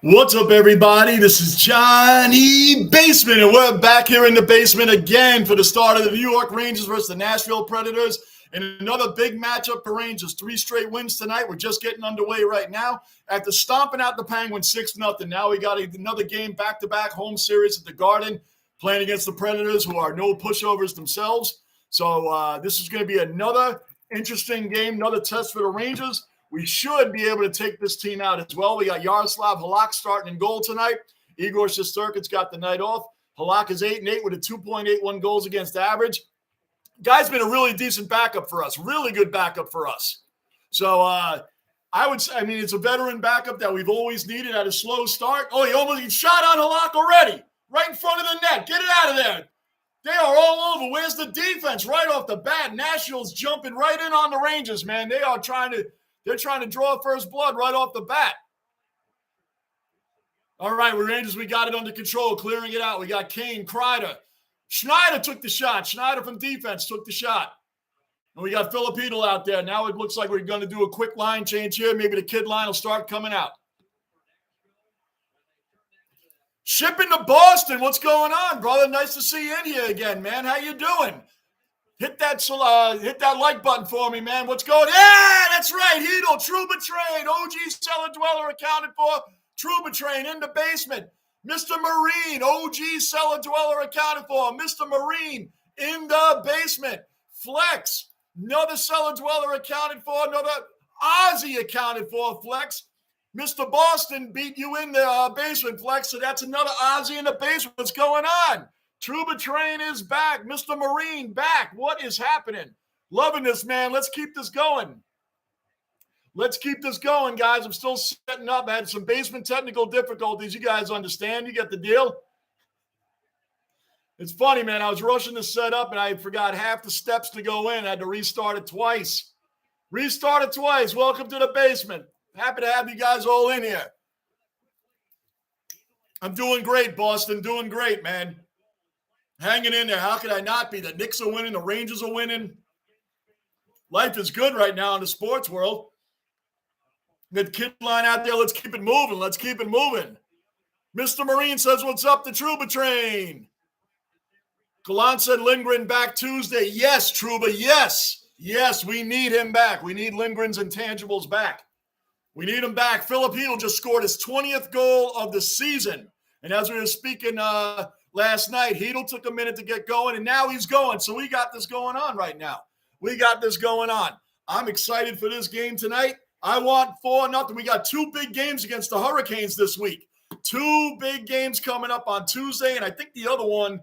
What's up, everybody? This is Johnny Basement, and we're back here in the basement again for the start of the New York Rangers versus the Nashville Predators. And another big matchup for Rangers. 3 straight wins tonight. We're just getting underway right now. After stomping out the Penguins 6-0, now we got another game back-to-back home series at the Garden, playing against the Predators, who are no pushovers themselves. So this is going to be another interesting game, another test for the Rangers. We should be able to take this team out as well. We got Yaroslav Halak starting in goal tonight. Igor Shesterkin's got the night off. Halak is 8-8 with a 2.81 goals against average. Guy's been a really decent backup for us, really good backup for us. So it's a veteran backup that we've always needed at a slow start. Oh, he almost shot on Halak already, right in front of the net. Get it out of there. They are all over. Where's the defense? Right off the bat, Nashville's jumping right in on the Rangers, man. They're trying to draw first blood right off the bat. All right, Rangers, we got it under control, clearing it out. We got Kane, Kreider. Schneider took the shot. Schneider from defense took the shot. And we got Filipino out there. Now it looks like we're going to do a quick line change here. Maybe the kid line will start coming out. Shipping to Boston. What's going on, brother? Nice to see you in here again, man. How you doing? Hit that like button for me, man. What's going on? Yeah, that's right. Hedel, Trouba Train, OG Cellar Dweller accounted for. Trouba Train in the basement. Mr. Marine, OG Cellar Dweller accounted for. Mr. Marine in the basement. Flex, another Cellar Dweller accounted for. Another Ozzy accounted for. Flex. Mr. Boston beat you in the basement, Flex. So that's another Ozzy in the basement. What's going on? Trouba Train is back. Mr. Marine back. What is happening? Loving this, man. Let's keep this going. Let's keep this going, guys. I'm still setting up. I had some basement technical difficulties. You guys understand? You get the deal? It's funny, man. I was rushing to set up, and I forgot half the steps to go in. I had to restart it twice. Welcome to the basement. Happy to have you guys all in here. I'm doing great, Boston. Doing great, man. Hanging in there. How could I not be? The Knicks are winning. The Rangers are winning. Life is good right now in the sports world. Good kid line out there. Let's keep it moving. Mr. Marine says, what's up, the Trouba Train? Galant said Lindgren back Tuesday. Yes, Trouba, yes. Yes, we need him back. We need Lindgren's intangibles back. We need him back. Filipino just scored his 20th goal of the season. And as we were speaking last night, Hedel took a minute to get going, and now he's going. So we got this going on right now. I'm excited for this game tonight. I want 4-0. We got 2 big games against the Hurricanes this week. 2 big games coming up on Tuesday, and I think the other one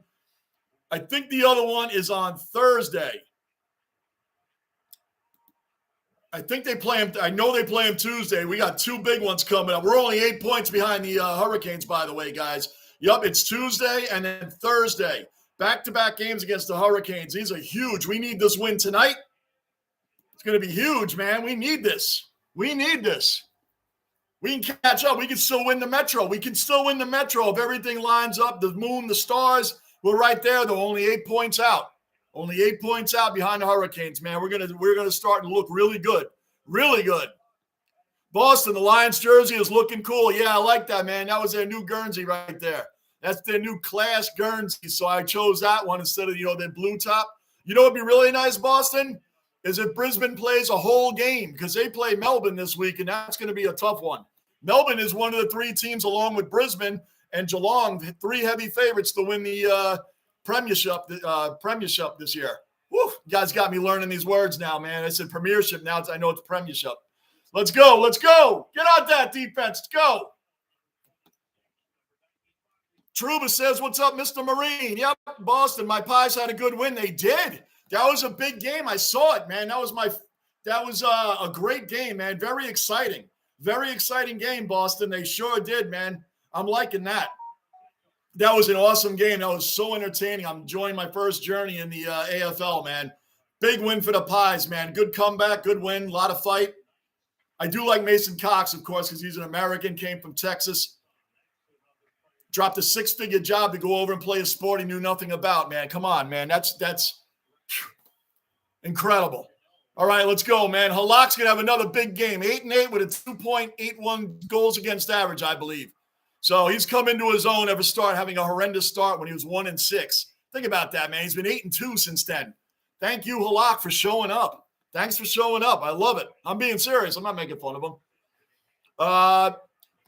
is on Thursday. I think they play him. I know they play him Tuesday. We got 2 big ones coming up. We're only 8 points behind the Hurricanes, by the way, guys. Yup, it's Tuesday and then Thursday. Back-to-back games against the Hurricanes. These are huge. We need this win tonight. It's going to be huge, man. We need this. We can catch up. We can still win the Metro. If everything lines up, the moon, the stars, we're right there, though. Only 8 points out. Behind the Hurricanes, man. We're gonna start to look really good. Boston, the Lions jersey is looking cool. Yeah, I like that, man. That was their new Guernsey right there. That's their new class Guernsey. So I chose that one instead of, their blue top. You know what would be really nice, Boston, is if Brisbane plays a whole game, because they play Melbourne this week, and that's going to be a tough one. Melbourne is one of the 3 teams, along with Brisbane and Geelong, 3 heavy favorites to win the Premiership this year. Woo, you guys got me learning these words now, man. I said Premiership. Now I know it's Premiership. Let's go. Get out that defense. Let's go. Trouba says, what's up, Mr. Marine? Yep, Boston, my Pies had a good win. They did. That was a big game. I saw it, man. That was a great game, man. Very exciting game, Boston. They sure did, man. I'm liking that. That was an awesome game. That was so entertaining. I'm enjoying my first journey in the AFL, man. Big win for the Pies, man. Good comeback, good win, a lot of fight. I do like Mason Cox, of course, because he's an American, came from Texas. Dropped a 6-figure job to go over and play a sport he knew nothing about, man. Come on, man. That's incredible. All right, let's go, man. Halak's going to have another big game. 8-8 with a 2.81 goals against average, I believe. So he's come into his own ever start having a horrendous start when he was 1-6. Think about that, man. He's been 8-2 since then. Thank you, Halak, for showing up. Thanks for showing up. I love it. I'm being serious. I'm not making fun of him.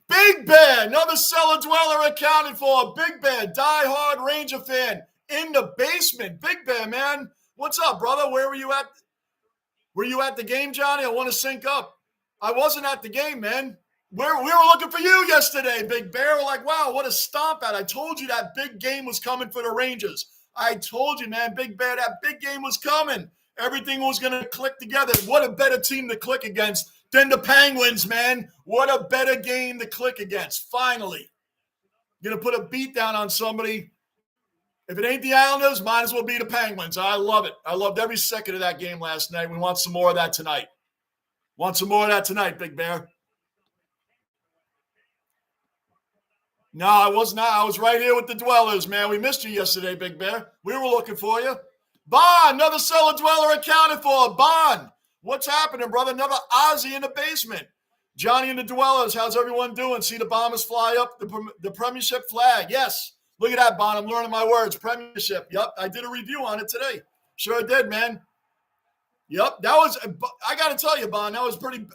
Big Bear, another cellar dweller accounted for. Big Bear, diehard Ranger fan in the basement. Big Bear, man. What's up, brother? Where were you at? Were you at the game, Johnny? I want to sync up. I wasn't at the game, man. We were looking for you yesterday, Big Bear. We're like, wow, what a stomp out. I told you that big game was coming for the Rangers. I told you, man, Big Bear, that big game was coming. Everything was going to click together. What a better team to click against than the Penguins, man. What a better game to click against. Finally. Going to put a beat down on somebody. If it ain't the Islanders, might as well be the Penguins. I love it. I loved every second of that game last night. We want some more of that tonight. Want some more of that tonight, Big Bear. No, I was not. I was right here with the Dwellers, man. We missed you yesterday, Big Bear. We were looking for you. Bond, another cellar dweller accounted for. Bond, what's happening, brother? Another Ozzy in the basement. Johnny and the Dwellers, how's everyone doing? See the Bombers fly up the Premiership flag. Yes. Look at that, Bond. I'm learning my words. Premiership. Yep. I did a review on it today. Sure did, man. Yep. That was, I got to tell you, Bond, that was pretty.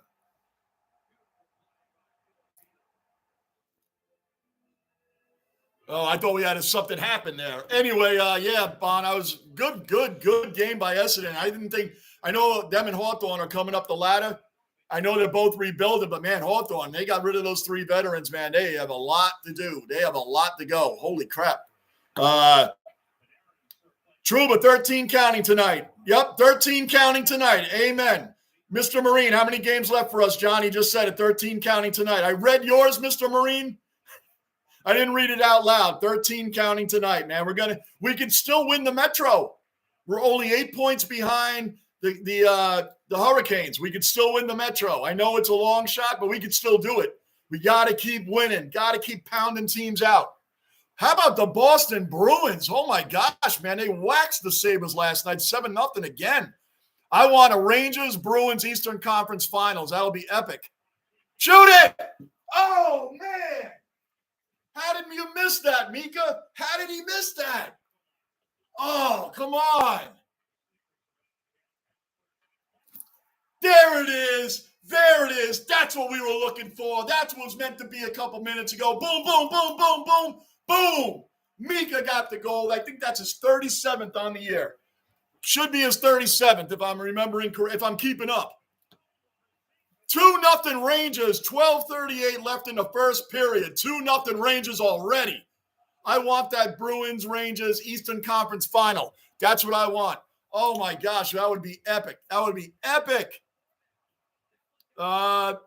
Oh, I thought we had something happen there. Anyway, yeah, Bond, I was good game by Essendon. I know them and Hawthorne are coming up the ladder. I know they're both rebuilding, but, man, Hawthorne, they got rid of those 3 veterans, man. They have a lot to do. They have a lot to go. Holy crap. Trouba, 13 counting tonight. Yep, 13 counting tonight. Amen. Mr. Marine, how many games left for us? Johnny just said it, 13 counting tonight. I read yours, Mr. Marine. I didn't read it out loud. 13 counting tonight, man. We can still win the Metro. We're only 8 points behind the Hurricanes. We could still win the Metro. I know it's a long shot, but we could still do it. We got to keep winning. Got to keep pounding teams out. How about the Boston Bruins? Oh, my gosh, man. They waxed the Sabres last night, 7-0 again. I want a Rangers-Bruins Eastern Conference Finals. That'll be epic. Shoot it! Oh, man. How did you miss that, Mika? How did he miss that? Oh, come on. There it is. There it is. That's what we were looking for. That's what was meant to be a couple minutes ago. Boom, boom, boom, boom, boom, boom. Mika got the goal. I think that's his 37th on the year. Should be his 37th if I'm remembering correct, if I'm keeping up. 2-0 Rangers, 12:38 left in the first period. 2-0 Rangers already. I want that Bruins-Rangers Eastern Conference Final. That's what I want. Oh, my gosh, that would be epic. That would be epic. Where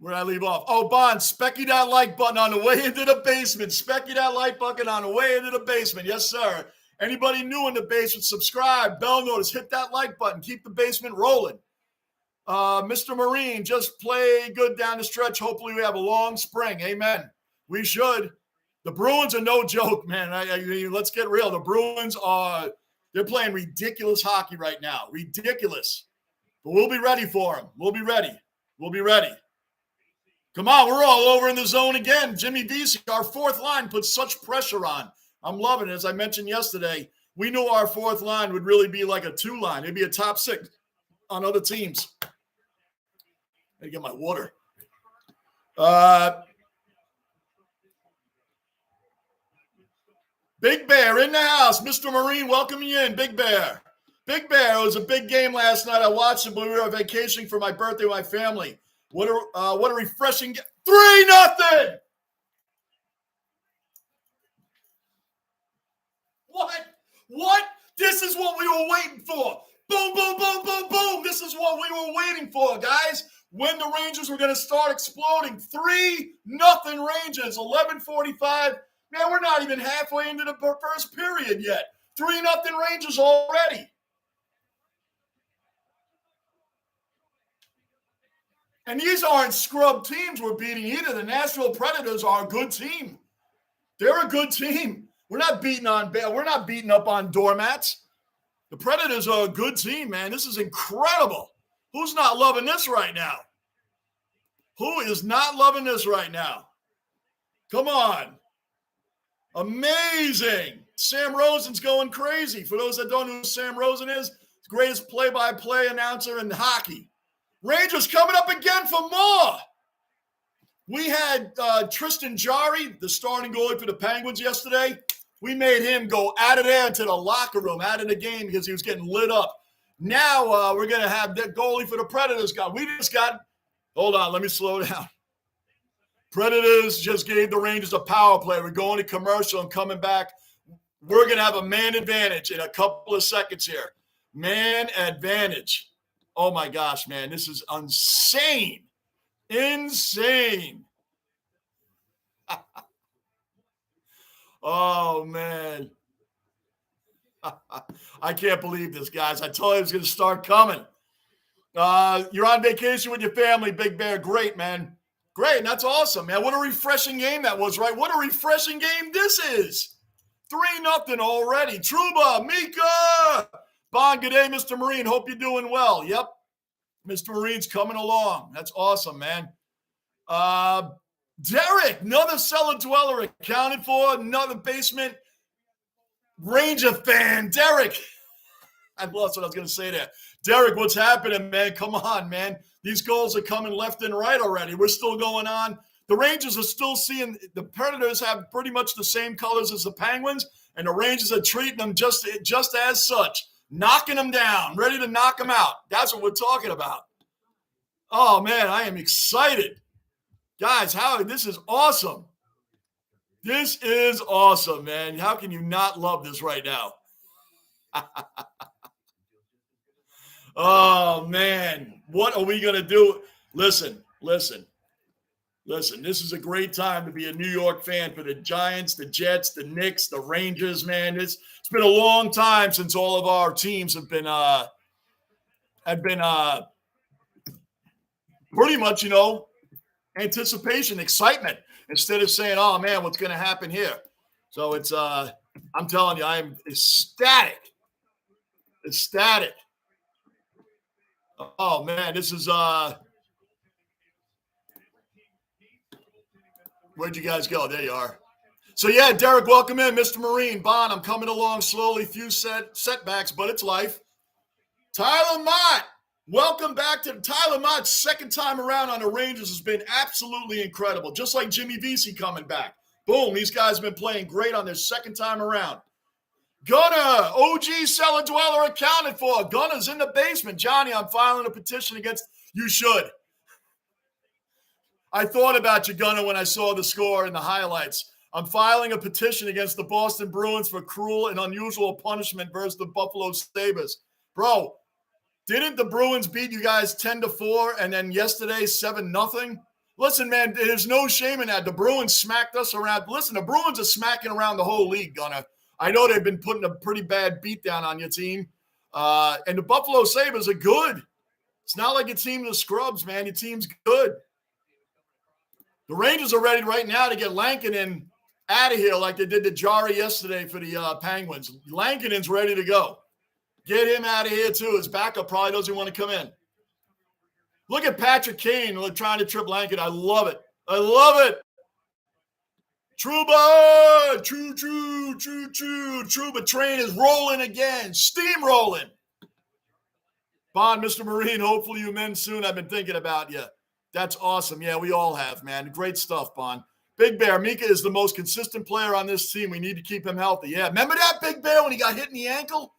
did I leave off? Oh, Bond, specky that like button on the way into the basement. Specky that like button on the way into the basement. Yes, sir. Anybody new in the basement, subscribe, bell notice, hit that like button. Keep the basement rolling. Mr. Marine, just play good down the stretch. Hopefully we have a long spring. Amen. We should. The Bruins are no joke, man. Let's get real. The Bruins they're playing ridiculous hockey right now. Ridiculous. But we'll be ready for them. We'll be ready. We'll be ready. Come on, we're all over in the zone again. Jimmy Vesey, our fourth line, puts such pressure on. I'm loving it. As I mentioned yesterday, we knew our fourth line would really be like a 2-line. It'd be a top 6 on other teams. I gotta get my water. Big Bear in the house. Mr. Marine, welcome you in. Big Bear. Big Bear, it was a big game last night. I watched it, but we were vacationing for my birthday with my family. What a refreshing 3-0. What? This is what we were waiting for. Boom, boom, boom, boom, boom. This is what we were waiting for, guys. When the Rangers were going to start exploding. 3-0 Rangers, 11:45. Man, we're not even halfway into the first period yet. 3-0 Rangers already. And these aren't scrub teams we're beating either. The Nashville Predators are a good team. They're a good team. We're not beating up on doormats. The Predators are a good team, man. This is incredible. Who's not loving this right now? Who is not loving this right now? Come on. Amazing. Sam Rosen's going crazy. For those that don't know who Sam Rosen is, the greatest play-by-play announcer in hockey. Rangers coming up again for more. We had Tristan Jarry, the starting goalie for the Penguins yesterday. We made him go out of there into the locker room, out of the game, because he was getting lit up. Now we're going to have that goalie for the Predators. Hold on, let me slow down. Predators just gave the Rangers a power play. We're going to commercial and coming back. We're going to have a man advantage in a couple of seconds here. Man advantage. Oh, my gosh, man. This is insane. Insane. Oh, man. I can't believe this, guys. I told you it was going to start coming. You're on vacation with your family, Big Bear. Great, man. Great. That's awesome, man. What a refreshing game that was, right? What a refreshing game this is. 3-0 already. Trouba, Mika. Bon, good day, Mr. Marine. Hope you're doing well. Yep. Mr. Marine's coming along. That's awesome, man. Derek, another cellar dweller accounted for. Another basement Ranger fan. Derek. I lost what I was going to say there. Derek, what's happening, man? Come on, man. These goals are coming left and right already. We're still going on. The Rangers are still seeing – the Predators have pretty much the same colors as the Penguins, and the Rangers are treating them just as such, knocking them down, ready to knock them out. That's what we're talking about. Oh, man, I am excited. Guys, this is awesome. This is awesome, man. How can you not love this right now? Oh, man. What are we going to do? Listen. This is a great time to be a New York fan for the Giants, the Jets, the Knicks, the Rangers, man. It's been a long time since all of our teams have been pretty much, anticipation, excitement, instead of saying, oh, man, what's going to happen here? So it's, I'm telling you, I am ecstatic. Oh, man, this is, where'd you guys go? There you are. So, yeah, Derek, welcome in. Mr. Marine, Bon, I'm coming along slowly. Few setbacks, but it's life. Tyler Mott, welcome back to Tyler Mott's second time around on the Rangers has been absolutely incredible. Just like Jimmy Vesey coming back. Boom, these guys have been playing great on their second time around. Gunner, OG cellar dweller accounted for. Gunner's in the basement. Johnny, I'm filing a petition against – you should. I thought about you, Gunner, when I saw the score and the highlights. I'm filing a petition against the Boston Bruins for cruel and unusual punishment versus the Buffalo Sabres. Bro, didn't the Bruins beat you guys 10-4 and then yesterday 7-0? Listen, man, there's no shame in that. The Bruins smacked us around. Listen, the Bruins are smacking around the whole league, Gunner. I know they've been putting a pretty bad beatdown on your team. And the Buffalo Sabres are good. It's not like your team of scrubs, man. Your team's good. The Rangers are ready right now to get Lankinen out of here like they did to Jarry yesterday for the Penguins. Lankinen's ready to go. Get him out of here, too. His backup probably doesn't want to come in. Look at Patrick Kane trying to trip Lankinen. I love it. Trouba! True. Trouba train is rolling again. Steamrolling. Bon, Mr. Marine, hopefully you men soon. I've been thinking about you. That's awesome. Yeah, we all have, man. Great stuff, Bon. Big Bear, Mika is the most consistent player on this team. We need to keep him healthy. Yeah, remember that, Big Bear, when he got hit in the ankle?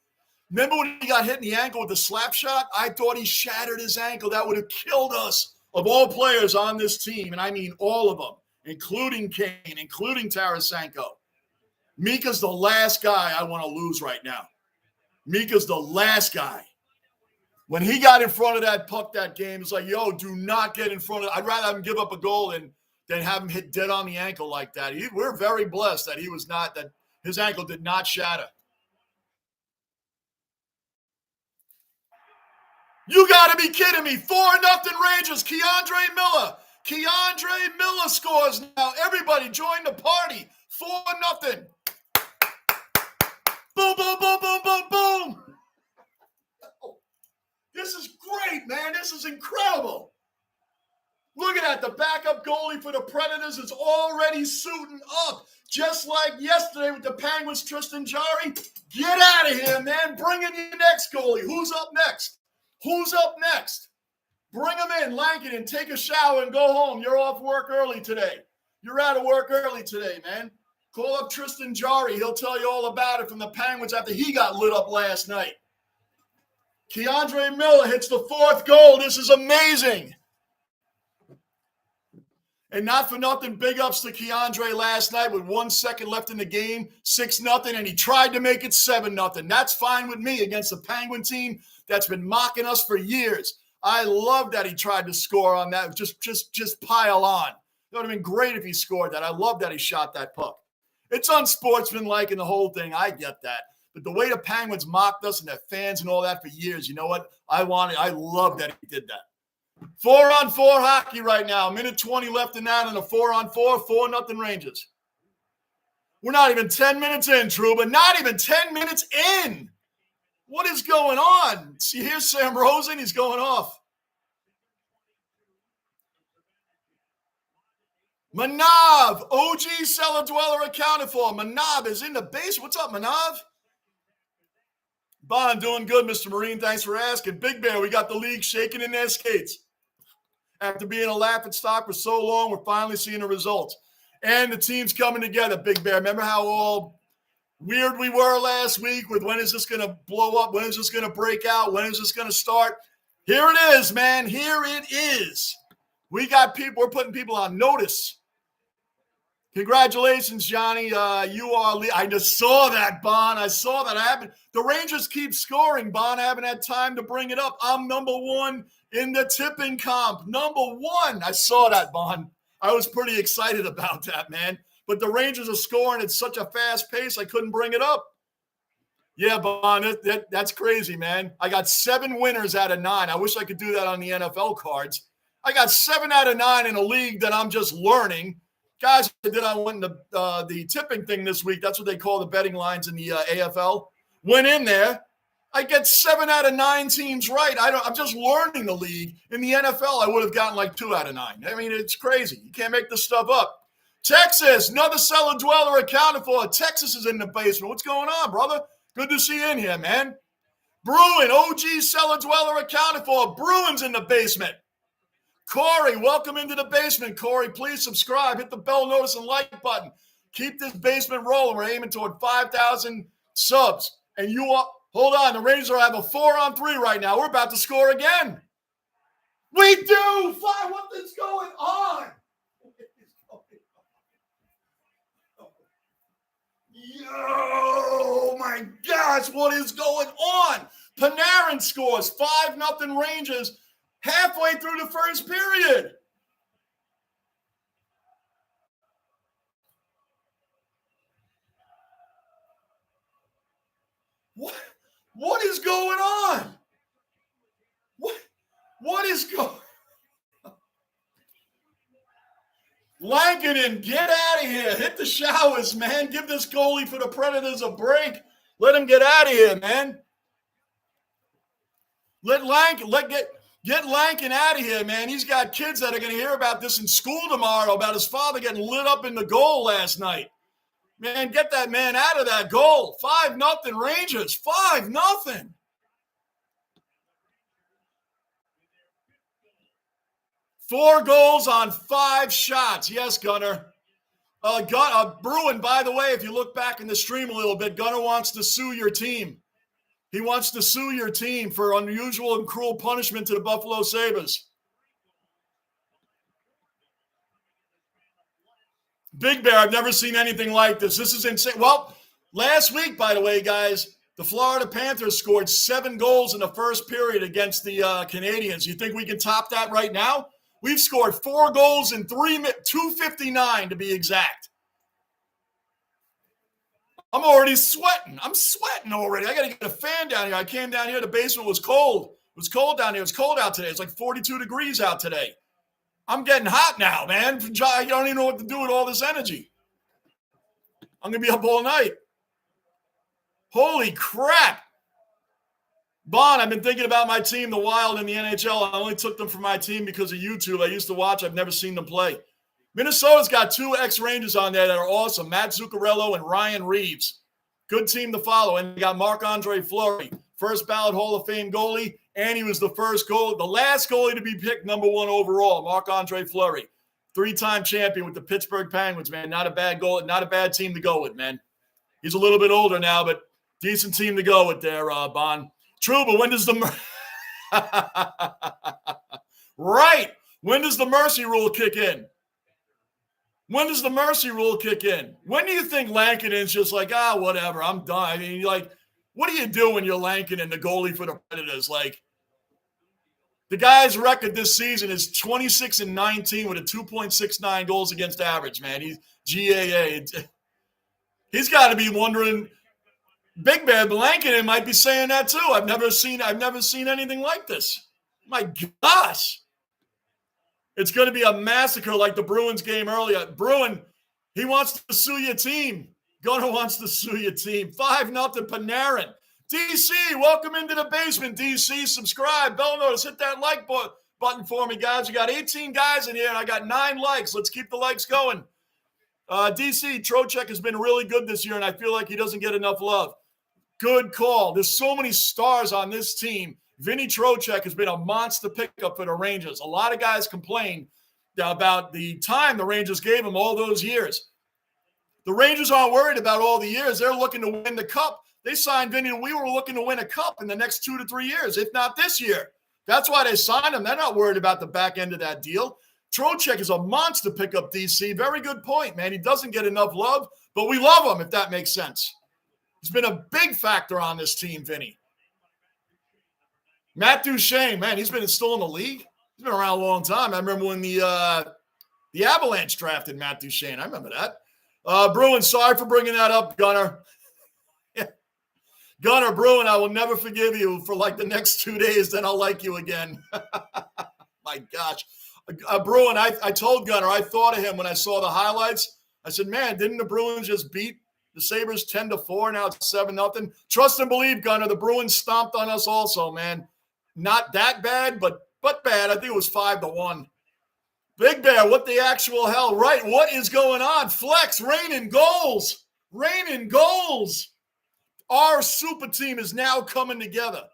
Remember when he got hit in the ankle with the slap shot? I thought he shattered his ankle. That would have killed us of all players on this team, and I mean all of them, including Kane, including Tarasenko. Mika's the last guy I want to lose right now. Mika's the last guy. When he got in front of that puck that game, it's like, yo, do not get in front of it. I'd rather have him give up a goal than have him hit dead on the ankle like that. We're very blessed that that his ankle did not shatter. You got to be kidding me. 4-0 Rangers. Keandre Miller scores now. Everybody join the party. 4-0. Boom, boom, boom, boom, boom, boom. This is great, man. This is incredible. Look at that. The backup goalie for the Predators is already suiting up. Just like yesterday with the Penguins, Tristan Jarry. Get out of here, man. Bring in your next goalie. Who's up next? Who's up next? Bring him in, Lankin, take a shower and go home. You're off work early today. You're out of work early today, man. Call up Tristan Jarry. He'll tell you all about it from the Penguins after he got lit up last night. Keandre Miller hits the 4th goal. This is amazing. And not for nothing, big ups to Keandre last night with 1 second left in the game, 6-0, and he tried to make it 7-0. That's fine with me against the Penguin team that's been mocking us for years. I love that he tried to score on that. Just pile on. It would have been great if he scored that. I love that he shot that puck. It's unsportsmanlike and the whole thing. I get that. But the way the Penguins mocked us and their fans and all that for years, you know what? I love that he did that. 4-on-4 hockey right now. 1:20 left in that, and a 4-on-4, 4-0 Rangers. We're not even 10 minutes in, Trouba. Not even 10 minutes in. What is going on? See, here's Sam Rosen. He's going off. Manav, OG cellar dweller accounted for. Manav is in the base. What's up, Manav? Bond, doing good, Mr. Marine. Thanks for asking. Big Bear, we got the league shaking in their skates. After being a laughingstock for so long, we're finally seeing the results. And the team's coming together, Big Bear. Remember how all weird we were last week with when is this going to blow up? When is this going to break out? When is this going to start? Here it is, man. Here it is. We got people. We're putting people on notice. Congratulations, Johnny. I just saw that, Bon. I saw that happen. The Rangers keep scoring, Bon. I haven't had time to bring it up. I'm number 1 in the tipping comp. Number 1. I saw that, Bon. I was pretty excited about that, man. But the Rangers are scoring at such a fast pace, I couldn't bring it up. Yeah, Bon, that's crazy, man. I got 7 winners out of 9. I wish I could do that on the NFL cards. I got 7 out of 9 in a league that I'm just learning. Guys, I went in the tipping thing this week. That's what they call the betting lines in the AFL. Went in there. I get 7 out of 9 teams right. I'm just learning the league. In the NFL, I would have gotten like 2 out of 9. I mean, it's crazy. You can't make this stuff up. Texas, another cellar dweller accounted for. Texas is in the basement. What's going on, brother? Good to see you in here, man. Bruin, OG cellar dweller accounted for. Bruins in the basement. Corey, welcome into the basement. Corey, please subscribe. Hit the bell notice and like button. Keep this basement rolling. We're aiming toward 5,000 subs. And you are, hold on, the Rangers have a 4-on-3 right now. We're about to score again. We do. What is going on? Yo, my gosh, what is going on? Panarin scores 5-0 Rangers halfway through the first period. What is going on? What is going on? Lankinen, get out of here. Hit the showers, man. Give this goalie for the Predators a break. Let him get out of here, man. Get Lankin out of here, man. He's got kids that are going to hear about this in school tomorrow, about his father getting lit up in the goal last night. Man, get that man out of that goal. 5-0 Rangers. 5-0. Four goals on 5 shots. Yes, Gunner. Bruin, by the way, if you look back in the stream a little bit, Gunner wants to sue your team. He wants to sue your team for unusual and cruel punishment to the Buffalo Sabres. Big Bear, I've never seen anything like this. This is insane. Well, last week, by the way, guys, the Florida Panthers scored 7 goals in the first period against the Canadiens. You think we can top that right now? We've scored 4 goals in 3 minutes, 2:59 to be exact. I'm already sweating. I'm sweating already. I got to get a fan down here. I came down here. The basement was cold. It was cold down here. It was cold out today. It's like 42 degrees out today. I'm getting hot now, man. I don't even know what to do with all this energy. I'm going to be up all night. Holy crap. Bon, I've been thinking about my team, the Wild in the NHL. I only took them for my team because of YouTube. I used to watch. I've never seen them play. Minnesota's got 2 ex-Rangers on there that are awesome. Matt Zuccarello and Ryan Reeves. Good team to follow. And they got Marc-Andre Fleury, first ballot Hall of Fame goalie, and he was the last goalie to be picked number 1 overall, Marc-Andre Fleury. 3-time champion with the Pittsburgh Penguins, man. Not a bad goal, not a bad team to go with, man. He's a little bit older now, but decent team to go with there, Bon. True, but when does the right? When does the mercy rule kick in? When does the mercy rule kick in? When do you think Lankinen's just like, whatever, I'm done? I mean, like, what do you do when you're Lankinen, the goalie for the Predators? Like, the guy's record this season is 26-19 with a 2.69 goals against average, man. He's GAA. He's got to be wondering. Big Bear Lankinen might be saying that too. I've never seen anything like this. My gosh. It's going to be a massacre like the Bruins game earlier. Bruin, he wants to sue your team. Gunnar wants to sue your team. 5-0 Panarin. DC, welcome into the basement. DC, subscribe, bell notice, hit that like button for me, guys. We got 18 guys in here, and I got 9 likes. Let's keep the likes going. DC, Trocheck has been really good this year, and I feel like he doesn't get enough love. Good call. There's so many stars on this team. Vinny Trocheck has been a monster pickup for the Rangers. A lot of guys complain about the time the Rangers gave him all those years. The Rangers aren't worried about all the years. They're looking to win the cup. They signed Vinny, and we were looking to win a cup in the next 2 to 3 years, if not this year. That's why they signed him. They're not worried about the back end of that deal. Trocheck is a monster pickup, DC. Very good point, man. He doesn't get enough love, but we love him, if that makes sense. He's been a big factor on this team, Vinny. Matt Duchene, man, he's been still in the league. He's been around a long time. I remember when the Avalanche drafted Matt Duchene. I remember that. Bruin, sorry for bringing that up, Gunnar. Gunnar, Bruin, I will never forgive you for like the next 2 days. Then I'll like you again. My gosh. Bruin, I told Gunnar, I thought of him when I saw the highlights. I said, man, didn't the Bruins just beat the Sabres 10-4? Now it's 7-0. Trust and believe, Gunnar, the Bruins stomped on us also, man. Not that bad, but bad. I think it was 5-1. Big Bear, what the actual hell? Right, what is going on? Flex, raining goals. Raining goals. Our super team is now coming together.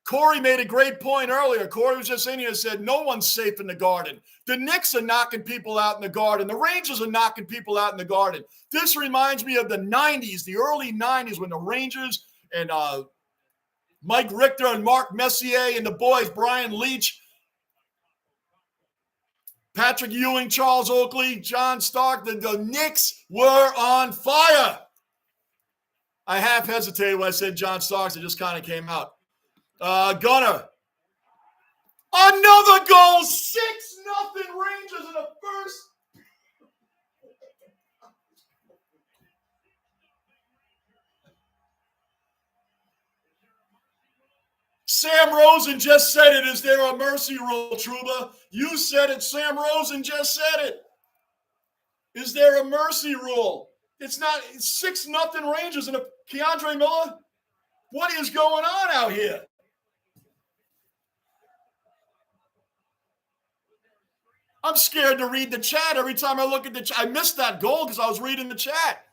Corey made a great point earlier. Corey was just in here and said, no one's safe in the Garden. The Knicks are knocking people out in the Garden. The Rangers are knocking people out in the Garden. This reminds me of the 90s, the early 90s, when the Rangers and Mike Richter and Mark Messier and the boys, Brian Leach, Patrick Ewing, Charles Oakley, John Stark, the Knicks were on fire. I half hesitated when I said John Starks. It just kind of came out. Gunnar. Another goal. 6-0 Rangers in the first. Sam Rosen just said it. Is there a mercy rule, Trouba? You said it. Sam Rosen just said it. Is there a mercy rule? It's not. It's 6-0 Rangers and a Keandre Miller. What is going on out here? I'm scared to read the chat. Every time I look at the chat, I missed that goal because I was reading the chat.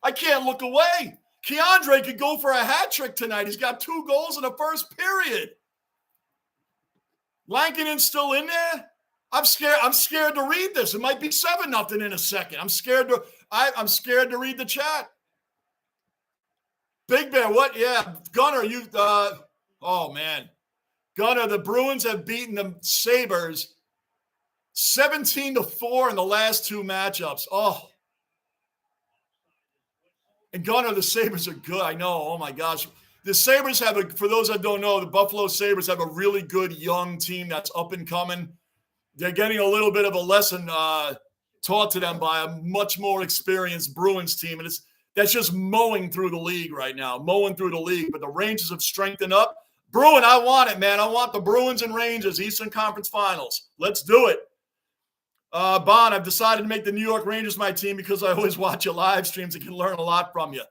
I can't look away. Keandre could go for a hat trick tonight. He's got 2 goals in the first period. Lankinen's still in there. I'm scared to read this. It might be 7-0 in a second. I'm scared to read the chat. Big Bear, what? Yeah, Gunnar, oh man. Gunnar, the Bruins have beaten the Sabres 17-4 in the last 2 matchups. Oh. And Gunnar, the Sabres are good. I know. Oh my gosh. The Sabres have for those that don't know, the Buffalo Sabres have a really good young team that's up and coming. They're getting a little bit of a lesson taught to them by a much more experienced Bruins team. And that's just mowing through the league right now, mowing through the league. But the Rangers have strengthened up. Bruin, I want it, man. I want the Bruins and Rangers, Eastern Conference Finals. Let's do it. Bon, I've decided to make the New York Rangers my team because I always watch your live streams and can learn a lot from you.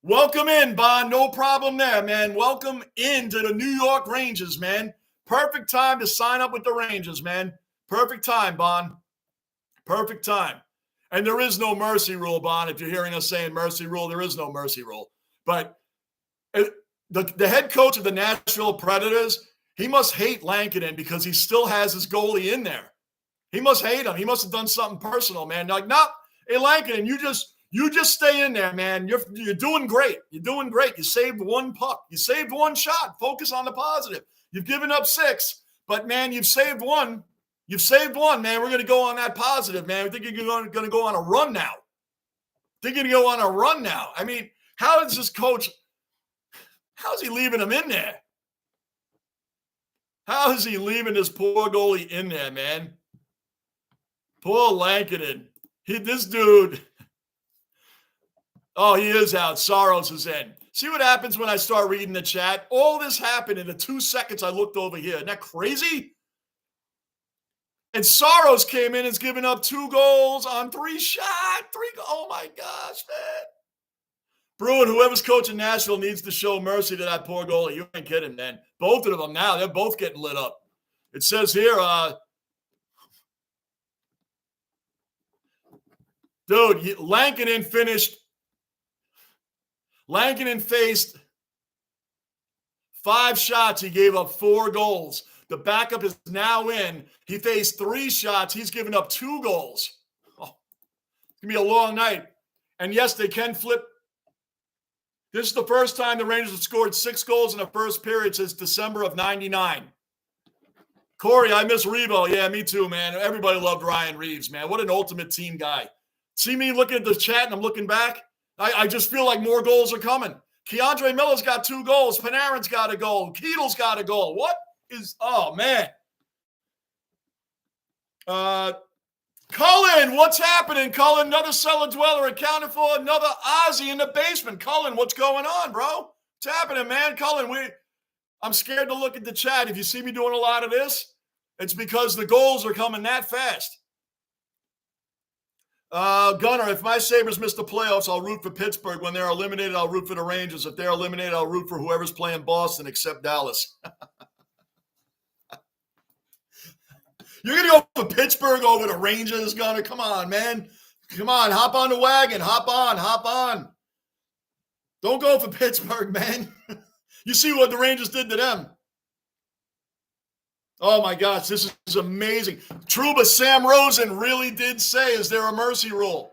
Welcome in, Bond. No problem there, man. Welcome into the New York Rangers, man. Perfect time to sign up with the Rangers, man. Perfect time, Bond. Perfect time. And there is no mercy rule, Bond. If you're hearing us saying mercy rule, there is no mercy rule. But the head coach of the Nashville Predators, he must hate Lankinen because he still has his goalie in there. He must hate him. He must have done something personal, man. Like, no, hey, Lankinen, you just stay in there, man. You're doing great. You're doing great. You saved one puck. You saved one shot. Focus on the positive. You've given up 6, but, man, you've saved one. You've saved one, man. We're going to go on that positive, man. We think you're going to go on a run now. I mean, how is this coach – how's he leaving him in there? How is he leaving this poor goalie in there, man? Poor Lankinen. This dude – oh, he is out. Soros is in. See what happens when I start reading the chat? All this happened in the 2 seconds I looked over here. Isn't that crazy? And Soros came in and has given up 2 goals on 3 shots. Oh, my gosh, man. Bruin, whoever's coaching Nashville needs to show mercy to that poor goalie. You ain't kidding, man. Both of them now, they're both getting lit up. It says here, dude, Lankinen faced 5 shots. He gave up 4 goals. The backup is now in. He faced 3 shots. He's given up 2 goals. Oh, it's going to be a long night. And yes, they can flip. This is the first time the Rangers have scored 6 goals in the first period since December of '99. Corey, I miss Revo. Yeah, me too, man. Everybody loved Ryan Reeves, man. What an ultimate team guy. See me looking at the chat and I'm looking back? I just feel like more goals are coming. Keandre Miller's got 2 goals. Panarin's got a goal. Keetel's got a goal. What is – oh, man. Cullen, what's happening, Cullen? Another cellar dweller accounted for. Another Aussie in the basement. Cullen, what's going on, bro? What's happening, man? Cullen, I'm scared to look at the chat. If you see me doing a lot of this, it's because the goals are coming that fast. Gunner, if my Sabres miss the playoffs, I'll root for Pittsburgh. When they're eliminated, I'll root for the Rangers. If they're eliminated, I'll root for whoever's playing Boston except Dallas. You're going to go for Pittsburgh over the Rangers, Gunner? Come on, man. Come on, hop on the wagon. Hop on. Don't go for Pittsburgh, man. You see what the Rangers did to them. Oh, my gosh, this is amazing. Trouba, Sam Rosen really did say, is there a mercy rule?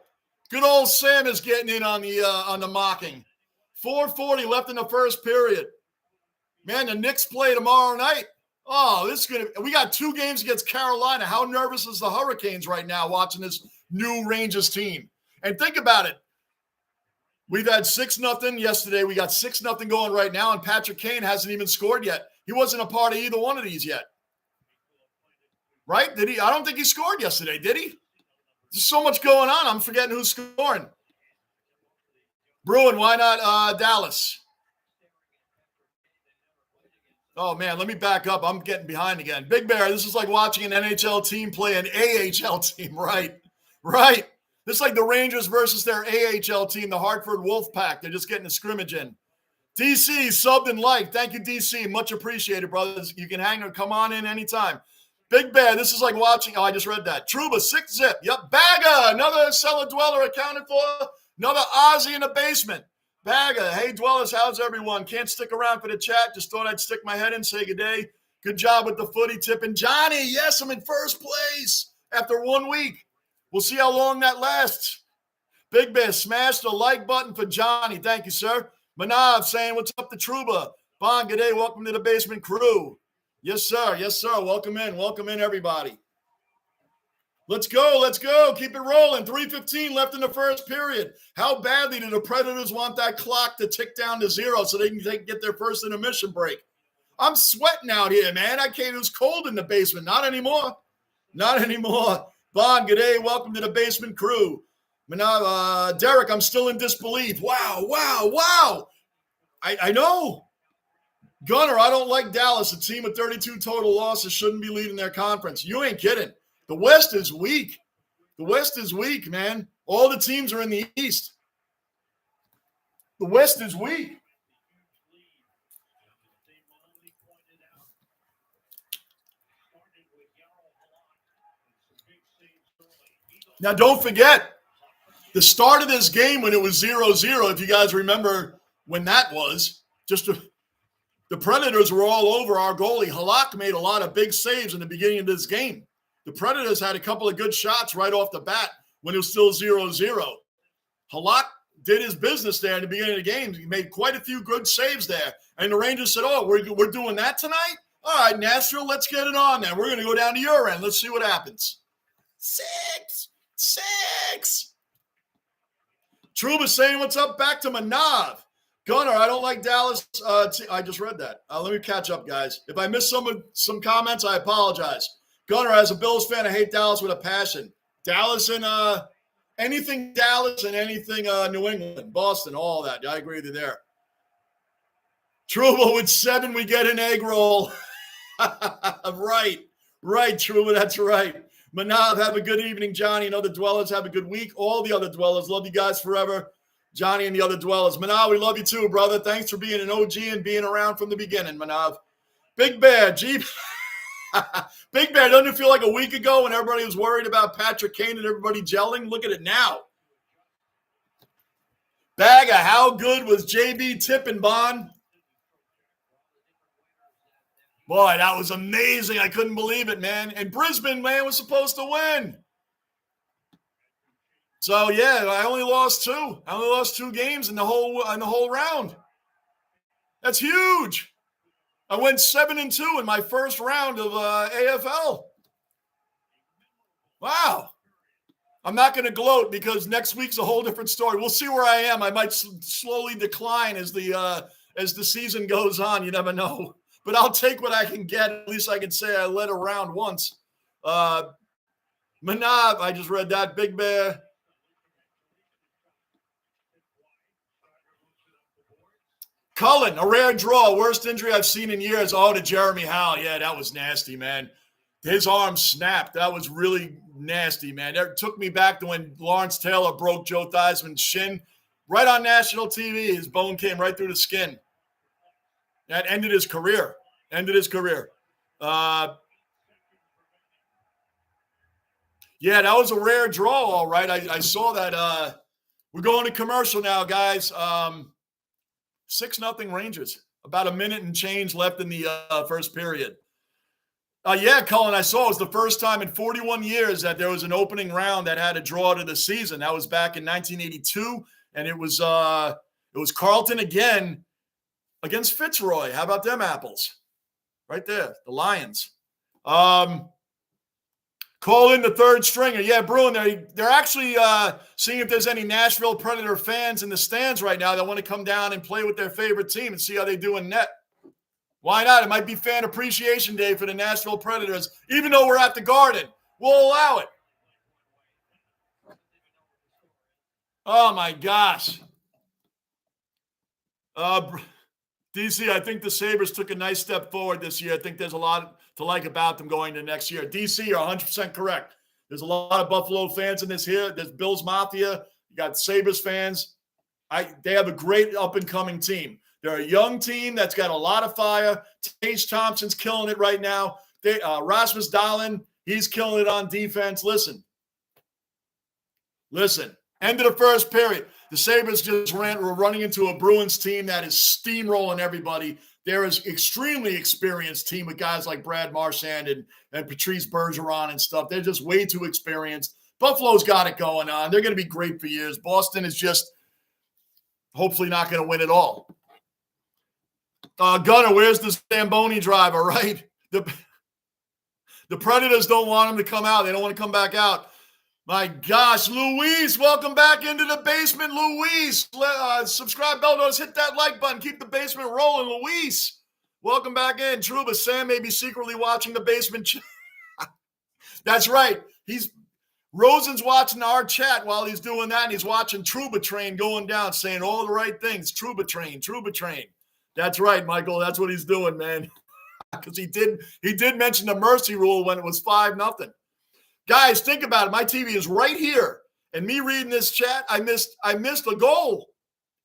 Good old Sam is getting in on the mocking. 4:40 left in the first period. Man, the Knicks play tomorrow night. Oh, this is going to – we got 2 games against Carolina. How nervous is the Hurricanes right now watching this new Rangers team? And think about it. We've had 6-0 yesterday. We got 6-0 going right now, and Patrick Kane hasn't even scored yet. He wasn't a part of either one of these yet. Right? Did he? I don't think he scored yesterday, did he? There's so much going on. I'm forgetting who's scoring. Bruin, why not Dallas? Oh, man, let me back up. I'm getting behind again. Big Bear, this is like watching an NHL team play an AHL team. Right. This is like the Rangers versus their AHL team, the Hartford Wolfpack. They're just getting a scrimmage in. DC, subbed and liked. Thank you, DC. Much appreciated, brothers. You can hang or come on in anytime. Big Bear, this is like watching. Oh, I just read that. Trouba, 6-zip. Yep. Bagger, another cellar dweller accounted for. Another Aussie in the basement. Bagger, hey, dwellers, how's everyone? Can't stick around for the chat. Just thought I'd stick my head in, say good day. Good job with the footy tipping. Johnny, yes, I'm in first place after 1 week. We'll see how long that lasts. Big Bear, smash the like button for Johnny. Thank you, sir. Manav saying, what's up to Trouba? Bon, good day. Welcome to the basement crew. Yes, sir. Welcome in, everybody. Let's go. Keep it rolling. 3:15 left in the first period. How badly do the Predators want that clock to tick down to 0 so they can get their first intermission break? I'm sweating out here, man. It was cold in the basement. Not anymore. Bon, good day. Welcome to the basement crew. Derek, I'm still in disbelief. Wow. I know. Gunner, I don't like Dallas. A team with 32 total losses shouldn't be leading their conference. You ain't kidding. The West is weak. Man. All the teams are in the East. The West is weak. Now, don't forget, the start of this game when it was 0-0, if you guys remember when that was, the Predators were all over our goalie. Halak made a lot of big saves in the beginning of this game. The Predators had a couple of good shots right off the bat when it was still 0-0. Halak did his business there in the beginning of the game. He made quite a few good saves there. And the Rangers said, oh, we're doing that tonight? All right, Nashville, let's get it on then. We're going to go down to your end. Let's see what happens. 6. Trouba saying what's up back to Manav. Gunnar, I don't like Dallas. I just read that. Let me catch up, guys. If I missed some comments, I apologize. Gunnar, as a Bills fan, I hate Dallas with a passion. Dallas and anything Dallas and anything New England, Boston, all that. I agree with you there. Trouba with 7, we get an egg roll. Right, Trouba, that's right. Manav, have a good evening, Johnny, and other dwellers. Have a good week. All the other dwellers, love you guys forever. Johnny and the other dwellers. Manav, we love you too, brother. Thanks for being an OG and being around from the beginning, Manav. Big Bear, Jeep. Big Bear, doesn't it feel like a week ago when everybody was worried about Patrick Kane and everybody gelling? Look at it now. Bagger, how good was JB Tippenbond? Boy, that was amazing. I couldn't believe it, man. And Brisbane, man, was supposed to win. So, yeah, I only lost 2. I only lost 2 games in the whole round. That's huge. I went 7-2 in my first round of AFL. Wow. I'm not going to gloat because next week's a whole different story. We'll see where I am. I might slowly decline as the season goes on. You never know. But I'll take what I can get. At least I can say I led a round once. Manav, I just read that. Big Bear. Cullen, a rare draw. Worst injury I've seen in years. Oh, to Jeremy Howe. Yeah, that was nasty, man. His arm snapped. That was really nasty, man. That took me back to when Lawrence Taylor broke Joe Theismann's shin. Right on national TV, his bone came right through the skin. That ended his career. Yeah, that was a rare draw, all right. I saw that. We're going to commercial now, guys. 6-0 Rangers. About a minute and change left in the first period. Yeah, Cullen, I saw it was the first time in 41 years that there was an opening round that had a draw to the season. That was back in 1982, and it was Carlton again against Fitzroy. How about them apples? Right there, the Lions. Call in the third stringer. Yeah, Bruin, they're actually seeing if there's any Nashville Predator fans in the stands right now that want to come down and play with their favorite team and see how they do in net. Why not? It might be Fan Appreciation Day for the Nashville Predators. Even though we're at the Garden, we'll allow it. Oh, my gosh. DC, I think the Sabres took a nice step forward this year. I think there's a lot to like about them going to next year. DC, you're 100% correct. There's a lot of Buffalo fans in this here. There's Bills Mafia. You got Sabres fans. They have a great up-and-coming team. They're a young team that's got a lot of fire. Tage Thompson's killing it right now. Rasmus Dahlin, he's killing it on defense. Listen. End of the first period. The Sabres just were running into a Bruins team that is steamrolling everybody. They're an extremely experienced team with guys like Brad Marchand and Patrice Bergeron and stuff. They're just way too experienced. Buffalo's got it going on. They're going to be great for years. Boston is just hopefully not going to win it all. Gunner, where's the Zamboni driver, right? The Predators don't want him to come out. They don't want to come back out. My gosh, Luis, welcome back into the basement, Luis. Subscribe, bell notice, hit that like button. Keep the basement rolling, Luis. Welcome back in. Trouba, Sam may be secretly watching the basement. That's right. Rosen's watching our chat while he's doing that, and he's watching Trouba Train going down, saying all the right things. Trouba Train. That's right, Michael. That's what he's doing, man. Because he did mention the mercy rule when it was 5-0. Guys, think about it. My TV is right here. And me reading this chat, I missed a goal.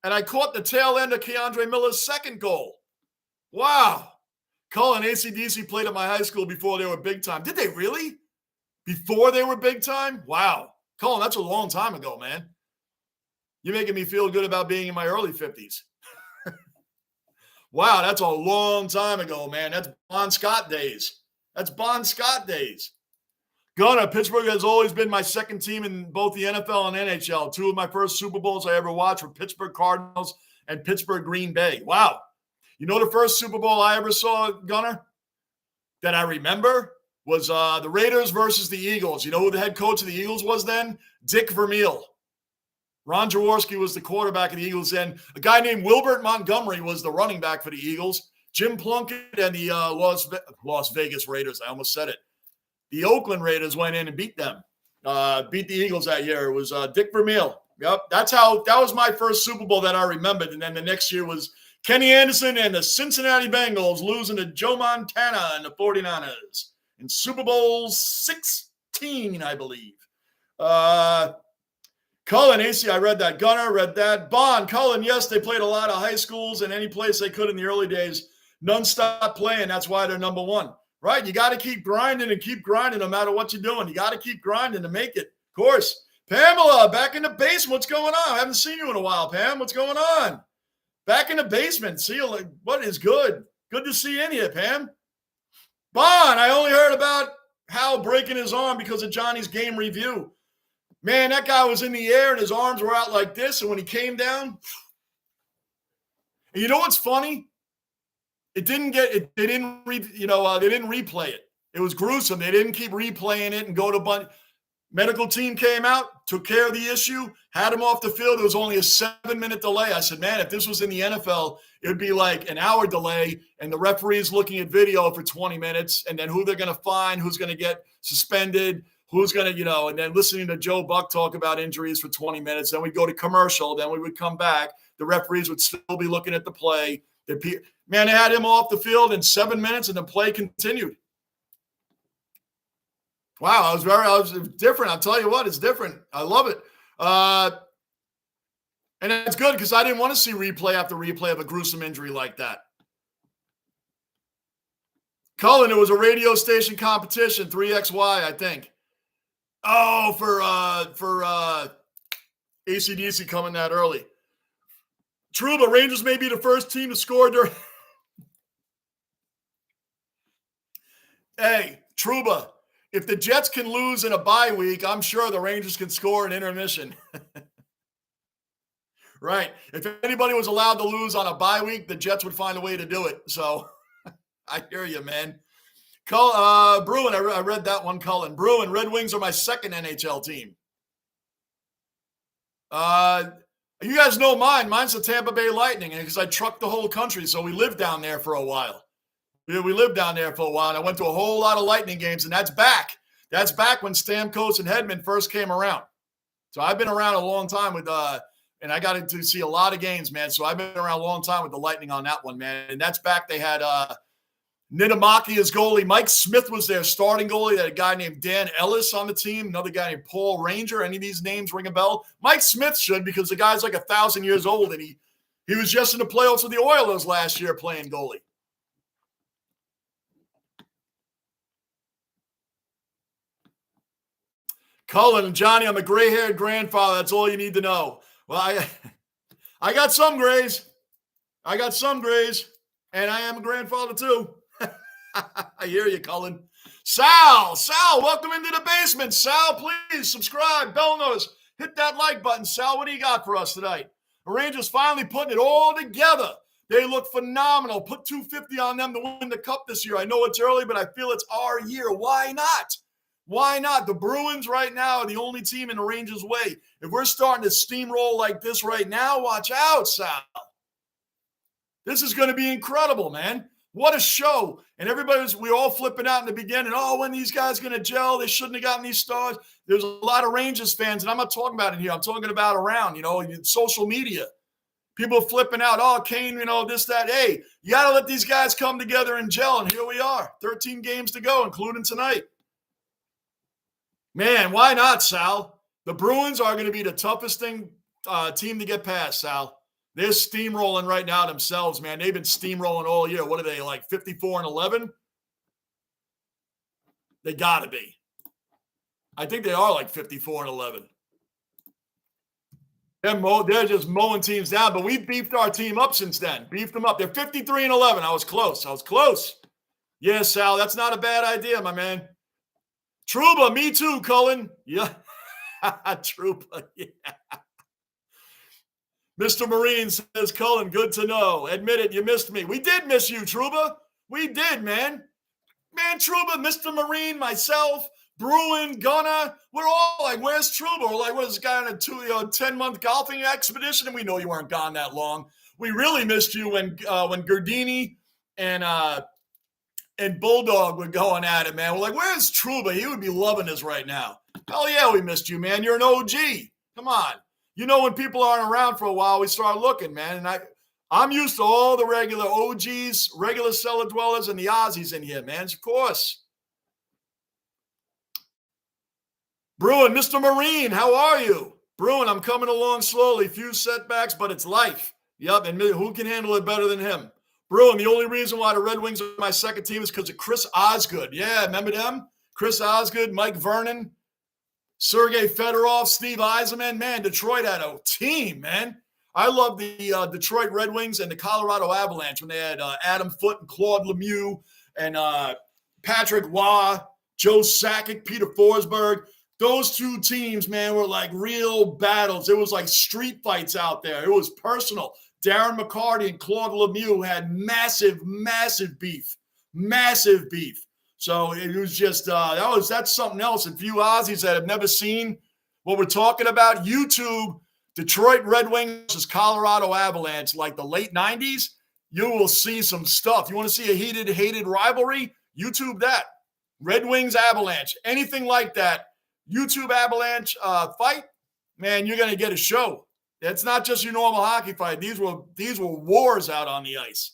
and I caught the tail end of Keandre Miller's second goal. Wow. Cullen, AC/DC played at my high school before they were big time. Did they really? Before they were big time? Wow. Cullen, that's a long time ago, man. You're making me feel good about being in my early 50s. Wow, that's a long time ago, man. That's Bon Scott days. That's Bon Scott days. Gunnar, Pittsburgh has always been my second team in both the NFL and NHL. Two of my first Super Bowls I ever watched were Pittsburgh Cardinals and Pittsburgh Green Bay. Wow. You know the first Super Bowl I ever saw, Gunnar, that I remember was the Raiders versus the Eagles. You know who the head coach of the Eagles was then? Dick Vermeil. Ron Jaworski was the quarterback of the Eagles then. A guy named Wilbert Montgomery was the running back for the Eagles. Jim Plunkett and the Las Vegas Raiders. I almost said it. The Oakland Raiders went in and beat them. Beat the Eagles that year. It was Dick Vermeil. Yep, that was my first Super Bowl that I remembered. And then the next year was Kenny Anderson and the Cincinnati Bengals losing to Joe Montana and the 49ers in Super Bowl 16, I believe. Cullen, AC, I read that. Gunnar, read that. Bond, Cullen, yes, they played a lot of high schools and any place they could in the early days. None stopped playing. That's why they're number one. Right? You got to keep grinding and keep grinding no matter what you're doing. You got to keep grinding to make it. Of course. Pamela, back in the basement. What's going on? I haven't seen you in a while, Pam. What's going on? Back in the basement. See you. What is good? Good to see you in here, Pam. Bon, I only heard about Hal breaking his arm because of Johnny's game review. Man, that guy was in the air and his arms were out like this. And when he came down, and you know what's funny? They didn't replay it. It was gruesome. They didn't keep replaying it and go to bunch. Medical team came out, took care of the issue, had him off the field. It was only a 7-minute delay. I said, man, if this was in the NFL, it would be like an hour delay and the referee's looking at video for 20 minutes and then who they're going to fine, who's going to get suspended, who's going to, and then listening to Joe Buck talk about injuries for 20 minutes. Then we'd go to commercial. Then we would come back. The referees would still be looking at the play. Man, they had him off the field in 7 minutes and the play continued. Wow, I was different. I'll tell you what, it's different. I love it. And it's good because I didn't want to see replay after replay of a gruesome injury like that. Cullen, it was a radio station competition, 3XY, I think. Oh, for AC/DC coming that early. True, but Rangers may be the first team to score during. Hey, Truba, if the Jets can lose in a bye week, I'm sure the Rangers can score in intermission. Right. If anybody was allowed to lose on a bye week, the Jets would find a way to do it. So I hear you, man. Bruin, I read that one, Cullen. Bruin, Red Wings are my second NHL team. You guys know mine. Mine's the Tampa Bay Lightning because I trucked the whole country, so we lived down there for a while. We lived down there for a while, and I went to a whole lot of Lightning games, and that's back. That's back when Stamkos and Hedman first came around. So I've been around a long time with and I got to see a lot of games, man. So I've been around a long time with the Lightning on that one, man. And that's back. They had Niittymaki as goalie. Mike Smith was their starting goalie. They had a guy named Dan Ellis on the team, another guy named Paul Ranger. Any of these names ring a bell? Mike Smith should because the guy's like 1,000 years old, and he was just in the playoffs with the Oilers last year playing goalie. Cullen and Johnny, I'm a gray-haired grandfather. That's all you need to know. Well, I got some grays. And I am a grandfather too. I hear you, Cullen. Sal, welcome into the basement. Sal, please subscribe, bell notice, hit that like button. Sal, what do you got for us tonight? The Rangers finally putting it all together. They look phenomenal. Put $250 on them to win the cup this year. I know it's early, but I feel it's our year. Why not? Why not? The Bruins right now are the only team in the Rangers' way. If we're starting to steamroll like this right now, watch out, Sal. This is going to be incredible, man. What a show. And we're all flipping out in the beginning. Oh, when these guys going to gel? They shouldn't have gotten these stars. There's a lot of Rangers fans, and I'm not talking about it here. I'm talking about around, social media. People flipping out. Oh, Kane, this, that. Hey, you got to let these guys come together and gel, and here we are. 13 games to go, including tonight. Man, why not, Sal? The Bruins are going to be the toughest team to get past, Sal. They're steamrolling right now themselves, man. They've been steamrolling all year. What are they, like 54-11? They got to be. I think they are like 54-11. They're just mowing teams down, but we've beefed our team up since then. Beefed them up. They're 53-11. I was close. Yeah, Sal, that's not a bad idea, my man. Trouba, me too, Cullen. Yeah. Trouba, yeah. Mr. Marine says, Cullen, good to know. Admit it, you missed me. We did miss you, Trouba. We did, man. Man, Trouba, Mr. Marine, myself, Bruin, Gunner, we're all like, where's Trouba? We're like, what is this guy on a 10-month golfing expedition? And we know you weren't gone that long. We really missed you when Gardini and Bulldog were going at it, man. We're like, where's Trouba? He would be loving this right now. Hell yeah, we missed you, man. You're an OG. Come on. You know, when people aren't around for a while, we start looking, man. And I'm used to all the regular OGs, regular cellar dwellers, and the Aussies in here, man. Of course. Bruin, Mr. Marine, how are you? Bruin, I'm coming along slowly. Few setbacks, but it's life. Yep, and who can handle it better than him? Bruin, the only reason why the Red Wings are my second team is because of Chris Osgood. Yeah, remember them? Chris Osgood, Mike Vernon, Sergei Fedorov, Steve Yzerman. Man, Detroit had a team, man. I love the Detroit Red Wings and the Colorado Avalanche when they had Adam Foote and Claude Lemieux and Patrick Waugh, Joe Sakic, Peter Forsberg. Those two teams, man, were like real battles. It was like street fights out there. It was personal. Darren McCarty and Claude Lemieux had massive beef. Massive beef. So it was just, that's something else. And few Aussies that have never seen what we're talking about, YouTube, Detroit Red Wings versus Colorado Avalanche, like the late 90s, you will see some stuff. You want to see a hated rivalry? YouTube that. Red Wings Avalanche, anything like that. YouTube Avalanche fight, man, you're going to get a show. It's not just your normal hockey fight. These were wars out on the ice.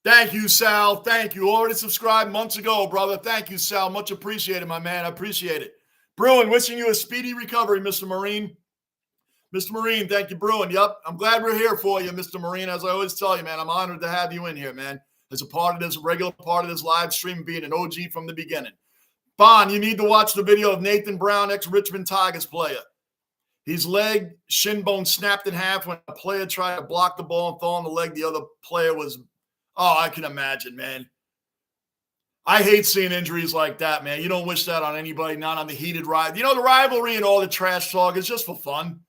Thank you, Sal. Thank you. Already subscribed months ago, brother. Thank you, Sal. Much appreciated, my man. I appreciate it. Bruin, wishing you a speedy recovery, Mr. Marine. Mr. Marine, thank you, Bruin. Yep, I'm glad we're here for you, Mr. Marine. As I always tell you, man, I'm honored to have you in here, man, as a part of this, regular part of this live stream, being an OG from the beginning. Bon, you need to watch the video of Nathan Brown, ex-Richmond Tigers player. His leg, shin bone snapped in half when a player tried to block the ball and fell on the leg. The other player was, I can imagine, man. I hate seeing injuries like that, man. You don't wish that on anybody, not on the heated rivalry. You know, the rivalry and all the trash talk is just for fun.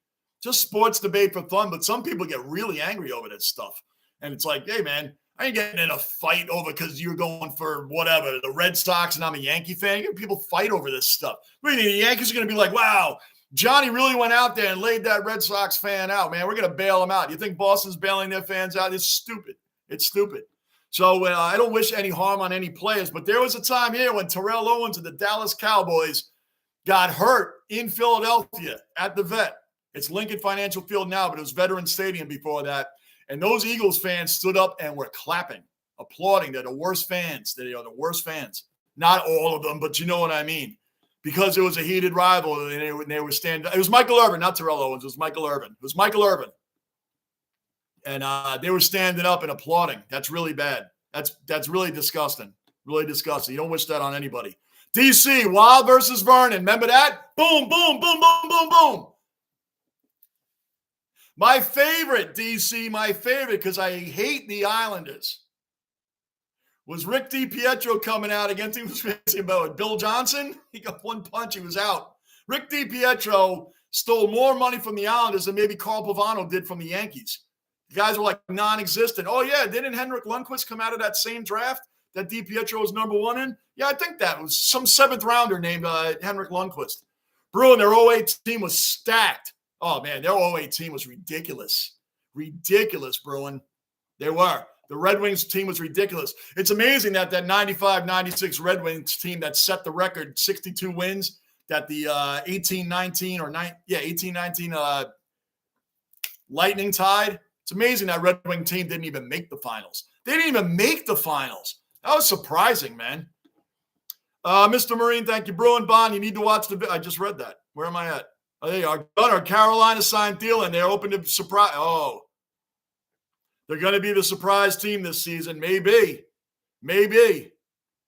Just sports debate for fun. But some people get really angry over this stuff. And it's like, hey, man, I ain't getting in a fight over because you're going for whatever, the Red Sox and I'm a Yankee fan. People fight over this stuff. I mean, the Yankees are going to be like, wow, Johnny really went out there and laid that Red Sox fan out, man. We're going to bail him out. You think Boston's bailing their fans out? It's stupid. It's stupid. So I don't wish any harm on any players, but there was a time here when Terrell Owens of the Dallas Cowboys got hurt in Philadelphia at the Vet. It's Lincoln Financial Field now, but it was Veterans Stadium before that. And those Eagles fans stood up and were clapping, applauding. They're the worst fans. They are the worst fans. Not all of them, but you know what I mean. Because it was a heated rivalry, and they were standing. It was Michael Irvin, not Terrell Owens. It was Michael Irvin. It was Michael Irvin. And they were standing up and applauding. That's really bad. That's really disgusting. Really disgusting. You don't wish that on anybody. DC, Wild versus Vernon. Remember that? Boom, boom, boom, boom, boom, boom. My favorite, DC, my favorite, because I hate the Islanders, was Rick DiPietro coming out against him. About Bill Johnson. He got one punch. He was out. Rick DiPietro stole more money from the Islanders than maybe Carl Pavano did from the Yankees. The guys were like non-existent. Oh, yeah, didn't Henrik Lundqvist come out of that same draft that DiPietro was number one in? Yeah, I think that was some seventh rounder named Henrik Lundqvist. Bruin, their 08 team was stacked. Oh, man, their 08 team was ridiculous. Ridiculous, Bruin. They were. The Red Wings team was ridiculous. It's amazing that 95-96 Red Wings team that set the record, 62 wins, that the 18-19 Lightning tied. It's amazing that Red Wing team didn't even make the finals. They didn't even make the finals. That was surprising, man. Mr. Marine, thank you. Bruin Bond, you need to watch the video. I just read that. Where am I at? Oh, they are. Gunner, Carolina signed Thielen. They're open to surprise. Oh, they're going to be the surprise team this season. Maybe.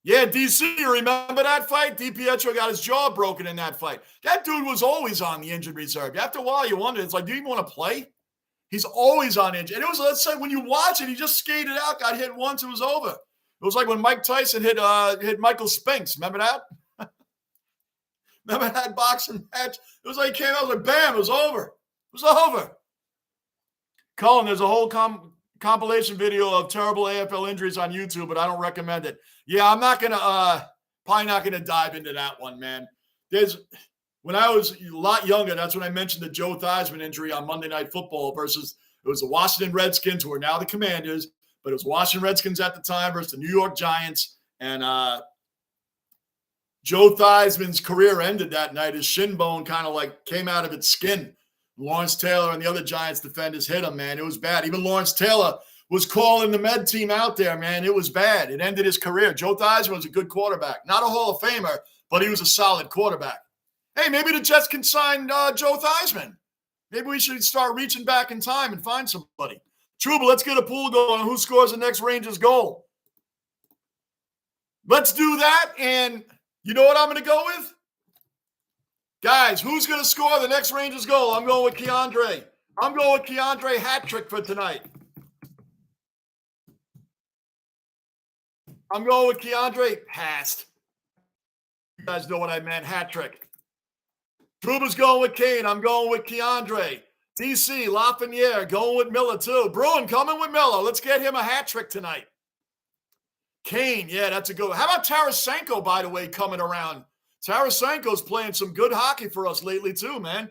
Yeah, DC, you remember that fight? DiPietro got his jaw broken in that fight. That dude was always on the injured reserve. After a while, you wonder, it's like, do you even want to play? He's always on injured. And it was, let's say, when you watch it, he just skated out, got hit once, it was over. It was like when Mike Tyson hit Michael Spinks. Remember that? Remember that boxing match? It was like he came out, like, bam, it was over. It was over. Colin, there's a whole compilation video of terrible AFL injuries on YouTube, but I don't recommend it. Yeah, I'm not going to, probably not going to dive into that one, man. When I was a lot younger, that's when I mentioned the Joe Theismann injury on Monday Night Football versus, it was the Washington Redskins, who are now the Commanders, but it was Washington Redskins at the time versus the New York Giants. And Joe Theismann's career ended that night. His shin bone kind of like came out of its skin. Lawrence Taylor and the other Giants defenders hit him, man. It was bad. Even Lawrence Taylor was calling the med team out there, man. It was bad. It ended his career. Joe Theismann was a good quarterback. Not a Hall of Famer, but he was a solid quarterback. Hey, maybe the Jets can sign Joe Theismann. Maybe we should start reaching back in time and find somebody. Trouba, let's get a pool going on who scores the next Rangers goal. Let's do that, and you know what I'm going to go with? Guys, who's going to score the next Rangers goal? I'm going with Keandre. I'm going with Keandre hat trick for tonight. I'm going with Keandre passed. You guys know what I meant, hat trick. Trouba's going with Kane. I'm going with Keandre. DC, Lafreniere, going with Miller too. Bruin coming with Miller. Let's get him a hat trick tonight. Kane, yeah, that's a good one. How about Tarasenko, by the way, coming around? Tarasenko's playing some good hockey for us lately too, man.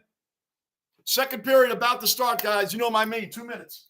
Second period about to start, guys. You know my me, 2 minutes.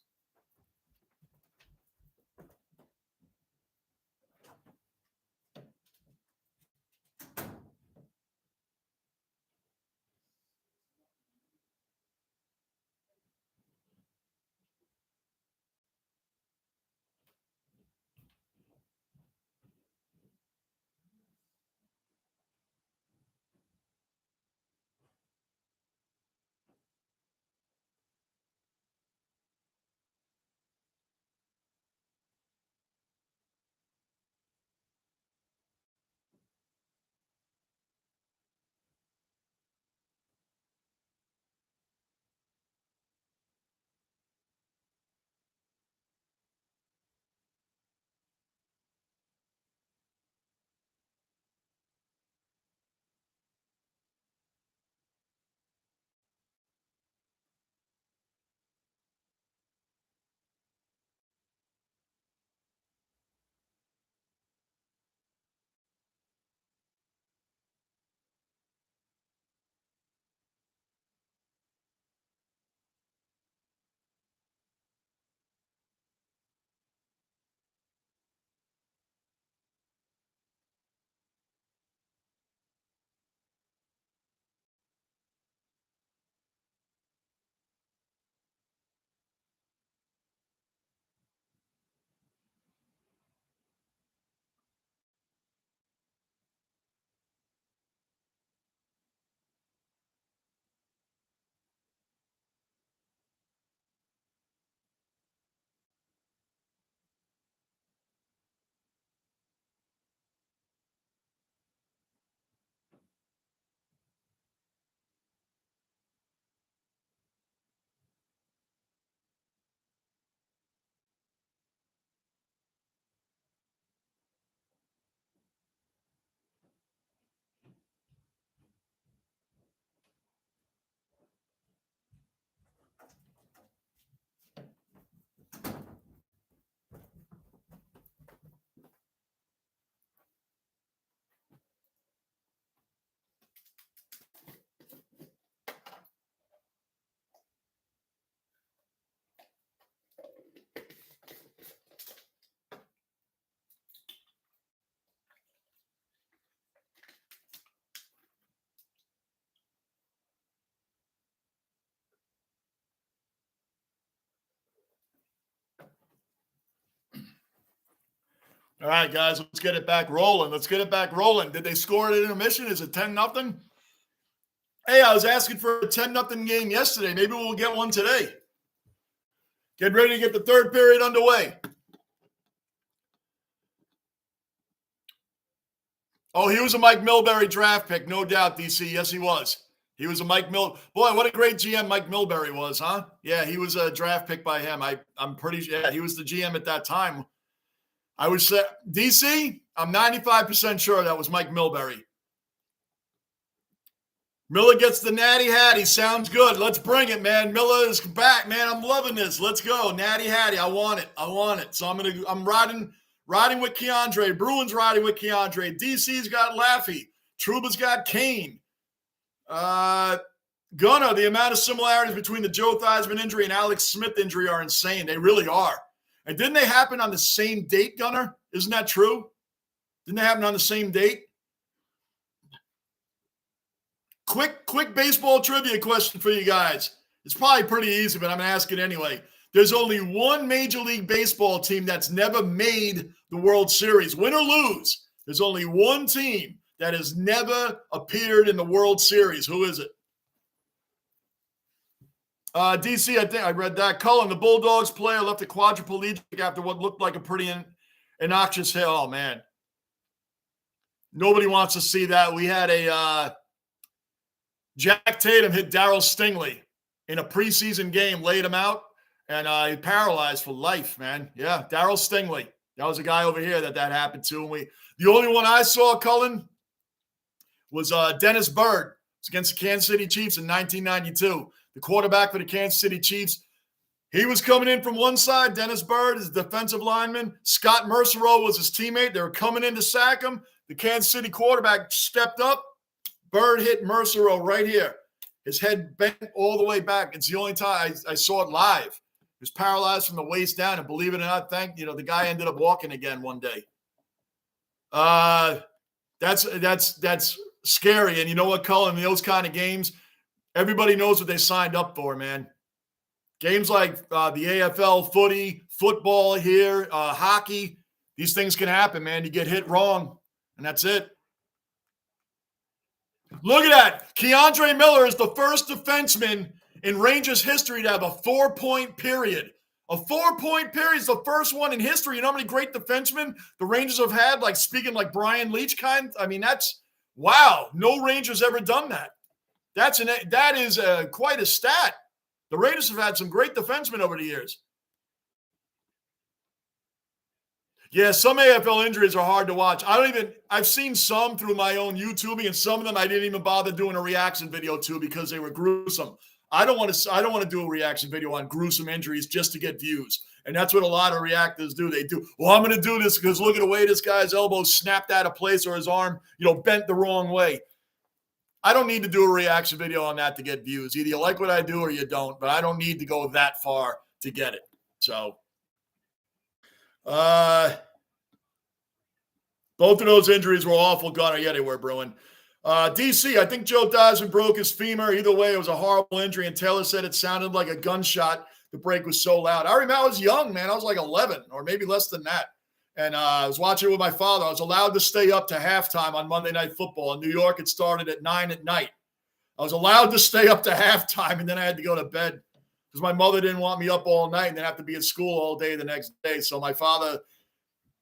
All right, guys, let's get it back rolling. Did they score it at intermission? Is it 10-0? Hey, I was asking for a 10-0 game yesterday. Maybe we'll get one today. Get ready to get the third period underway. Oh, he was a Mike Milbury draft pick, no doubt, DC. Yes, he was. He was a Mike Boy, what a great GM Mike Milbury was, huh? Yeah, he was a draft pick by him. I'm pretty sure. Yeah, he was the GM at that time. I would say, DC, I'm 95% sure that was Mike Milbury. Miller gets the Natty Hattie. Sounds good. Let's bring it, man. Miller is back, man. I'm loving this. Let's go. Natty Hattie. I want it. So I'm riding with Keandre. Bruins riding with Keandre. DC's got Laffy. Trouba's got Kane. Gunnar, the amount of similarities between the Joe Theismann injury and Alex Smith injury are insane. They really are. And didn't they happen on the same date, Gunnar? Isn't that true? Didn't they happen on the same date? Quick baseball trivia question for you guys. It's probably pretty easy, but I'm going to ask it anyway. There's only one Major League Baseball team that's never made the World Series. Win or lose, there's only one team that has never appeared in the World Series. Who is it? DC, I think I read that. Cullen, the Bulldogs player, left a quadriplegic after what looked like a pretty innocuous hit. Oh, man. Nobody wants to see that. We had a Jack Tatum hit Darryl Stingley in a preseason game, laid him out, and he paralyzed for life, man. Yeah, Darryl Stingley. That was a guy over here that happened to. And the only one I saw, Cullen, was Dennis Byrd. It's against the Kansas City Chiefs in 1992. The quarterback for the Kansas City Chiefs. He was coming in from one side. Dennis Byrd is the defensive lineman. Scott Mercereau was his teammate. They were coming in to sack him. The Kansas City quarterback stepped up. Byrd hit Mercereau right here. His head bent all the way back. It's the only time I saw it live. He was paralyzed from the waist down, and believe it or not, the guy ended up walking again one day. That's scary. And you know what, Cullen, in those kind of games, everybody knows what they signed up for, man. Games like the AFL, football here, hockey, these things can happen, man. You get hit wrong, and that's it. Look at that. Keandre Miller is the first defenseman in Rangers history to have a 4-point period. A 4-point period is the first one in history. You know how many great defensemen the Rangers have had, like Brian Leach kind? I mean, that's wow. No Rangers ever done that. That is quite a stat. The Raiders have had some great defensemen over the years. Yeah, some AFL injuries are hard to watch. I've seen some through my own YouTubing, and some of them I didn't even bother doing a reaction video to because they were gruesome. I don't want to do a reaction video on gruesome injuries just to get views. And that's what a lot of reactors do. They do, well, I'm going to do this because look at the way this guy's elbow snapped out of place or his arm, bent the wrong way. I don't need to do a reaction video on that to get views. Either you like what I do or you don't, but I don't need to go that far to get it. So, both of those injuries were awful, Gunnar. Yeah, they were, Bruin. DC, I think Joe Theismann broke his femur. Either way, it was a horrible injury, and Taylor said it sounded like a gunshot. The break was so loud. I remember I was young, man. I was like 11 or maybe less than that. And I was watching it with my father. I was allowed to stay up to halftime on Monday Night Football. In New York, it started at 9 at night. I was allowed to stay up to halftime, and then I had to go to bed because my mother didn't want me up all night and then have to be at school all day the next day. So my father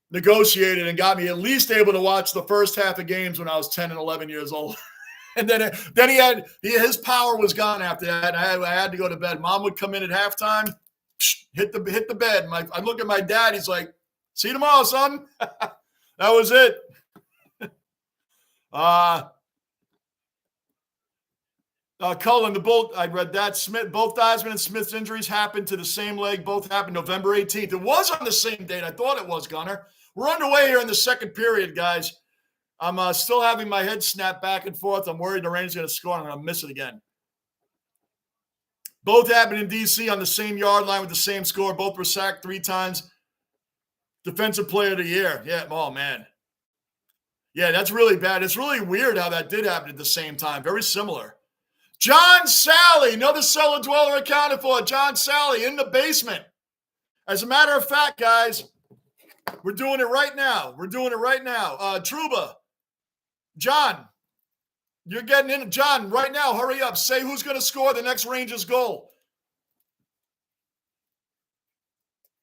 negotiated and got me at least able to watch the first half of games when I was 10 and 11 years old. And then his power was gone after that. I had to go to bed. Mom would come in at halftime, hit the bed. I look at my dad. He's like, "See you tomorrow, son." That was it. Cullen, I read that. Both Theismann and Smith's injuries happened to the same leg. Both happened November 18th. It was on the same date. I thought it was, Gunnar. We're underway here in the second period, guys. I'm still having my head snap back and forth. I'm worried the Rangers are going to score and I'm going to miss it again. Both happened in D.C. on the same yard line with the same score. Both were sacked 3 times. Defensive player of the year. Yeah, oh, man. Yeah, that's really bad. It's really weird how that did happen at the same time. Very similar. John Sally, another cellar dweller accounted for. John Sally in the basement. As a matter of fact, guys, we're doing it right now. Trouba, John, You're getting in. John, right now, hurry up. Say who's going to score the next Rangers goal.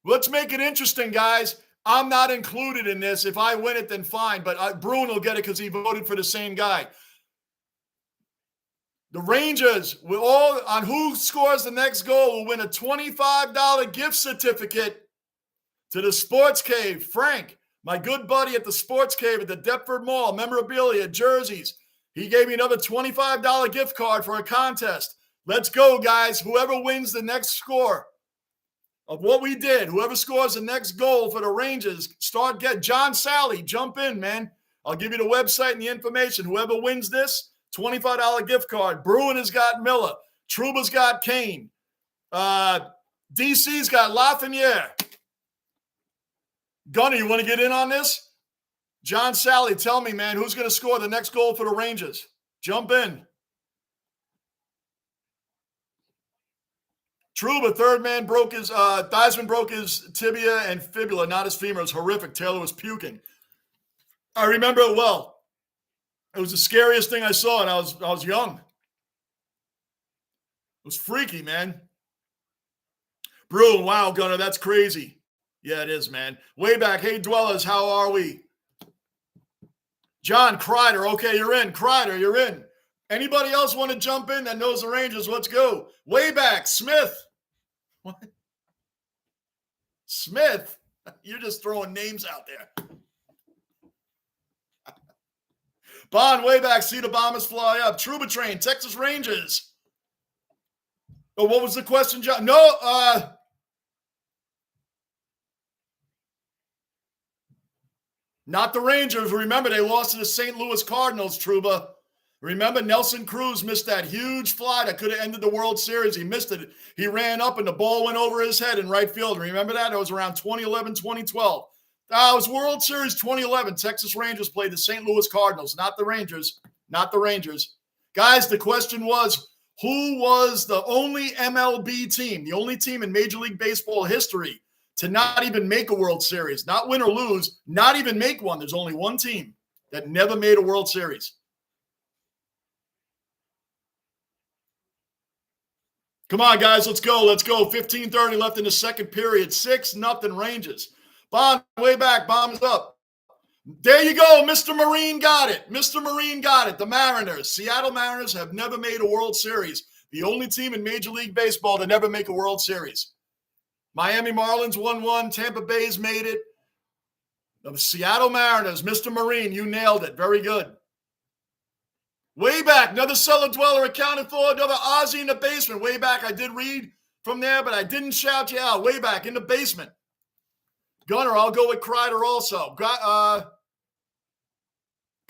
Let's make it interesting, guys. I'm not included in this. If I win it, then fine. But Bruin will get it because he voted for the same guy. The Rangers, will all on who scores the next goal, will win a $25 gift certificate to the Sports Cave. Frank, my good buddy at the Sports Cave at the Deptford Mall, memorabilia, jerseys. He gave me another $25 gift card for a contest. Let's go, guys. Whoever wins the next score of what we did, whoever scores the next goal for the Rangers, John Sally, jump in, man. I'll give you the website and the information. Whoever wins this, $25 gift card. Bruin has got Miller. Trouba's got Kane. DC's got Lafreniere. Gunner, you want to get in on this? John Sally, tell me, man, who's going to score the next goal for the Rangers? Jump in. Trouba, third man, Theismann broke his tibia and fibula, not his femur. It was horrific. Taylor was puking. I remember it well. It was the scariest thing I saw, and I was young. It was freaky, man. Bruin, wow, Gunner, that's crazy. Yeah, it is, man. Way back, hey, Dwellers, how are we? John Kreider, okay, you're in. Kreider, you're in. Anybody else want to jump in that knows the Rangers? Let's go. Way back, Smith. What? Smith? You're just throwing names out there. Bond, way back, see the Bombers fly up. Trouba train, Texas Rangers. Oh, what was the question, John? No, not the Rangers. Remember, they lost to the St. Louis Cardinals, Trouba. Remember, Nelson Cruz missed that huge fly that could have ended the World Series. He missed it. He ran up, and the ball went over his head in right field. Remember that? It was around 2011, 2012. It was World Series 2011. Texas Rangers played the St. Louis Cardinals, not the Rangers. Not the Rangers. Guys, the question was, who was the only MLB team, the only team in Major League Baseball history to not even make a World Series? Not win or lose, not even make one. There's only one team that never made a World Series. Come on, guys, let's go. Let's go. 15:30 left in the second period. 6-0 Rangers. Bond, way back. Bombs up. There you go. Mr. Marine got it. Mr. Marine got it. The Mariners. Seattle Mariners have never made a World Series. The only team in Major League Baseball to never make a World Series. Miami Marlins won one. Tampa Bay's made it. The Seattle Mariners. Mr. Marine, you nailed it. Very good. Way back, another cellar dweller accounted for, another Aussie in the basement. Way back, I did read from there, but I didn't shout you out. Way back in the basement. Gunner, I'll go with Kreider also.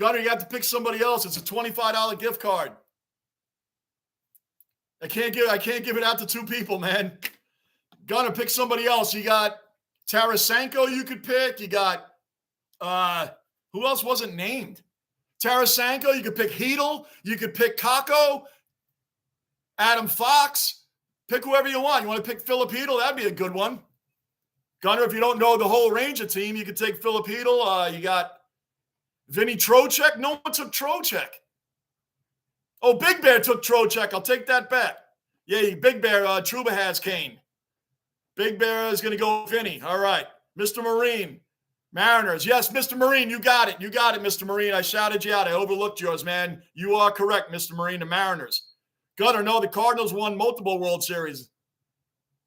Gunner, you have to pick somebody else. It's a $25 gift card. I can't give it out to two people, man. Gunner, pick somebody else. You got Tarasenko you could pick. You got who else wasn't named? Tarasenko, you could pick Hedel, you could pick Kako, Adam Fox, pick whoever you want. You want to pick Philip Hedel? That'd be a good one. Gunner, if you don't know the whole Ranger team, you could take Philip Hedel. You got Vinny Trocheck. No one took Trocheck. Oh, Big Bear took Trocheck. I'll take that back. Yeah, Big Bear, Trouba has Kane. Big Bear is going to go with Vinny. All right. Mr. Marine. Mariners. Yes, Mr. Marine, you got it. You got it, Mr. Marine. I shouted you out. I overlooked yours, man. You are correct, Mr. Marine. The Mariners. Gunner, no, the Cardinals won multiple World Series.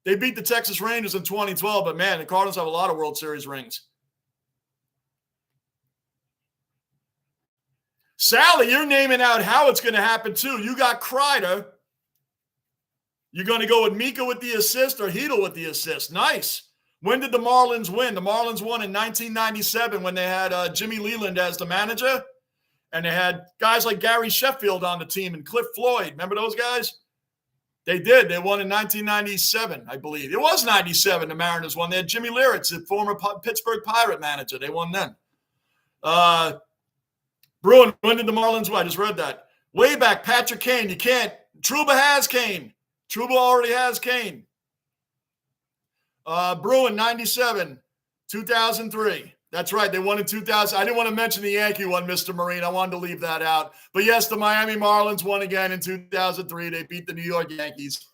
They beat the Texas Rangers in 2012, but, man, the Cardinals have a lot of World Series rings. Sally, you're naming out how it's going to happen, too. You got Kreider. You're going to go with Mika with the assist or Hedel with the assist. Nice. When did the Marlins win? The Marlins won in 1997 when they had Jimmy Leland as the manager, and they had guys like Gary Sheffield on the team and Cliff Floyd. Remember those guys? They did. They won in 1997, I believe. It was 97 the Mariners won. They had Jimmy Leyritz, the former Pittsburgh Pirate manager. They won then. Bruin, when did the Marlins win? I just read that. Way back, Patrick Kane. You can't. Trouba has Kane. Trouba already has Kane. Bruin, 97, 2003. That's right. They won in 2000. I didn't want to mention the Yankee one, Mr. Marine. I wanted to leave that out. But yes, the Miami Marlins won again in 2003. They beat the New York Yankees.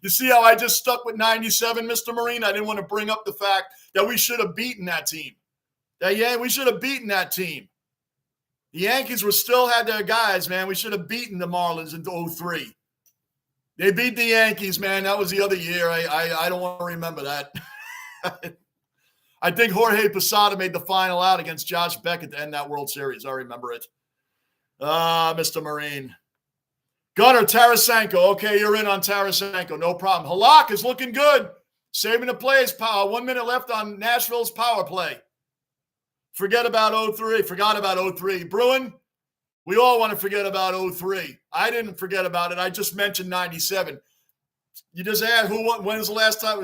You see how I just stuck with 97, Mr. Marine? I didn't want to bring up the fact that we should have beaten that team. We should have beaten that team. The Yankees still had their guys, man. We should have beaten the Marlins in 2003. They beat the Yankees, man. That was the other year. I don't want to remember that. I think Jorge Posada made the final out against Josh Beckett to end that World Series. I remember it. Mr. Marine. Gunnar Tarasenko. Okay, you're in on Tarasenko. No problem. Halak is looking good. Saving the plays. 1 minute left on Nashville's power play. Forget about 03. Forgot about 03. Bruin, we all want to forget about 03. I didn't forget about it. I just mentioned 97. You just asked when was the last time,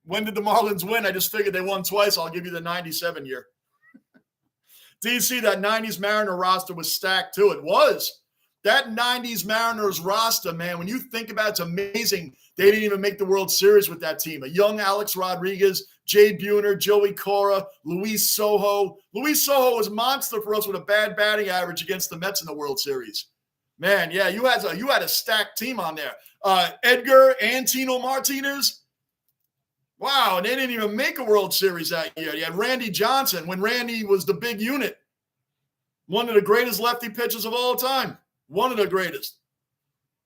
when did the Marlins win? I just figured they won twice. I'll give you the 97 year. DC, that 90s Mariner roster was stacked too. It was. That 90s Mariners roster, man, when you think about it, it's amazing. They didn't even make the World Series with that team. A young Alex Rodriguez, Jay Buhner, Joey Cora, Luis Sojo. Luis Sojo was a monster for us with a bad batting average against the Mets in the World Series. Man, yeah, you had a stacked team on there. Edgar, Antino Martinez. Wow, and they didn't even make a World Series that year. You had Randy Johnson when Randy was the big unit. One of the greatest lefty pitchers of all time. One of the greatest.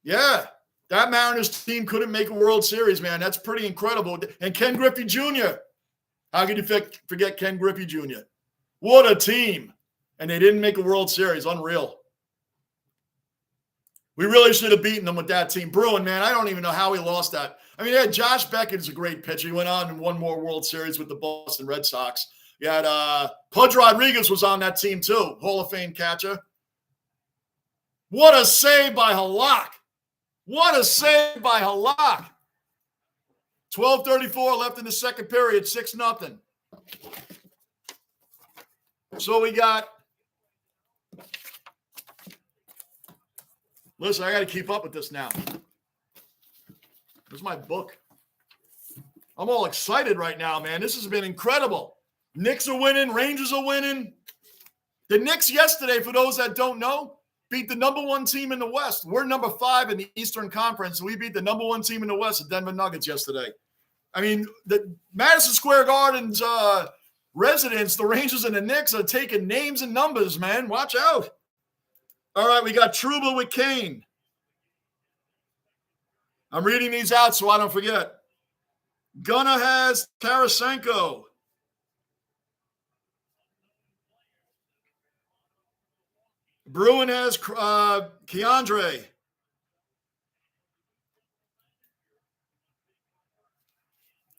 Yeah, that Mariners team couldn't make a World Series, man. That's pretty incredible. And Ken Griffey Jr. How could you forget Ken Griffey Jr.? What a team. And they didn't make a World Series. Unreal. We really should have beaten them with that team. Bruin, man, I don't even know how he lost that. I mean, yeah, Josh Beckett is a great pitcher. He went on and won more World Series with the Boston Red Sox. You had Pudge Rodriguez was on that team too, Hall of Fame catcher. What a save by Halak. What a save by Halak. 12:34 left in the second period, 6-0. So we got, listen, I got to keep up with this now. Where's my book? I'm all excited right now, man. This has been incredible. Knicks are winning. Rangers are winning. The Knicks yesterday, for those that don't know, beat the number one team in the West. We're number 5 in the Eastern Conference. We beat the number one team in the West, the Denver Nuggets, yesterday. I mean, the Madison Square Garden's residents, the Rangers and the Knicks, are taking names and numbers, man. Watch out. All right, we got Trouba with Kane. I'm reading these out so I don't forget. Gunnar has Tarasenko. Bruin has Keandre.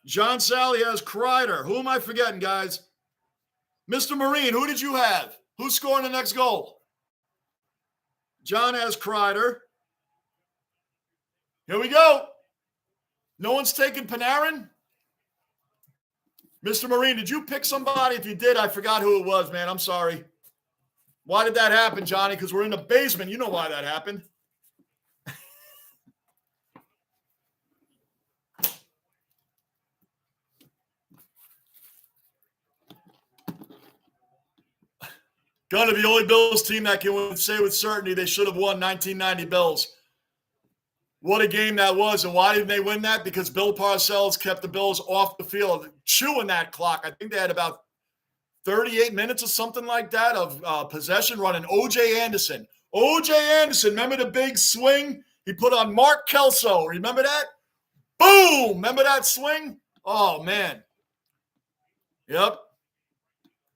John Sally has Kreider. Who am I forgetting, guys? Mr. Marine, who did you have? Who's scoring the next goal? John has Kreider. Here we go. No one's taking Panarin? Mr. Marine, did you pick somebody? If you did, I forgot who it was, man. I'm sorry. Why did that happen, Johnny? Because we're in the basement. You know why that happened. Gonna be the only Bills team that can say with certainty they should have won 1990 Bills. What a game that was. And why didn't they win that? Because Bill Parcells kept the Bills off the field, chewing that clock. I think they had about 38 minutes or something like that of possession, running O.J. Anderson. O.J. Anderson, remember the big swing he put on Mark Kelso? Remember that? Boom! Remember that swing? Oh, man. Yep.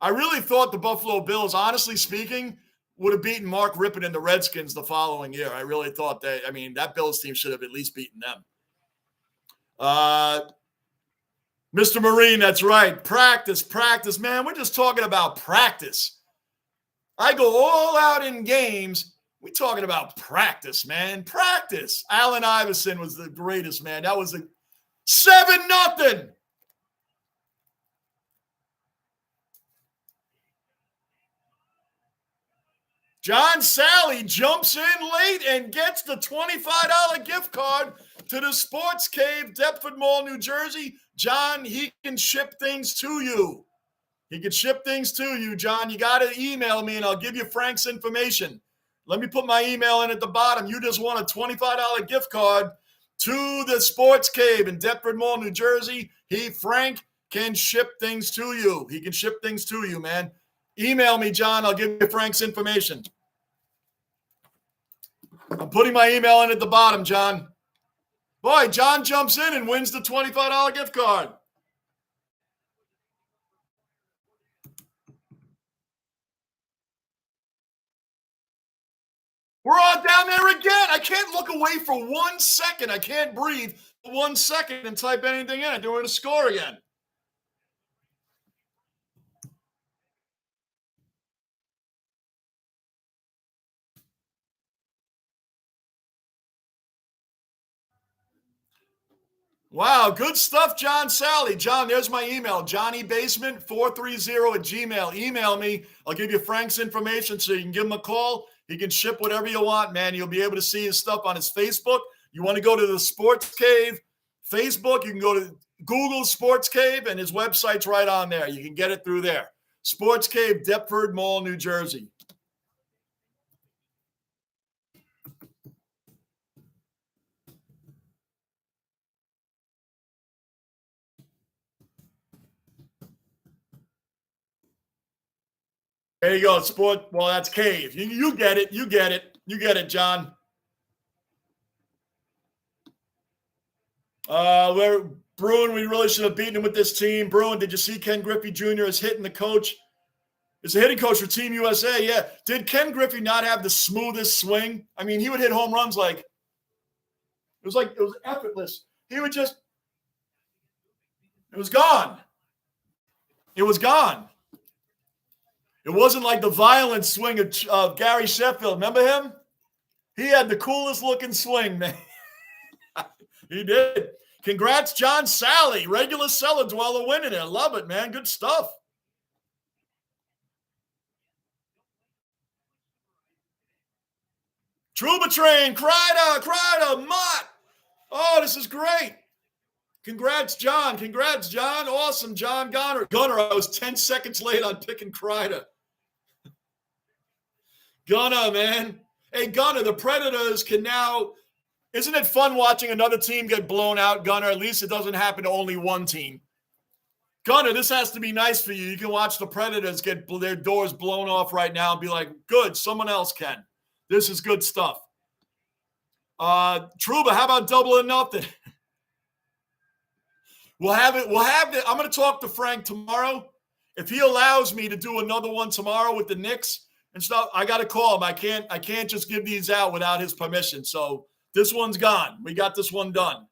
I really thought the Buffalo Bills, honestly speaking, would have beaten Mark Rippon and the Redskins the following year. I really thought that Bills team should have at least beaten them. Mr. Marine, that's right. Practice. Man, we're just talking about practice. I go all out in games. We're talking about practice, man. Practice. Allen Iverson was the greatest, man. That was 7-0. John Sally jumps in late and gets the $25 gift card to the Sports Cave, Deptford Mall, New Jersey. John, he can ship things to you. He can ship things to you, John. You got to email me, and I'll give you Frank's information. Let me put my email in at the bottom. You just want a $25 gift card to the Sports Cave in Deptford Mall, New Jersey. Frank can ship things to you. He can ship things to you, man. Email me, John. I'll give you Frank's information. I'm putting my email in at the bottom, John. Boy, John jumps in and wins the $25 gift card. We're on down there again. I can't look away for 1 second. I can't breathe for 1 second and type anything in. I do want to score again. Wow, good stuff, John Sally. John, there's my email, johnnybasement430@gmail. Email me. I'll give you Frank's information so you can give him a call. He can ship whatever you want, man. You'll be able to see his stuff on his Facebook. You want to go to the Sports Cave Facebook, you can go to Google Sports Cave, and his website's right on there. You can get it through there. Sports Cave, Deptford Mall, New Jersey. There you go, well, that's Cave. You get it. You get it. You get it, John. Bruin, we really should have beaten him with this team. Bruin, did you see Ken Griffey Jr. is hitting the coach? Is a hitting coach for Team USA, yeah. Did Ken Griffey not have the smoothest swing? I mean, he would hit home runs like it was effortless. He would just, it was gone. It was gone. It wasn't like the violent swing of Gary Sheffield. Remember him? He had the coolest looking swing, man. He did. Congrats, John Sally. Regular cellar dweller winning it. Love it, man. Good stuff. Trouba Train, Kreider, Mott. Oh, this is great. Congrats, John. Awesome, John Gunner. I was 10 seconds late on picking Kreider. Gunner, man. Hey, Gunner, the Predators can now – isn't it fun watching another team get blown out, Gunner? At least it doesn't happen to only one team. Gunner, this has to be nice for you. You can watch the Predators get their doors blown off right now and be like, good, someone else can. This is good stuff. Trouba, how about double or nothing? We'll have it. I'm going to talk to Frank tomorrow. If he allows me to do another one tomorrow with the Knicks and stuff, I got to call him. I can't just give these out without his permission. So this one's gone. We got this one done.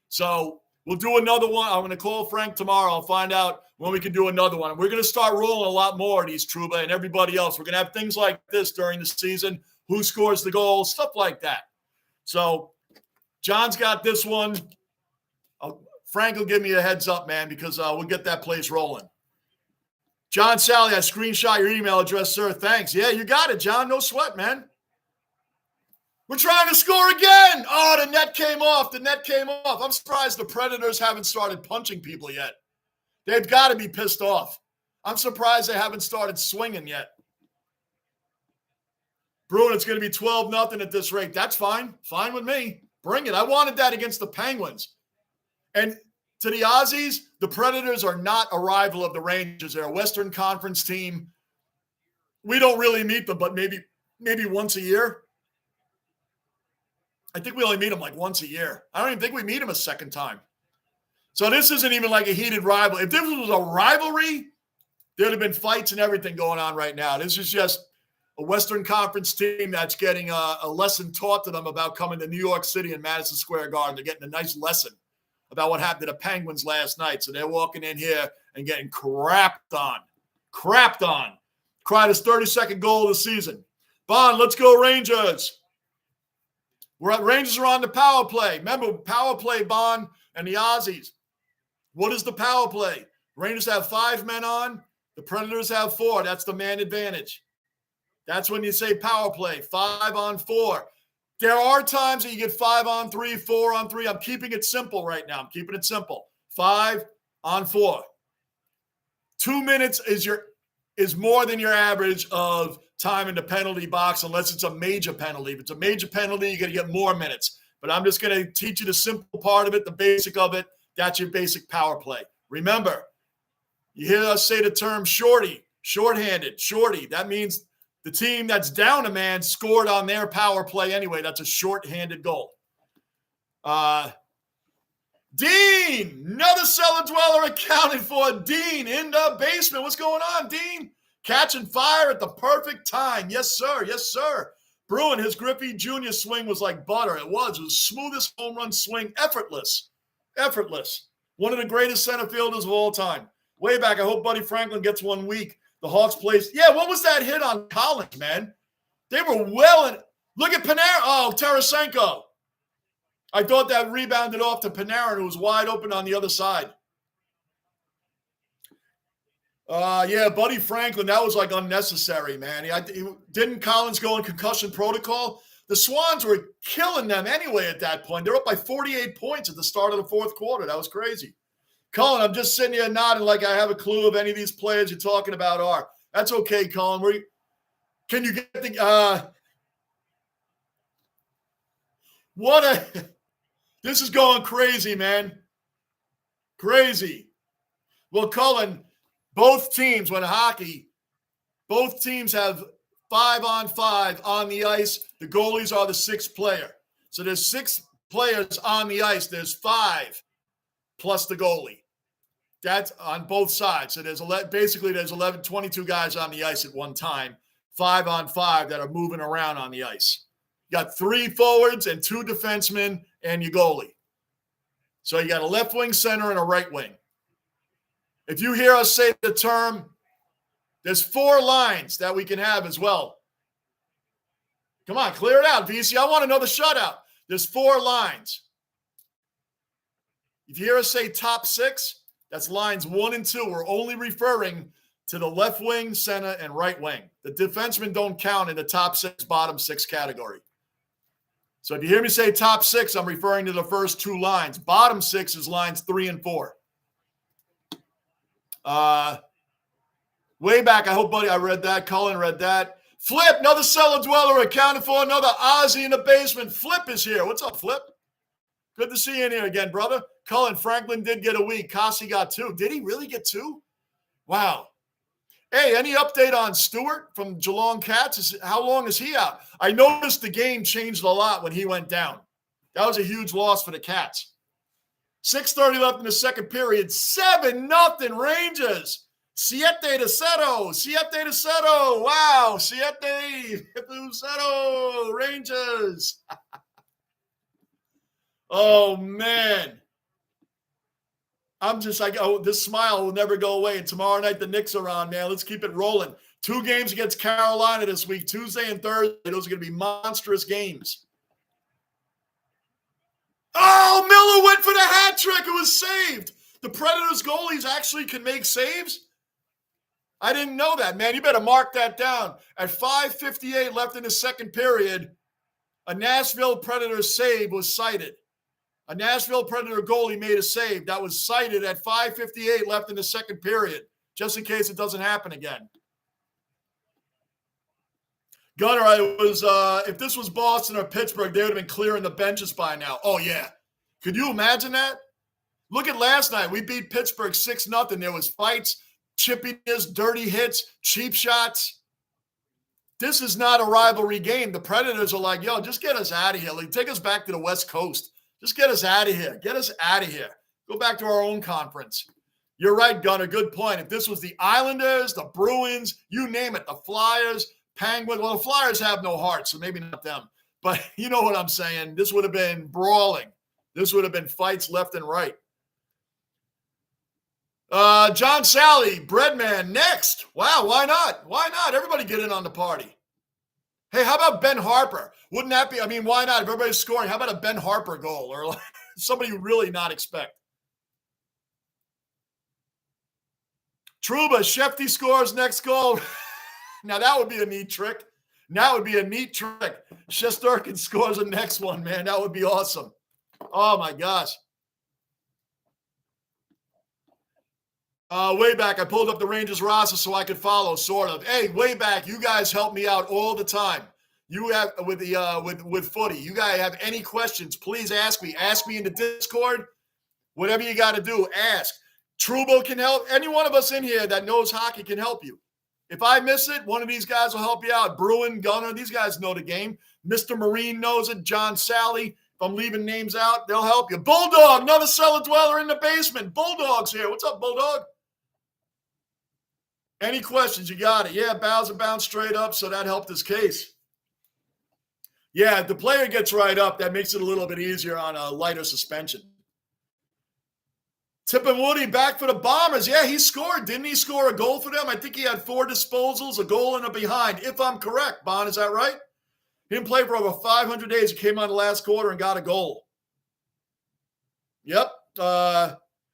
So we'll do another one. I'm going to call Frank tomorrow. I'll find out when we can do another one. We're going to start rolling a lot more of these, Trouba, and everybody else. We're going to have things like this during the season. Who scores the goal, stuff like that. So John's got this one. Frank will give me a heads up, man, because we'll get that place rolling. John Sally, I screenshot your email address, sir. Thanks. Yeah, you got it, John. No sweat, man. We're trying to score again. Oh, the net came off. I'm surprised the Predators haven't started punching people yet. They've got to be pissed off. I'm surprised they haven't started swinging yet. Bruin, it's going to be 12-0 at this rate. That's fine. Fine with me. Bring it. I wanted that against the Penguins. And to the Aussies, the Predators are not a rival of the Rangers. They're a Western Conference team. We don't really meet them, but maybe once a year. I think we only meet them like once a year. I don't even think we meet them a second time. So this isn't even like a heated rival. If this was a rivalry, there'd have been fights and everything going on right now. This is just a Western Conference team that's getting a lesson taught to them about coming to New York City and Madison Square Garden. They're getting a nice lesson about what happened to the Penguins last night. So they're walking in here and getting crapped on. Kreider's 32nd goal of the season. Bond, let's go Rangers. Rangers are on the power play. Remember, power play, Bond, and the Aussies. What is the power play? Rangers have 5 men on. The Predators have 4. That's the man advantage. That's when you say power play, 5 on 4. There are times that you get 5 on 3, 4 on 3. I'm keeping it simple right now. 5 on 4. 2 minutes is more than your average of time in the penalty box unless it's a major penalty. If it's a major penalty, you're going to get more minutes. But I'm just going to teach you the simple part of it, the basic of it. That's your basic power play. Remember, you hear us say the term shorty, shorthanded, shorty. That means the team that's down a man scored on their power play anyway. That's a shorthanded goal. Dean, another cellar dweller accounted for. Dean in the basement. What's going on, Dean? Catching fire at the perfect time. Yes, sir. Yes, sir. Bruin, his Griffey Jr. swing was like butter. It was the smoothest home run swing. Effortless. Effortless. One of the greatest center fielders of all time. Way back, I hope Buddy Franklin gets 1 week. The Hawks plays. Yeah, what was that hit on Collins, man? They were well in. Look at Panarin. Oh, Tarasenko. I thought that rebounded off to Panarin, who was wide open on the other side. Yeah, Buddy Franklin, that was like unnecessary, man. Didn't Collins go in concussion protocol? The Swans were killing them anyway at that point. They're up by 48 points at the start of the fourth quarter. That was crazy. Colin, I'm just sitting here nodding like I have a clue of any of these players you're talking about are. That's okay, Colin. Can you get the this is going crazy, man. Crazy. Well, Colin, both teams, when hockey, both teams have 5-on-5 on the ice. The goalies are the sixth player. So there's 6 players on the ice. There's 5 plus the goalie. That's on both sides. So there's 22 guys on the ice at one time, 5-on-5 that are moving around on the ice. You got 3 forwards and 2 defensemen and your goalie. So you got a left wing center and a right wing. If you hear us say the term, there's 4 lines that we can have as well. Come on, clear it out, VC. I want to know the shutout. There's 4 lines. If you hear us say top 6, that's lines 1 and 2. We're only referring to the left wing, center, and right wing. The defensemen don't count in the top 6, bottom 6 category. So if you hear me say top 6, I'm referring to the first 2 lines. Bottom 6 is lines 3 and 4. Way back, I hope, buddy, I read that. Cullen read that. Flip, another cellar dweller accounted for. Another Ozzy in the basement. Flip is here. What's up, Flip? Good to see you in here again, brother. Cullen, Franklin did get a week. Kasi got 2. Did he really get 2? Wow. Hey, any update on Stewart from Geelong Cats? How long is he out? I noticed the game changed a lot when he went down. That was a huge loss for the Cats. 6:30 left in the second period. 7-0 Rangers. 7-0. 7-0. Wow. 7-0 Rangers. Oh, man. I'm just like, oh, this smile will never go away. And tomorrow night, the Knicks are on, man. Let's keep it rolling. 2 games against Carolina this week, Tuesday and Thursday. Those are going to be monstrous games. Oh, Miller went for the hat trick. It was saved. The Predators goalies actually can make saves? I didn't know that, man. You better mark that down. At 5:58 left in the second period, a Nashville Predators save was cited. A Nashville Predator goalie made a save that was cited at 5:58 left in the second period, just in case it doesn't happen again. Gunner, if this was Boston or Pittsburgh, they would have been clearing the benches by now. Oh, yeah. Could you imagine that? Look at last night. We beat Pittsburgh 6-0. There was fights, chippiness, dirty hits, cheap shots. This is not a rivalry game. The Predators are like, yo, just get us out of here. Like, take us back to the West Coast. Just get us out of here. Get us out of here. Go back to our own conference. You're right, Gunner. Good point. If this was the Islanders, the Bruins, you name it, the Flyers, Penguins. Well, the Flyers have no heart, so maybe not them. But you know what I'm saying. This would have been brawling. This would have been fights left and right. John Sally, Breadman, next. Wow, why not? Why not? Everybody get in on the party. Hey, how about Ben Harper? Wouldn't that be, why not? If everybody's scoring, how about a Ben Harper goal or like somebody you really not expect? Trouba, Shefty scores next goal. Now, that would be a neat trick. Shesterkin scores the next one, man. That would be awesome. Oh, my gosh. Way back, I pulled up the Rangers roster so I could follow, sort of. Hey, way back, you guys help me out all the time. You have with footy. You guys have any questions, please ask me. Ask me in the Discord. Whatever you got to do, ask. Trubo can help. Any one of us in here that knows hockey can help you. If I miss it, one of these guys will help you out. Bruin, Gunner, these guys know the game. Mr. Marine knows it. John Sally. If I'm leaving names out, they'll help you. Bulldog, another cellar dweller in the basement. Bulldog's here. What's up, Bulldog? Any questions? You got it. Yeah, Bowser bounced straight up, so that helped his case. Yeah, if the player gets right up, that makes it a little bit easier on a lighter suspension. Tip and Woody back for the Bombers. Yeah, he scored. Didn't he score a goal for them? I think he had 4 disposals, a goal and a behind, if I'm correct. Bon, is that right? He didn't play for over 500 days. He came on the last quarter and got a goal. Yep.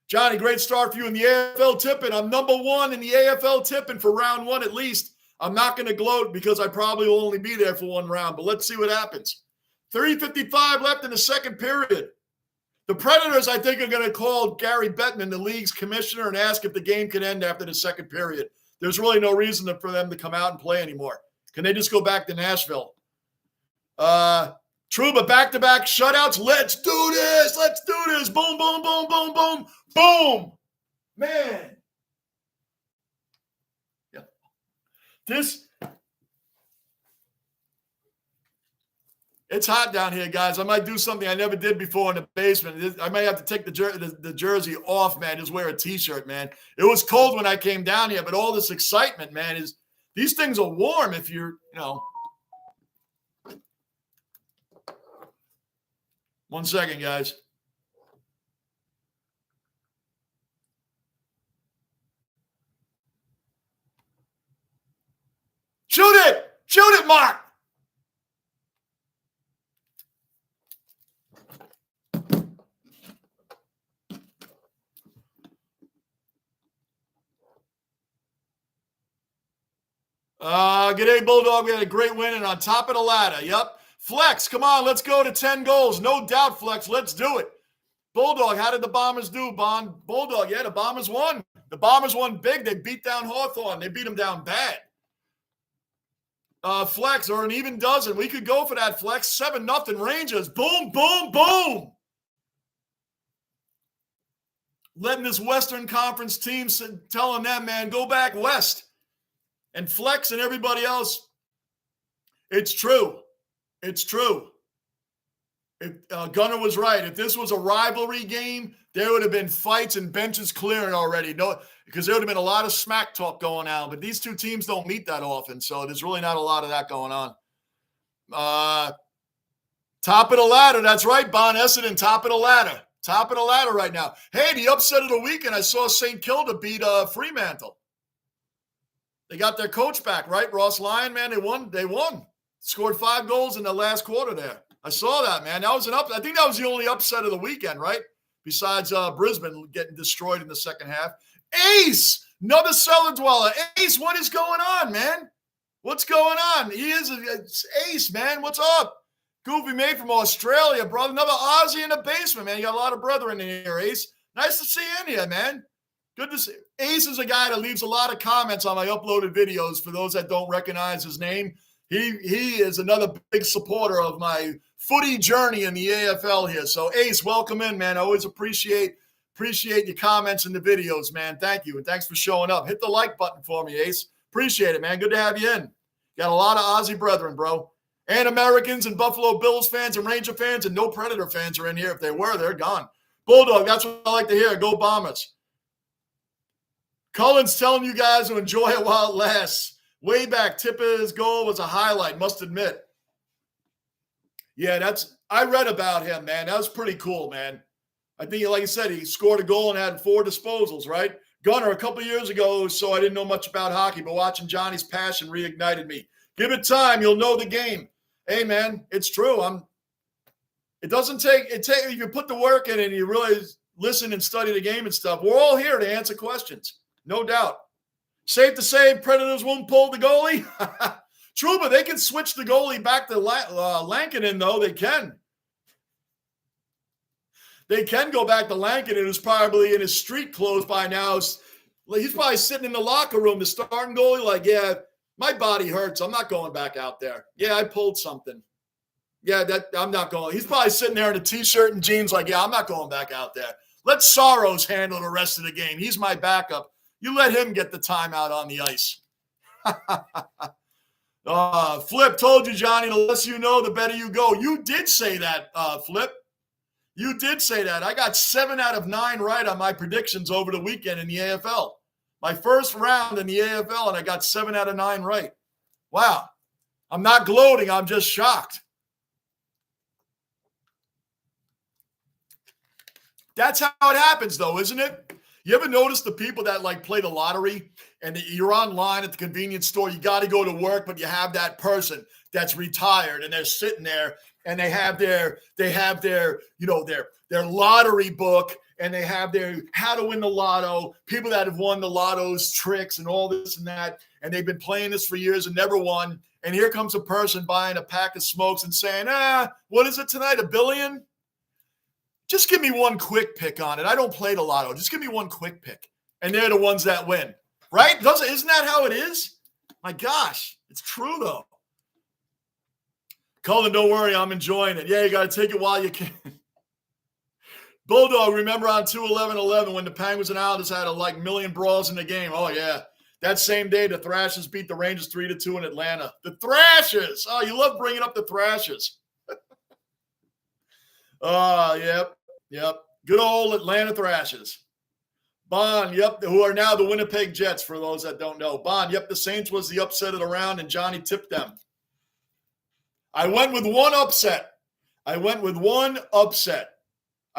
Johnny, great start for you in the AFL tipping. I'm number 1 in the AFL tipping for round 1 at least. I'm not going to gloat because I probably will only be there for 1 round, but let's see what happens. 3:55 left in the second period. The Predators, I think, are going to call Gary Bettman, the league's commissioner, and ask if the game can end after the second period. There's really no reason for them to come out and play anymore. Can they just go back to Nashville? Trouba, back-to-back shutouts. Let's do this. Let's do this. Boom, boom, boom, boom, boom, boom. Man. Yeah. It's hot down here, guys. I might do something I never did before in the basement. I might have to take the jersey off, man. Just wear a T-shirt, man. It was cold when I came down here, but all this excitement, man, is these things are warm if you're, you know. 1 second, guys. Shoot it! Shoot it, Mark! G'day, Bulldog. We had a great win and on top of the ladder. Yep. Flex, come on. Let's go to 10 goals. No doubt, Flex. Let's do it. Bulldog, how did the Bombers do, Bond? Bulldog, yeah, the Bombers won. The Bombers won big. They beat down Hawthorne. They beat them down bad. Flex, or an even dozen. We could go for that, Flex. 7-0 Rangers. Boom, boom, boom. Letting this Western Conference team, telling them, man, go back west. And Flex and everybody else, it's true. It's true. Gunner was right. If this was a rivalry game, there would have been fights and benches clearing already. No, because there would have been a lot of smack talk going on. But these two teams don't meet that often, so there's really not a lot of that going on. Top of the ladder. That's right, Bon Essendon, top of the ladder. Top of the ladder right now. Hey, the upset of the weekend, I saw St. Kilda beat Fremantle. They got their coach back, right? Ross Lyon, man, they won. They won. Scored 5 goals in the last quarter there. I saw that, man. That was I think that was the only upset of the weekend, right? Besides Brisbane getting destroyed in the second half. Ace, another cellar dweller. Ace, what is going on, man? What's going on? He is Ace, man. What's up? Goofy mate from Australia, brother. Another Aussie in the basement, man. You got a lot of brethren in here, Ace. Nice to see you in here, man. Good to see. Ace is a guy that leaves a lot of comments on my uploaded videos. For those that don't recognize his name, he is another big supporter of my footy journey in the AFL here. So, Ace, welcome in, man. I always appreciate your comments in the videos, man. Thank you, and thanks for showing up. Hit the like button for me, Ace. Appreciate it, man. Good to have you in. Got a lot of Aussie brethren, bro. And Americans and Buffalo Bills fans and Ranger fans and no Predator fans are in here. If they were, they're gone. Bulldog, that's what I like to hear. Go Bombers. Cullen's telling you guys to enjoy it while it lasts. Way back, Tipper's goal was a highlight, must admit. Yeah, I read about him, man. That was pretty cool, man. I think, like I said, he scored a goal and had 4 disposals, right? Gunner, a couple years ago, so I didn't know much about hockey, but watching Johnny's passion reignited me. Give it time, you'll know the game. Hey, man, it's true. It doesn't take, if you put the work in and you really listen and study the game and stuff, we're all here to answer questions. No doubt. Safe to say, Predators won't pull the goalie. True, but they can switch the goalie back to Lankinen, though. They can. They can go back to Lankinen, who's probably in his street clothes by now, He's probably sitting in the locker room, the starting goalie, like, yeah, my body hurts. I'm not going back out there. Yeah, I pulled something. Yeah, I'm not going. He's probably sitting there in a T-shirt and jeans like, yeah, I'm not going back out there. Let Soros handle the rest of the game. He's my backup. You let him get the timeout on the ice. Flip, told you, Johnny, the less you know, the better you go. You did say that, Flip. You did say that. I got 7 out of 9 right on my predictions over the weekend in the AFL. My first round in the AFL, and I got 7 out of 9 right. Wow. I'm not gloating. I'm just shocked. That's how it happens, though, isn't it? You ever notice the people that like play the lottery and you're online at the convenience store, you got to go to work, but you have that person that's retired and they're sitting there and they have their lottery book and they have their how to win the lotto, people that have won the lotto's tricks and all this and that, and they've been playing this for years and never won. And here comes a person buying a pack of smokes and saying, what is it tonight, $1 billion? Just give me one quick pick on it. I don't play the lotto. Just give me one quick pick. And they're the ones that win. Right? Isn't that how it is? My gosh. It's true, though. Cullen, don't worry. I'm enjoying it. Yeah, you got to take it while you can. Bulldog, remember on 2/11/11 when the Penguins and Islanders had a million brawls in the game? Oh, yeah. That same day, the Thrashers beat the Rangers 3-2 in Atlanta. The Thrashers. Oh, you love bringing up the Thrashers. Yep. Good old Atlanta Thrashers. Bond, yep, who are now the Winnipeg Jets, for those that don't know. Bond, yep, the Saints was the upset of the round, and Johnny tipped them. I went with one upset. I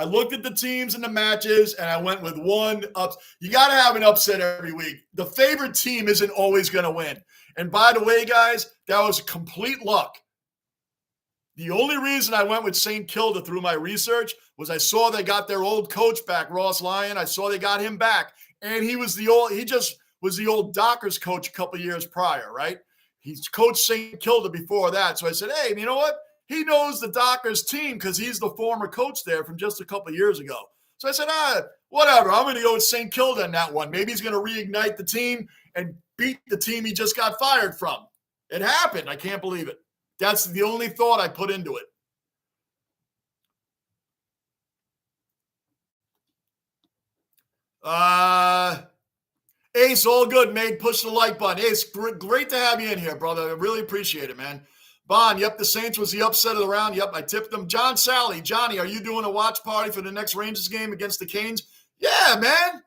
looked at the teams and the matches, and I went with one upset. You got to have an upset every week. The favorite team isn't always going to win. And by the way, guys, that was complete luck. The only reason I went with St. Kilda through my research was I saw they got their old coach back, Ross Lyon. I saw they got him back. And he just was the old Dockers coach a couple years prior, right? He's coached St. Kilda before that. So I said, hey, you know what? He knows the Dockers team because he's the former coach there from just a couple years ago. So I said, whatever. I'm going to go with St. Kilda in that one. Maybe he's going to reignite the team and beat the team he just got fired from. It happened. I can't believe it. That's the only thought I put into it. Ace, all good, mate. Push the like button. Ace, great to have you in here, brother. I really appreciate it, man. Bond, yep, the Saints was the upset of the round. Yep, I tipped them. John Sally, Johnny, are you doing a watch party for the next Rangers game against the Canes? Yeah, man.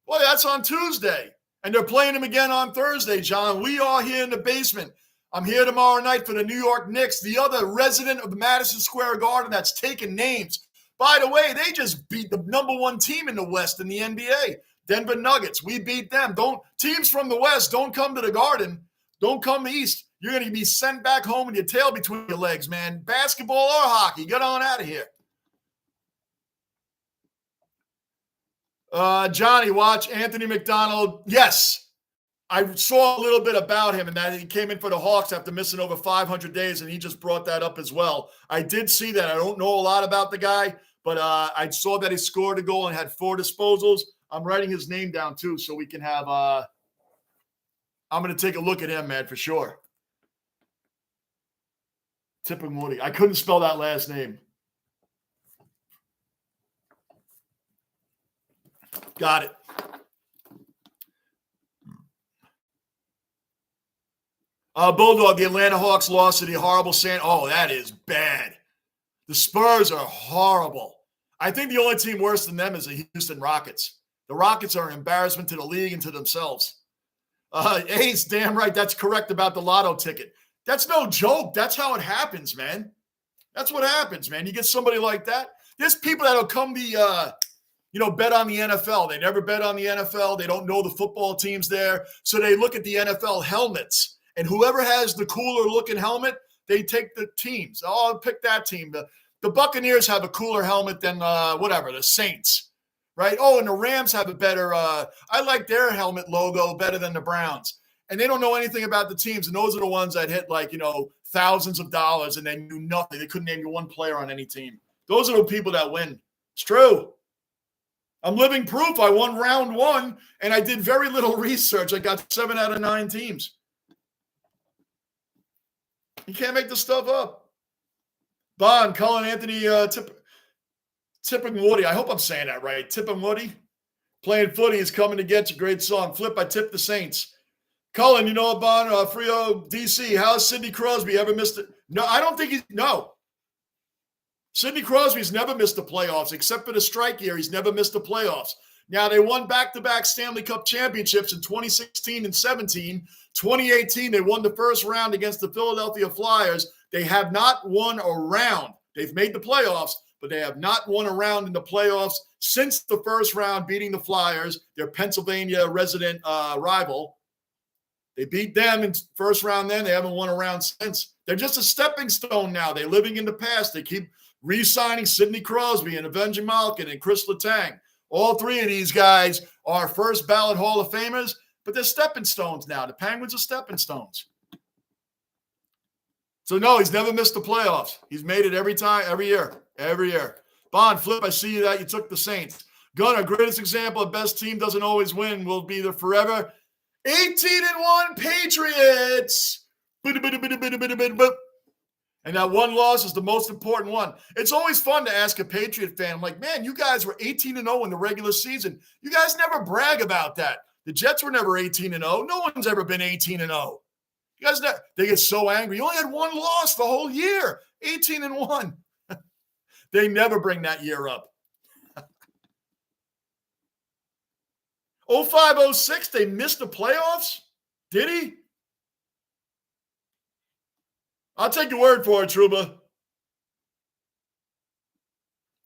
Boy, that's on Tuesday. And they're playing them again on Thursday, John. We are here in the basement. I'm here tomorrow night for the New York Knicks, the other resident of the Madison Square Garden that's taking names. By the way, they just beat the number 1 team in the West in the NBA, Denver Nuggets. We beat them. Teams from the West, don't come to the Garden. Don't come east. You're going to be sent back home with your tail between your legs, man. Basketball or hockey. Get on out of here. Johnny, watch Anthony McDonald. Yes. I saw a little bit about him and that he came in for the Hawks after missing over 500 days, and he just brought that up as well. I did see that. I don't know a lot about the guy, but I saw that he scored a goal and had 4 disposals. I'm writing his name down, too, so we can have I'm going to take a look at him, man, for sure. Tipper-Moody. I couldn't spell that last name. Got it. Bulldog, the Atlanta Hawks lost to the horrible Oh, that is bad. The Spurs are horrible. I think the only team worse than them is the Houston Rockets. The Rockets are an embarrassment to the league and to themselves. Ace, damn right, that's correct about the lotto ticket. That's no joke. That's how it happens, man. That's what happens, man. You get somebody like that. There's people that'll come bet on the NFL. They never bet on the NFL. They don't know the football teams there. So they look at the NFL helmets. And whoever has the cooler looking helmet, they take the teams. Oh, I'll pick that team. The Buccaneers have a cooler helmet than the Saints, right? Oh, and the Rams have a better I like their helmet logo better than the Browns. And they don't know anything about the teams. And those are the ones that hit thousands of dollars and they knew nothing. They couldn't name you one player on any team. Those are the people that win. It's true. I'm living proof. I won round 1, and I did very little research. I got 7 out of 9 teams. You can't make this stuff up. Bond, Cullen, Anthony, Tip and Woody. I hope I'm saying that right. Tip and Woody. Playing footy is coming to get you. Great song. Flip, I tip the Saints. Cullen, you know about Frio DC. How's Sidney Crosby ever missed it? No, I don't think no. Sidney Crosby's never missed the playoffs, except for the strike year. He's never missed the playoffs. Now, they won back-to-back Stanley Cup championships in 2016 and 17. 2018, they won the first round against the Philadelphia Flyers. They have not won a round. They've made the playoffs, but they have not won a round in the playoffs since the first round, beating the Flyers, their Pennsylvania resident rival. They beat them in first round then. They haven't won a round since. They're just a stepping stone now. They're living in the past. They keep re-signing Sidney Crosby and Evander Malkin and Chris Letang. All 3 of these guys are first ballot Hall of Famers, but they're stepping stones now. The Penguins are stepping stones. So, no, he's never missed the playoffs. He's made it every time, every year. Bond, Flip, I see you that you took the Saints. Gunner, greatest example of best team doesn't always win will be the forever 18-1 Patriots. And that one loss is the most important one. It's always fun to ask a Patriot fan. I'm like, man, you guys were 18-0 in the regular season. You guys never brag about that. The Jets were never 18-0. No one's ever been 18-0. You guys, they get so angry. You only had one loss the whole year, 18-1. They never bring that year up. 05-06, they missed the playoffs? Did he? I'll take your word for it, Trouba.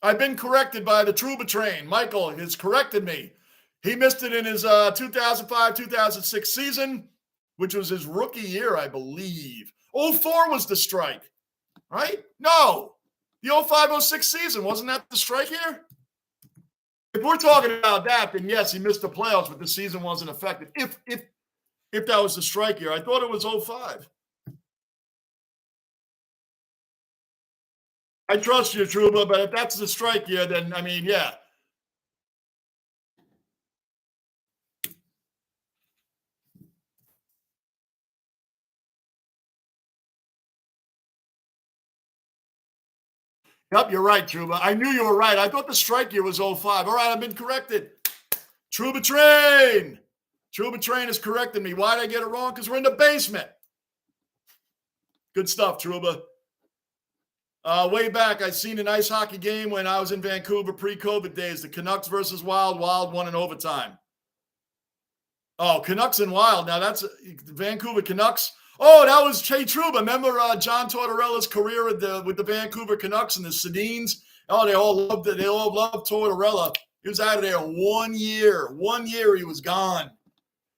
I've been corrected by the Trouba train. Michael has corrected me. He missed it in his 2005-2006 season, which was his rookie year, I believe. 04 was the strike, right? No. The 05-06 season, wasn't that the strike year? If we're talking about that, then yes, he missed the playoffs, but the season wasn't affected. If that was the strike year. I thought it was 05. I trust you, Trouba, but if that's the strike year, then, I mean, yeah. Yep, you're right, Trouba. I knew you were right. I thought the strike year was 05. All right, I've been corrected. Trouba Train. Trouba Train has corrected me. Why did I get it wrong? Because we're in the basement. Good stuff, Trouba. Way back, I seen an ice hockey game when I was in Vancouver pre-COVID days. The Canucks versus Wild. Wild won in overtime. Oh, Canucks and Wild. Now that's Vancouver Canucks. Oh, that was Jay Trouba. Remember John Tortorella's career with the Vancouver Canucks and the Sedins? Oh, they all loved it. They all loved Tortorella. He was out of there 1 year. 1 year he was gone.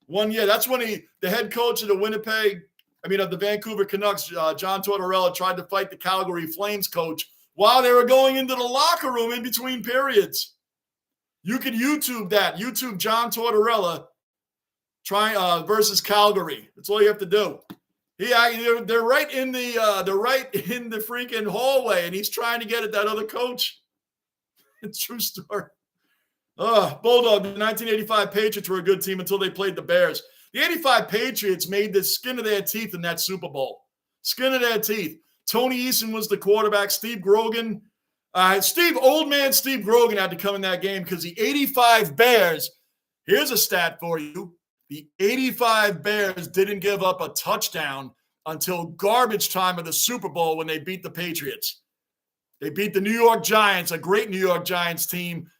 1 year. That's when the head coach of the Vancouver Canucks, John Tortorella, tried to fight the Calgary Flames coach while they were going into the locker room in between periods. You can YouTube that. YouTube John Tortorella versus Calgary. That's all you have to do. They're right in the freaking hallway, and he's trying to get at that other coach. It's true story. Bulldog, the 1985 Patriots were a good team until they played the Bears. The 85 Patriots made the skin of their teeth in that Super Bowl. Skin of their teeth. Tony Eason was the quarterback. Steve Grogan. Old man Steve Grogan had to come in that game because the 85 Bears, here's a stat for you. The 85 Bears didn't give up a touchdown until garbage time of the Super Bowl when they beat the Patriots. They beat the New York Giants, a great New York Giants team,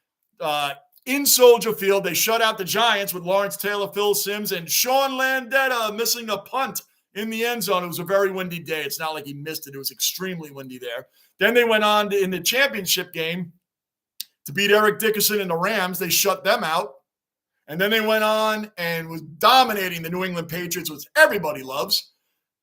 in Soldier Field. They shut out the Giants with Lawrence Taylor, Phil Simms, and Sean Landeta missing a punt in the end zone. It was a very windy day. It's not like he missed it. It was extremely windy there. Then they went on in the championship game to beat Eric Dickerson and the Rams. They shut them out. And then they went on and was dominating the New England Patriots, which everybody loves.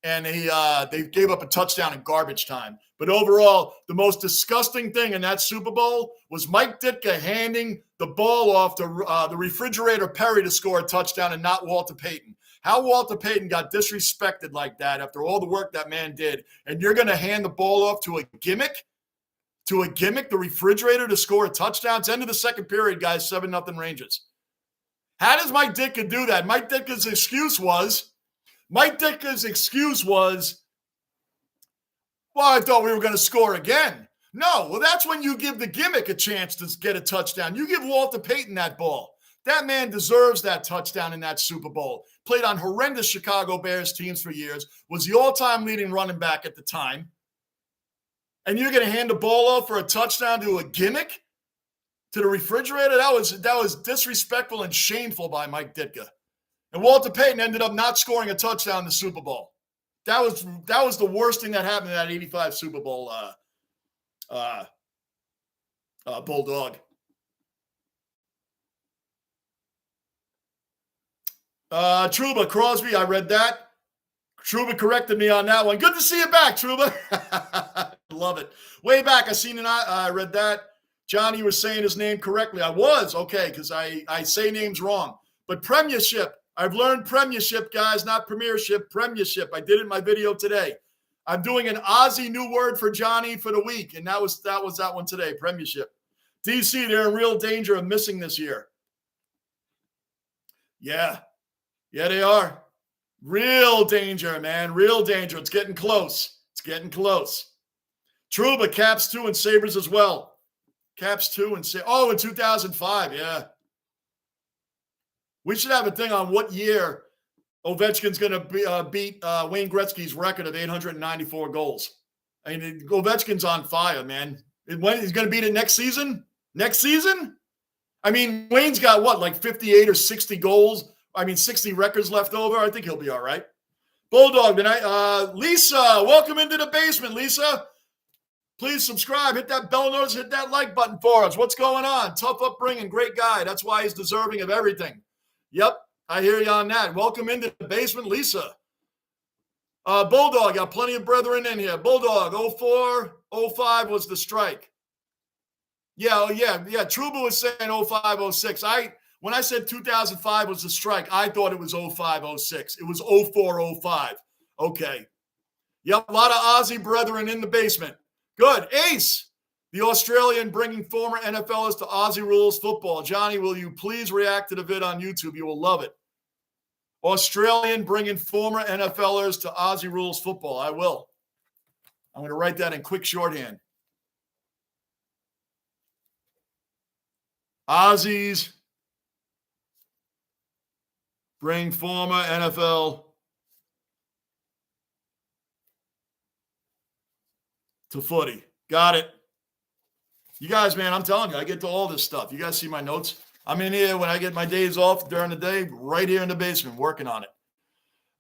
And they gave up a touchdown in garbage time. But overall, the most disgusting thing in that Super Bowl was Mike Ditka handing the ball off to the refrigerator Perry to score a touchdown and not Walter Payton. How Walter Payton got disrespected like that after all the work that man did, and you're going to hand the ball off to a gimmick? to a gimmick, the refrigerator, to score a touchdown. It's end of the second period, guys, 7-0 Rangers. How does Mike Ditka do that? Mike Ditka's excuse was, well, I thought we were going to score again. No, well, that's when you give the gimmick a chance to get a touchdown. You give Walter Payton that ball. That man deserves that touchdown in that Super Bowl. Played on horrendous Chicago Bears teams for years. Was the all-time leading running back at the time. And you're going to hand the ball off for a touchdown to a gimmick? To the refrigerator? That was disrespectful and shameful by Mike Ditka. And Walter Payton ended up not scoring a touchdown in the Super Bowl. That was the worst thing that happened in that 85 Super Bowl Bulldog. Trouba, Crosby, I read that. Trouba corrected me on that one. Good to see you back, Trouba. Love it. Way back, I read that. Johnny was saying his name correctly. I was, okay, because I say names wrong. But Premiership. I've learned Premiership, guys, not Premiership, Premiership. I did it in my video today. I'm doing an Aussie new word for Johnny for the week, and that was that one today, Premiership. DC, they're in real danger of missing this year. Yeah, they are. Real danger, man, real danger. It's getting close. Trouba, Caps 2 and Sabres as well. Caps 2 and Sabres. Oh, in 2005, yeah. We should have a thing on what year Ovechkin's going to beat Wayne Gretzky's record of 894 goals. I mean, Ovechkin's on fire, man. When he's going to beat it next season? I mean, Wayne's got what, like 58 or 60 goals? 60 records left over. I think he'll be all right. Bulldog tonight. Lisa, welcome into the basement, Lisa. Please subscribe. Hit that bell notice. Hit that like button for us. What's going on? Tough upbringing. Great guy. That's why he's deserving of everything. Yep, I hear you on that. Welcome into the basement, Lisa. Bulldog, got plenty of brethren in here. Bulldog, 04, 05 was the strike. Yeah. Trouba was saying 05, 06. When I said 2005 was the strike, I thought it was 05, 06. It was 04, 05. Okay. Yep, a lot of Aussie brethren in the basement. Good. Ace, the Australian bringing former NFLers to Aussie rules football. Johnny, will you please react to the vid on YouTube? You will love it. Australian bringing former NFLers to Aussie rules football. I will. I'm going to write that in quick shorthand. Aussies bring former NFL to footy. Got it. You guys, man, I'm telling you, I get to all this stuff. You guys see my notes? I'm in here when I get my days off during the day, right here in the basement, working on it.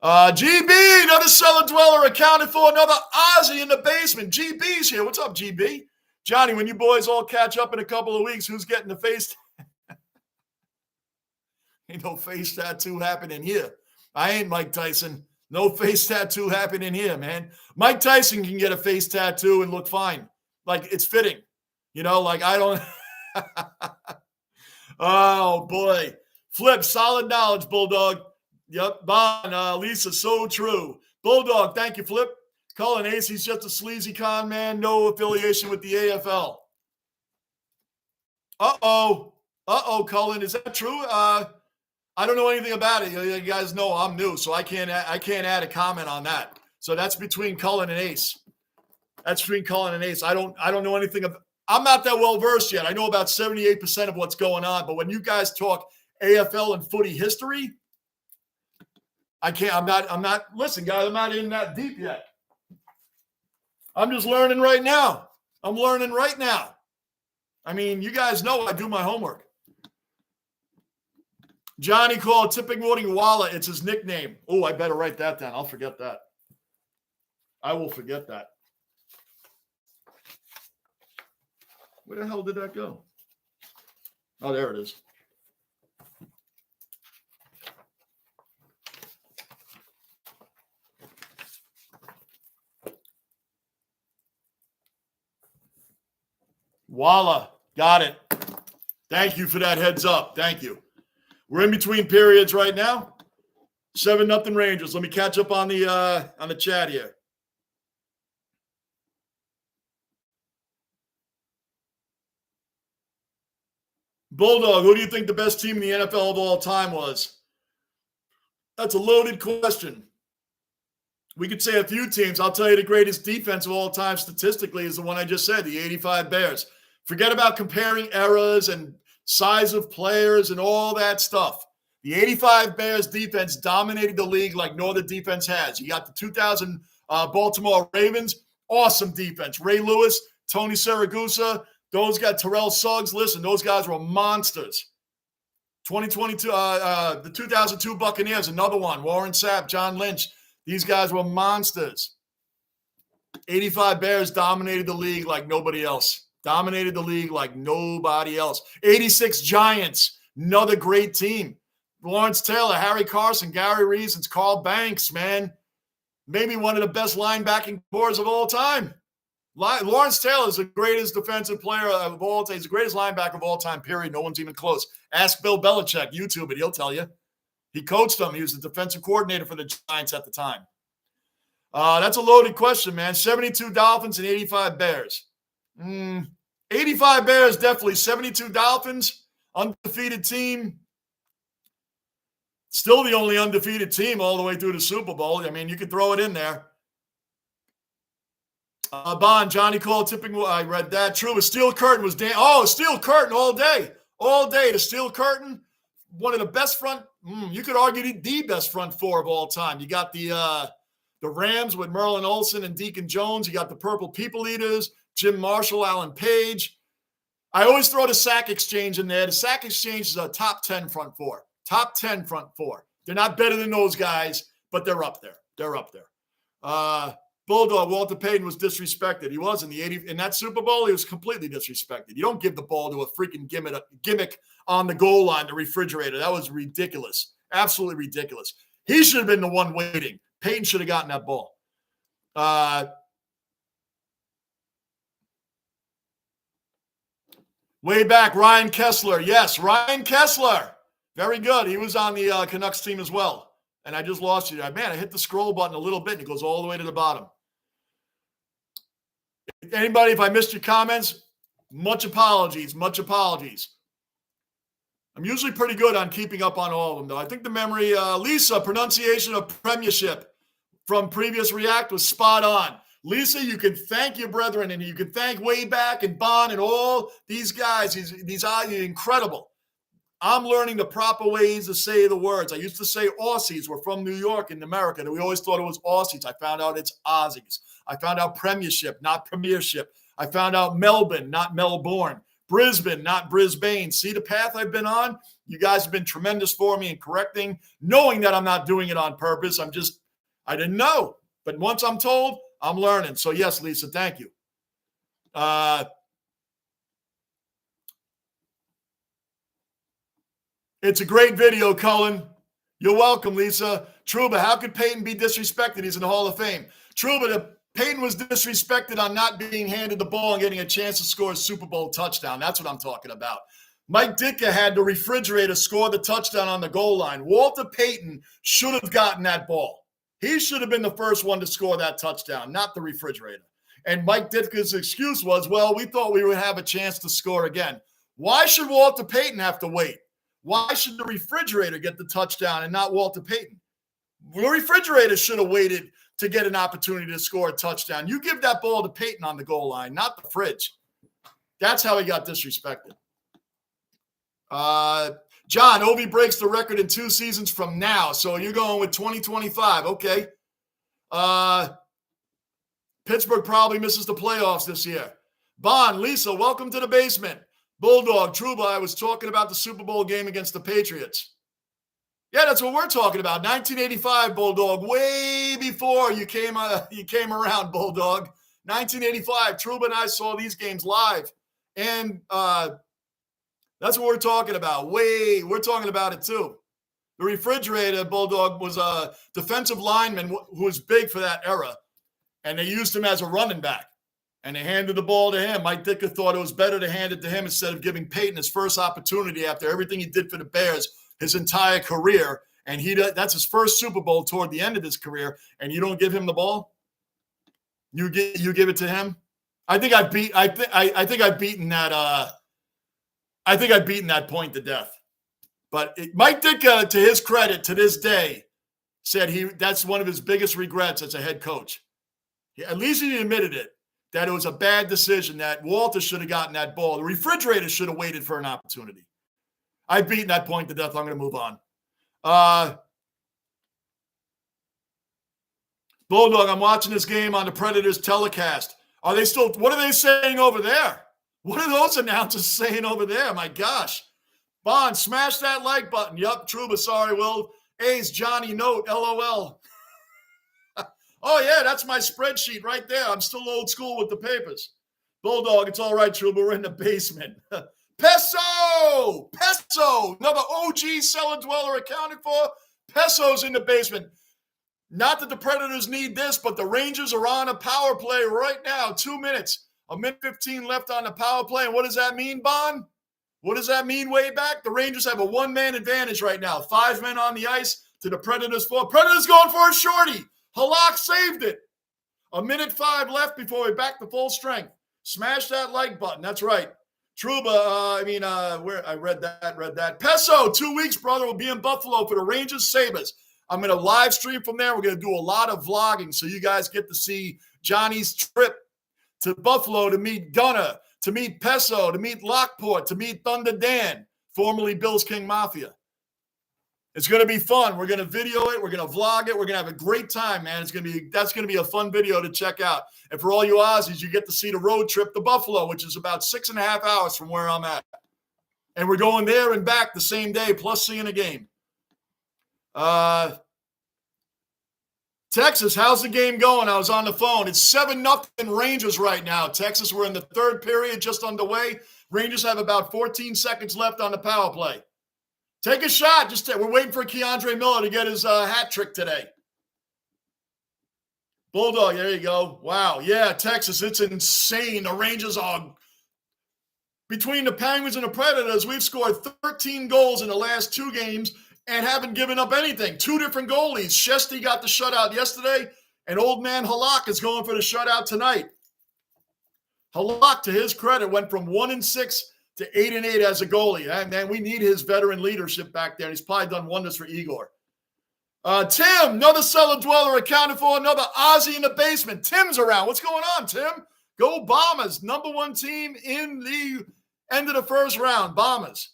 GB, another cellar dweller accounted for, another Aussie in the basement. GB's here. What's up, GB? Johnny, when you boys all catch up in a couple of weeks, who's getting the face? Ain't no face tattoo happening here. I ain't Mike Tyson. No face tattoo happening here, man. Mike Tyson can get a face tattoo and look fine. Like, it's fitting. You know, like I don't. Oh, boy. Flip, solid knowledge, Bulldog. Yep, Bon, Lisa, so true. Bulldog, thank you, Flip. Cullen Ace, he's just a sleazy con man. No affiliation with the AFL. Uh-oh, Cullen, is that true? I don't know anything about it. You guys know I'm new, so I can't add a comment on that. So that's between Cullen and Ace. I don't know anything about. I'm not that well versed yet. I know about 78% of what's going on, but when you guys talk AFL and footy history, I can't. I'm not. Listen, guys, I'm not in that deep yet. I'm just learning right now. I mean, you guys know I do my homework. Johnny called Tipping Morning Walla. It's his nickname. Oh, I better write that down. I'll forget that. I will forget that. Where the hell did that go? Oh, there it is. Walla. Got it. Thank you for that heads up. Thank you. We're in between periods right now. 7-0 Rangers. Let me catch up on the chat here. Bulldog, who do you think the best team in the NFL of all time was? That's a loaded question. We could say a few teams. I'll tell you the greatest defense of all time statistically is the one I just said, the 85 Bears. Forget about comparing eras and size of players and all that stuff. The 85 Bears defense dominated the league like no other defense has. You got the 2000 Baltimore Ravens, awesome defense. Ray Lewis, Tony Siragusa, those guys, Terrell Suggs. Listen, those guys were monsters. 2022, the 2002 Buccaneers, another one. Warren Sapp, John Lynch. These guys were monsters. 85 Bears dominated the league like nobody else. Dominated the league like nobody else. 86 Giants, another great team. Lawrence Taylor, Harry Carson, Gary Reasons, Carl Banks, man. Maybe one of the best linebacking cores of all time. Lawrence Taylor is the greatest defensive player of all time. He's the greatest linebacker of all time, period. No one's even close. Ask Bill Belichick, YouTube it, he'll tell you. He coached them. He was the defensive coordinator for the Giants at the time. That's a loaded question, man. 72 Dolphins and 85 Bears. 85 Bears, definitely. 72 Dolphins, undefeated team. Still the only undefeated team all the way through the Super Bowl. I mean, you could throw it in there. Bond, Johnny Cole, tipping. I read that. True, but Steel Curtain was Steel Curtain all day. All day. The Steel Curtain, one of the best front. You could argue the best front four of all time. You got the Rams with Merlin Olsen and Deacon Jones. You got the Purple People Eaters, Jim Marshall, Alan Page. I always throw the Sack Exchange in there. The Sack Exchange is a top 10 front four. Top 10 front four. They're not better than those guys, but they're up there. They're up there. Bulldog, Walter Payton was disrespected. He was in that Super Bowl. He was completely disrespected. You don't give the ball to a freaking gimmick on the goal line, the refrigerator. That was ridiculous. Absolutely ridiculous. He should have been the one waiting. Payton should have gotten that ball. Way back, Ryan Kessler. Yes, Ryan Kessler. Very good. He was on the Canucks team as well. And I just lost you. Man, I hit the scroll button a little bit, and it goes all the way to the bottom. Anybody, if I missed your comments, much apologies. Much apologies. I'm usually pretty good on keeping up on all of them, though. I think the memory, Lisa, pronunciation of premiership from previous React was spot on. Lisa, you can thank your brethren, and you can thank Wayback and Bond and all these guys. These are incredible. I'm learning the proper ways to say the words. I used to say Aussies were from New York in America, and we always thought it was Aussies. I found out it's Aussies. I found out premiership, not premiership. I found out Melbourne, not Melbourne. Brisbane, not Brisbane. See the path I've been on? You guys have been tremendous for me in correcting, knowing that I'm not doing it on purpose. I didn't know. But once I'm told, I'm learning. So yes, Lisa, thank you. It's a great video, Cullen. You're welcome, Lisa. Truba, how could Peyton be disrespected? He's in the Hall of Fame. Truba, Peyton was disrespected on not being handed the ball and getting a chance to score a Super Bowl touchdown. That's what I'm talking about. Mike Ditka had the refrigerator score the touchdown on the goal line. Walter Payton should have gotten that ball. He should have been the first one to score that touchdown, not the refrigerator. And Mike Ditka's excuse was, well, we thought we would have a chance to score again. Why should Walter Payton have to wait? Why should the refrigerator get the touchdown and not Walter Payton? The refrigerator should have waited to get an opportunity to score a touchdown. You give that ball to Payton on the goal line, not the fridge. That's how he got disrespected. John, Ovi breaks the record in 2 seasons from now. So you're going with 2025. Okay. Pittsburgh probably misses the playoffs this year. Bond, Lisa, welcome to the basement. Bulldog, Truba, I was talking about the Super Bowl game against the Patriots. Yeah, that's what we're talking about. 1985, Bulldog, way before you came around, Bulldog. 1985, Truba and I saw these games live. And that's what we're talking about. We're talking about it too. The refrigerator, Bulldog, was a defensive lineman who was big for that era. And they used him as a running back. And they handed the ball to him. Mike Ditka thought it was better to hand it to him instead of giving Peyton his first opportunity after everything he did for the Bears his entire career. And that's his first Super Bowl toward the end of his career. And you don't give him the ball? You give it to him? I think I've beaten that I think I've beaten that point to death. But Mike Ditka, to his credit, to this day, said that's one of his biggest regrets as a head coach. At least he admitted it, that it was a bad decision, that Walter should have gotten that ball. The refrigerator should have waited for an opportunity. I've beaten that point to death. I'm going to move on. Bulldog, I'm watching this game on the Predators telecast. What are they saying over there? What are those announcers saying over there? My gosh. Bond, smash that like button. Yup, Truba, sorry, Will. A's, Johnny, note, LOL. Oh, yeah, that's my spreadsheet right there. I'm still old school with the papers. Bulldog, it's all right, Truba. We're in the basement. Peso! Another OG cellar dweller accounted for. Peso's in the basement. Not that the Predators need this, but the Rangers are on a power play right now. 2 minutes. 1:15 left on the power play. And what does that mean, Bond? What does that mean way back? The Rangers have a one-man advantage right now. 5 men on the ice to the Predators 4. Predators going for a shorty. Halak saved it. 1:05 left before we back to full strength. Smash that like button. That's right. Truba, where I read that. Peso, 2 weeks, brother, will be in Buffalo for the Rangers Sabres. I'm going to live stream from there. We're going to do a lot of vlogging so you guys get to see Johnny's trip to Buffalo to meet Gunner, to meet Peso, to meet Lockport, to meet Thunder Dan, formerly Bills King Mafia. It's going to be fun. We're going to video it. We're going to vlog it. We're going to have a great time, man. That's going to be a fun video to check out. And for all you Aussies, you get to see the road trip to Buffalo, which is about 6.5 hours from where I'm at. And we're going there and back the same day, plus seeing a game. Texas, how's the game going? I was on the phone. It's 7-0 Rangers right now. Texas, we're in the third period, just underway. Rangers have about 14 seconds left on the power play. Take a shot. We're waiting for Keandre Miller to get his hat trick today. Bulldog, there you go. Wow. Yeah, Texas, it's insane. The Rangers are between the Penguins and the Predators. We've scored 13 goals in the last 2 games and haven't given up anything. 2 different goalies. Shesty got the shutout yesterday, and old man Halak is going for the shutout tonight. Halak, to his credit, went from 1-6 to 8-8 as a goalie. And man, we need his veteran leadership back there. He's probably done wonders for Igor. Tim, another cellar dweller accounted for, another Aussie in the basement. Tim's around. What's going on, Tim? Go Bombers. Number 1 team in the end of the first round. Bombers.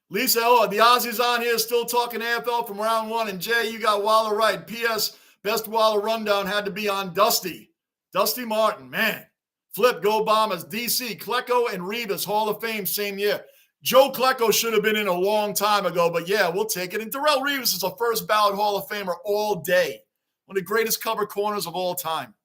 Lisa, the Aussies on here still talking AFL from round 1. And Jay, you got Waller right. P.S. Best Waller rundown had to be on Dusty. Dusty Martin, man. Flip, go Bombers. DC, Klecko, and Revis, Hall of Fame, same year. Joe Klecko should have been in a long time ago, but yeah, we'll take it. And Darrell Revis is a first ballot Hall of Famer all day. One of the greatest cover corners of all time.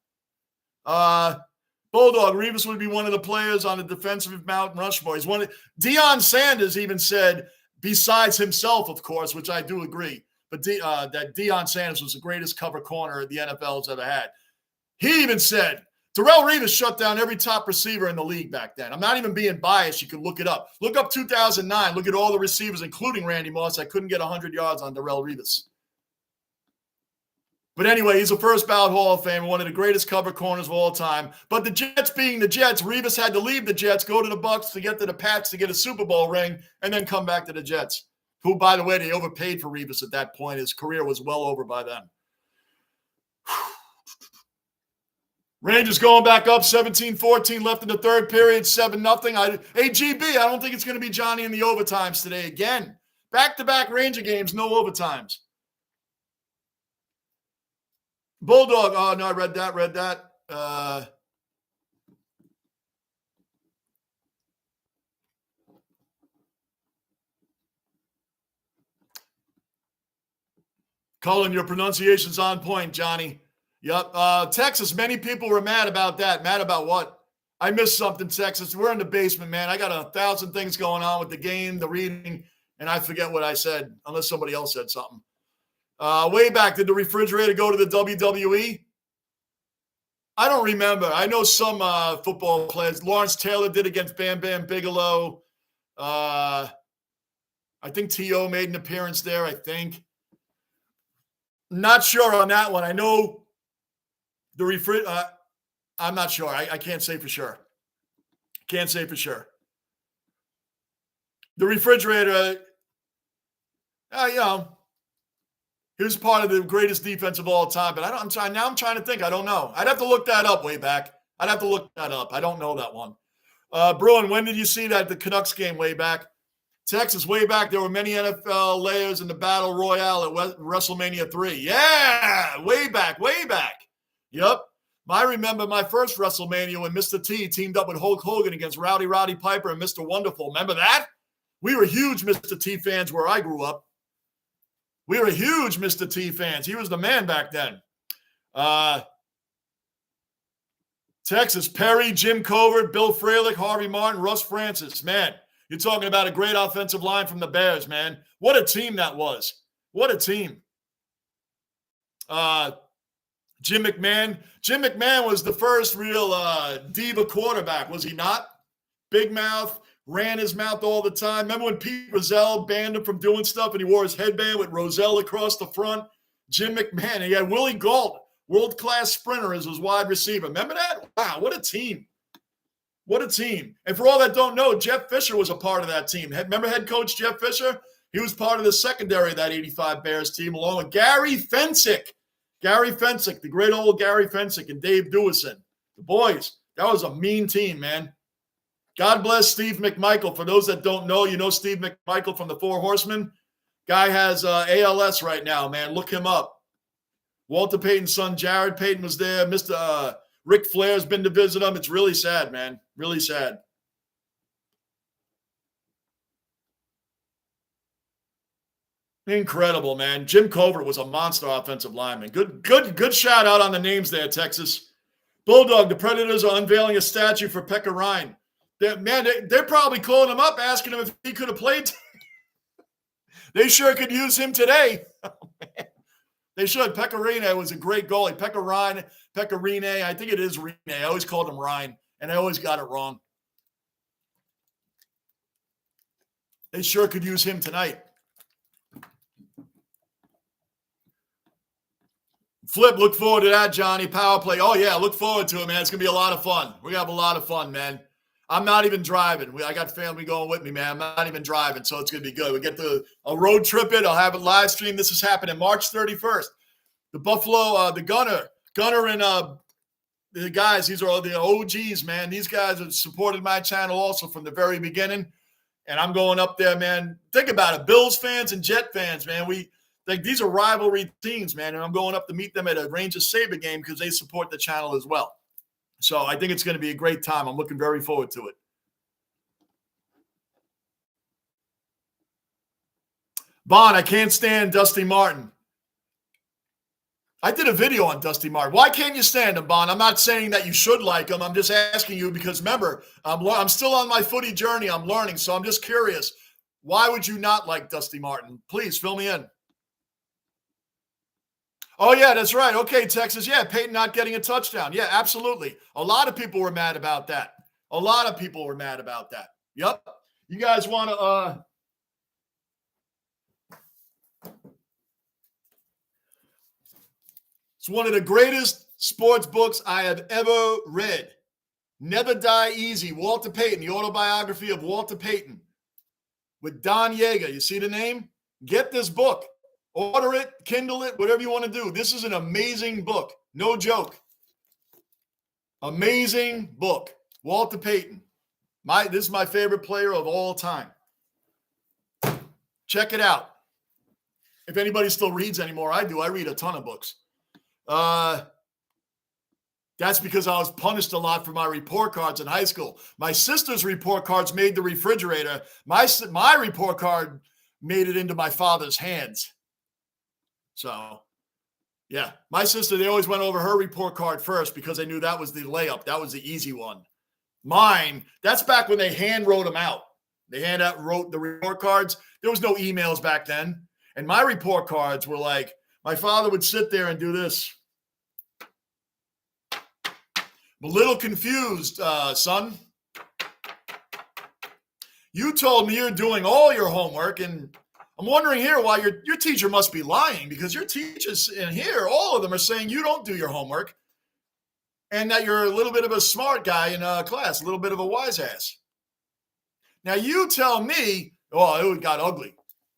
Bulldog, Revis would be one of the players on the defensive Mount Rushmore. He's one of Deion Sanders even said, besides himself, of course, which I do agree, but that Deion Sanders was the greatest cover corner the NFL has ever had. He even said, Darrell Revis shut down every top receiver in the league back then. I'm not even being biased. You can look it up. Look up 2009. Look at all the receivers, including Randy Moss. I couldn't get 100 yards on Darrell Revis. But anyway, he's a first ballot Hall of Famer, one of the greatest cover corners of all time. But the Jets being the Jets, Revis had to leave the Jets, go to the Bucs to get to the Pats to get a Super Bowl ring, and then come back to the Jets, who, by the way, they overpaid for Revis at that point. His career was well over by then. Rangers going back up, 17-14 left in the third period, 7-0. AGB, I don't think it's going to be Johnny in the overtimes today again. Back-to-back Ranger games, no overtimes. Bulldog, oh, no, I read that. Cullen, your pronunciation's on point, Johnny. Yep. Texas, many people were mad about that. Mad about what? I missed something, Texas. We're in the basement, man. I got 1,000 things going on with the game, the reading, and I forget what I said, unless somebody else said something. Way back, did the refrigerator go to the WWE? I don't remember. I know some football players. Lawrence Taylor did against Bam Bam Bigelow. I think T.O. made an appearance there, I think. Not sure on that one. I know I'm not sure. I can't say for sure. Can't say for sure. The refrigerator, he was part of the greatest defense of all time. But I'm trying to think. I don't know. I'd have to look that up way back. I don't know that one. Bruin, when did you see that the Canucks game way back? Texas, way back. There were many NFL layers in the Battle Royale at WrestleMania 3. Yeah, way back. Yep. I remember my first WrestleMania when Mr. T teamed up with Hulk Hogan against Rowdy Piper and Mr. Wonderful. Remember that? We were huge Mr. T fans where I grew up. We were huge Mr. T fans. He was the man back then. Texas, Perry, Jim Covert, Bill Fralick, Harvey Martin, Russ Francis. Man, you're talking about a great offensive line from the Bears, man. What a team that was. What a team. Jim McMahon. Jim McMahon was the first real diva quarterback, was he not? Big mouth, ran his mouth all the time. Remember when Pete Rozelle banned him from doing stuff and he wore his headband with Rozelle across the front? Jim McMahon. He had Willie Gault, world-class sprinter, as his wide receiver. Remember that? Wow, what a team. What a team. And for all that don't know, Jeff Fisher was a part of that team. Remember head coach Jeff Fisher? He was part of the secondary of that 85 Bears team, along with Gary Fensick. Gary Fensick, the great old Gary Fensick, and Dave Dewison. The boys, that was a mean team, man. God bless Steve McMichael. For those that don't know, you know Steve McMichael from the Four Horsemen? Guy has ALS right now, man. Look him up. Walter Payton's son, Jared Payton, was there. Mr. Ric Flair's been to visit him. It's really sad, man. Really sad. Incredible, man. Jim Covert was a monster offensive lineman. Good shout out on the names there, Texas. Bulldog, the Predators are unveiling a statue for Pekka Ryan. They're probably calling him up, asking him if he could have played. They sure could use him today. Oh, man. They should. Pekka Rinne was a great goalie. Pekka Rinne, I think it is Rinne. I always called him Ryan, and I always got it wrong. They sure could use him tonight. Flip, look forward to that, Johnny. Power play. Oh, yeah, look forward to it, man. It's going to be a lot of fun. We're going to have a lot of fun, man. I'm not even driving. I got family going with me, man. I'm not even driving, so it's going to be good. We get a road trip it. I'll have it live stream. This is happening March 31st. The Buffalo, the Gunner and the guys, these are all the OGs, man. These guys have supported my channel also from the very beginning, and I'm going up there, man. Think about it. Bills fans and Jet fans, man. These are rivalry teams, man, and I'm going up to meet them at a Rangers Sabre game because they support the channel as well. So I think it's going to be a great time. I'm looking very forward to it. Bon, I can't stand Dusty Martin. I did a video on Dusty Martin. Why can't you stand him, Bon? I'm not saying that you should like him. I'm just asking you because, remember, I'm still on my footy journey. I'm learning, so I'm just curious. Why would you not like Dusty Martin? Please fill me in. Oh, yeah, that's right. Okay, Texas. Yeah, Peyton not getting a touchdown. Yeah, absolutely. A lot of people were mad about that. Yep. You guys want to it's one of the greatest sports books I have ever read. Never Die Easy, Walter Payton, the autobiography of Walter Payton with Don Yeager. You see the name? Get this book. Order it, Kindle it, whatever you want to do. This is an amazing book. No joke. Amazing book. Walter Payton. This is my favorite player of all time. Check it out. If anybody still reads anymore, I do. I read a ton of books. That's because I was punished a lot for my report cards in high school. My sister's report cards made the refrigerator. My report card made it into my father's hands. So, yeah, my sister, they always went over her report card first because they knew that was the layup. That was the easy one. Mine, that's back when they hand wrote them out. They wrote the report cards. There was no emails back then. And my report cards were like, my father would sit there and do this. I'm a little confused, son. You told me you're doing all your homework, and I'm wondering here why your teacher must be lying, because your teachers in here, all of them are saying you don't do your homework. and that you're a little bit of a smart guy in class, a little bit of a wise ass. Now you tell me, oh, it got ugly.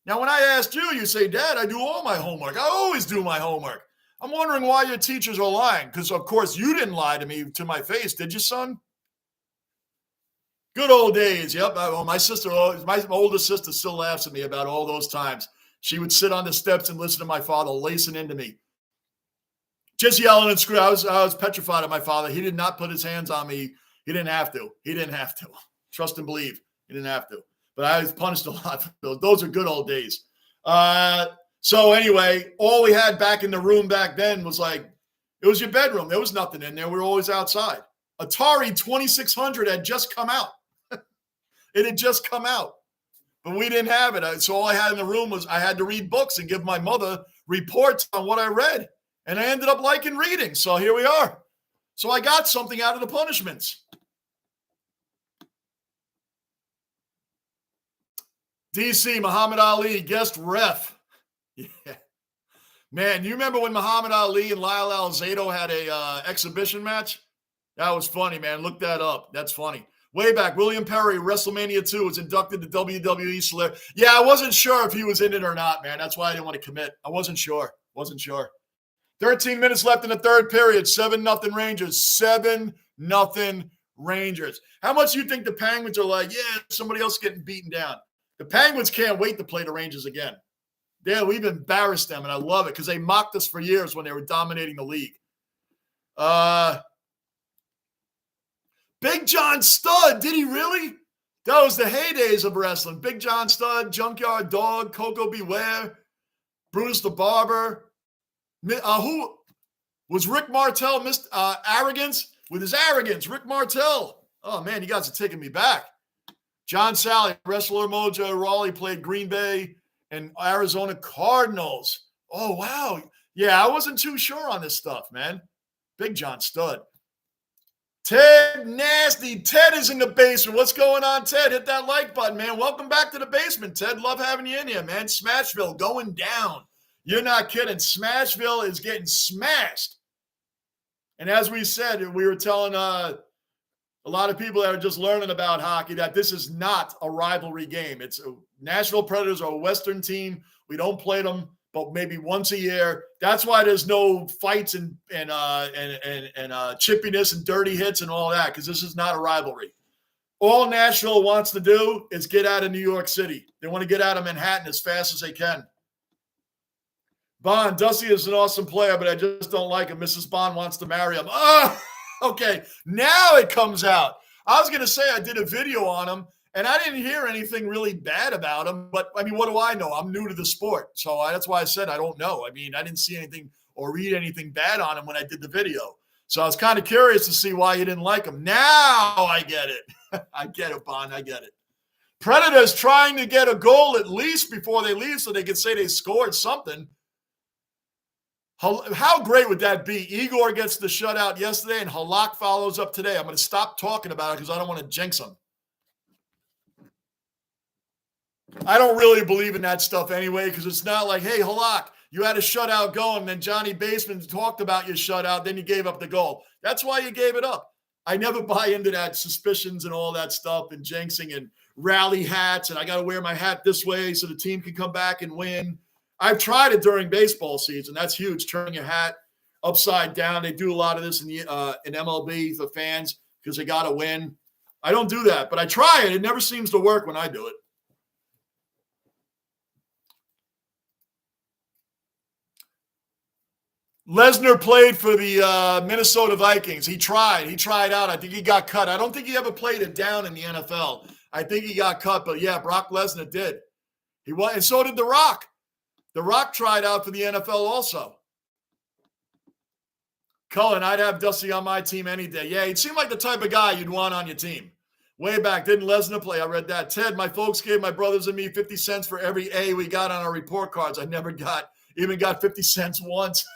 Now, when I asked you, you say, Dad, I do all my homework. I always do my homework. I'm wondering why your teachers are lying, because, of course, you didn't lie to me to my face, did you, son? Good old days. Yep. My sister, my older sister still laughs at me about all those times. She would sit on the steps and listen to my father lacing into me. Just yelling and screaming. I was petrified of my father. He did not put his hands on me. He didn't have to. He didn't have to. Trust and believe. He didn't have to. But I was punished a lot for those. Those are good old days. So anyway, all we had back in the room back then was like, it was your bedroom. There was nothing in there. We were always outside. Atari 2600 had just come out. It had just come out. But we didn't have it. So all I had in the room was I had to read books and give my mother reports on what I read. And I ended up liking reading. So here we are. So I got something out of the punishments. DC, Muhammad Ali, guest ref. Yeah. Man, you remember when Muhammad Ali and Lyle Alzado had a exhibition match? That was funny, man. Look that up. That's funny. Way back, William Perry, WrestleMania 2, was inducted to WWE Select. Yeah, I wasn't sure if he was in it or not, man. That's why I didn't want to commit. I wasn't sure. 13 minutes left in the third period. 7-0 Rangers. 7-0 Rangers. How much do you think the Penguins are like, yeah, somebody else getting beaten down? The Penguins can't wait to play the Rangers again. Yeah, we've embarrassed them, and I love it because they mocked us for years when they were dominating the league. Big John Studd, did he really? That was the heydays of wrestling. Big John Studd, Junkyard Dog, Coco Beware, Brutus the Barber. Who was Rick Martel? Arrogance? With his arrogance, Rick Martel. Oh, man, you guys are taking me back. John Sally, Wrestler Mojo Rawley, played Green Bay and Arizona Cardinals. Oh, wow. Yeah, I wasn't too sure on this stuff, man. Big John Studd. Ted Nasty. Ted is in the basement. What's going on, Ted? Hit that like button, man. Welcome back to the basement, Ted. Love having you in here, man. Smashville going down. You're not kidding. Smashville is getting smashed. And as we said, we were telling a lot of people that are just learning about hockey that this is not a rivalry game. It's Nashville Predators are a Western team. We don't play them, but maybe once a year. That's why there's no fights and chippiness and dirty hits and all that, because this is not a rivalry. All Nashville wants to do is get out of New York City. They want to get out of Manhattan as fast as they can. Bond, Dusty is an awesome player, but I just don't like him. Mrs. Bond wants to marry him. Oh, okay. Now it comes out. I was going to say I did a video on him, and I didn't hear anything really bad about him. But, I mean, what do I know? I'm new to the sport. So that's why I said I don't know. I mean, I didn't see anything or read anything bad on him when I did the video. So I was kind of curious to see why you didn't like him. Now I get it. I get it, Bond. I get it. Predators trying to get a goal at least before they leave so they can say they scored something. How great would that be? Igor gets the shutout yesterday, and Halak follows up today. I'm going to stop talking about it because I don't want to jinx him. I don't really believe in that stuff anyway, because it's not like, hey, Halak, you had a shutout going, and then Johnny Baseman talked about your shutout, then you gave up the goal. That's why you gave it up. I never buy into that suspicions and all that stuff and jinxing and rally hats, and I got to wear my hat this way so the team can come back and win. I've tried it during baseball season. That's huge, turning your hat upside down. They do a lot of this in MLB, the fans, because they got to win. I don't do that, but I try it. It never seems to work when I do it. Lesnar played for the Minnesota Vikings. He tried out. I think he got cut. I don't think he ever played it down in the NFL. I think he got cut, but yeah, Brock Lesnar did. He won, and so did The Rock. The Rock tried out for the NFL also. Cullen, I'd have Dusty on my team any day. Yeah, he'd seem like the type of guy you'd want on your team. Way back, didn't Lesnar play? I read that. Ted, my folks gave my brothers and me 50 cents for every A we got on our report cards. I never even got 50 cents once.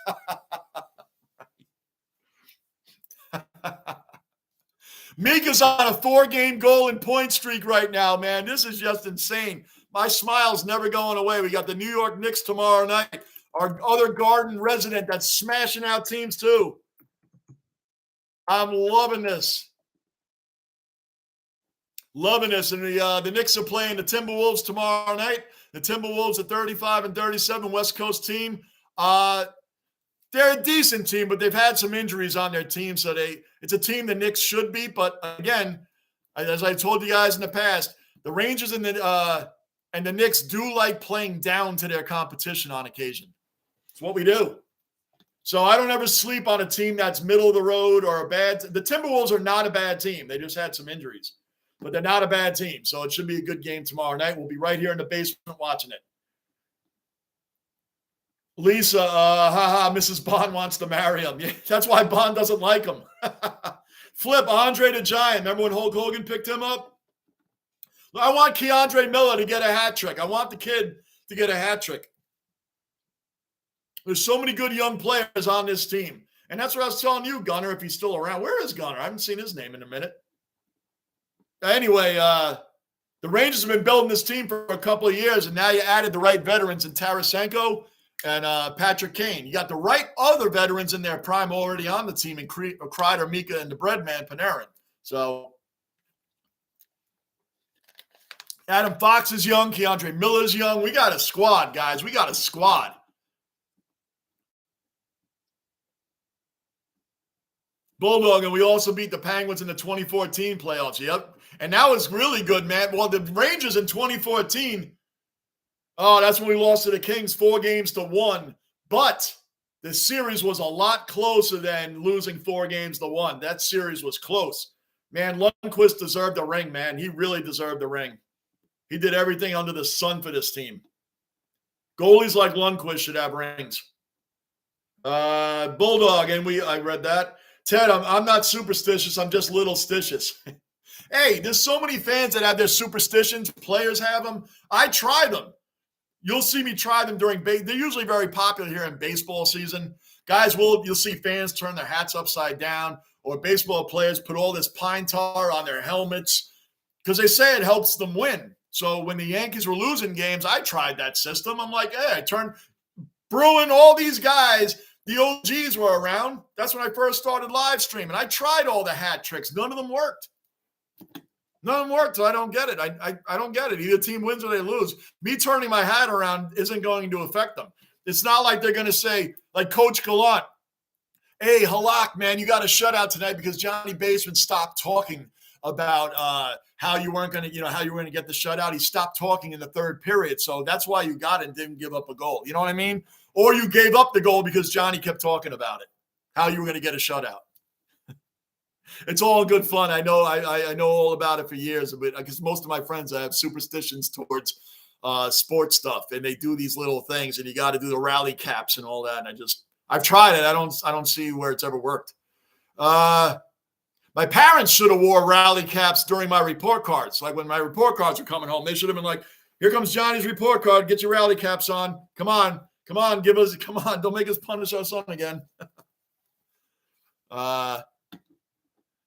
Mika's on a 4-game goal and point streak right now, man. This is just insane. My smile's never going away. We got the New York Knicks tomorrow night. Our other Garden resident that's smashing out teams too. I'm loving this. Loving this. And the Knicks are playing the Timberwolves tomorrow night. The Timberwolves are 35-37, West Coast team. They're a decent team, but they've had some injuries on their team. So it's a team the Knicks should beat. But again, as I told you guys in the past, the Rangers and the Knicks do like playing down to their competition on occasion. It's what we do. So I don't ever sleep on a team that's middle of the road or a bad. The Timberwolves are not a bad team. They just had some injuries, but they're not a bad team. So it should be a good game tomorrow night. We'll be right here in the basement watching it. Lisa, Mrs. Bond wants to marry him. Yeah, that's why Bond doesn't like him. Flip, Andre the Giant. Remember when Hulk Hogan picked him up? I want Keandre Miller to get a hat trick. I want the kid to get a hat trick. There's so many good young players on this team. And that's what I was telling you, Gunner, if he's still around. Where is Gunner? I haven't seen his name in a minute. Anyway, the Rangers have been building this team for a couple of years, and now you added the right veterans in Tarasenko and Patrick Kane. You got the right other veterans in their prime already on the team in Kreider, Mika, and the Breadman, Panarin. So Adam Fox is young. Keandre Miller's young. We got a squad, guys. We got a squad. Bulldog, and we also beat the Penguins in the 2014 playoffs. Yep. And that was really good, man. Well, the Rangers in 2014, that's when we lost to the Kings 4-1. But the series was a lot closer than losing 4-1. That series was close. Man, Lundqvist deserved a ring, man. He really deserved a ring. He did everything under the sun for this team. Goalies like Lundqvist should have rings. Bulldog, and I read that. Ted, I'm not superstitious. I'm just little stitious. Hey, there's so many fans that have their superstitions. Players have them. I try them. You'll see me try them during they're usually very popular here in baseball season. Guys, you'll see fans turn their hats upside down, or baseball players put all this pine tar on their helmets because they say it helps them win. So when the Yankees were losing games, I tried that system. I'm like, hey, I turned Bruin, all these guys. The OGs were around. That's when I first started live streaming. I tried all the hat tricks. None of them worked. None of them worked, so I don't get it. I don't get it. Either team wins or they lose. Me turning my hat around isn't going to affect them. It's not like they're going to say, like Coach Gallant, hey, Halak, man, you got a shutout tonight because Johnny Basement stopped talking about how you weren't going to, how you were going to get the shutout. He stopped talking in the third period, so that's why you got it and didn't give up a goal. You know what I mean? Or you gave up the goal because Johnny kept talking about it, how you were going to get a shutout. It's all good fun. I know I know all about it for years, but because most of my friends have superstitions towards sports stuff, and they do these little things, and you got to do the rally caps and all that. And I've tried it. I don't see where it's ever worked. My parents should have wore rally caps during my report cards. Like when my report cards were coming home, they should have been like, "Here comes Johnny's report card. Get your rally caps on. Come on, come on. Don't make us punish our son again."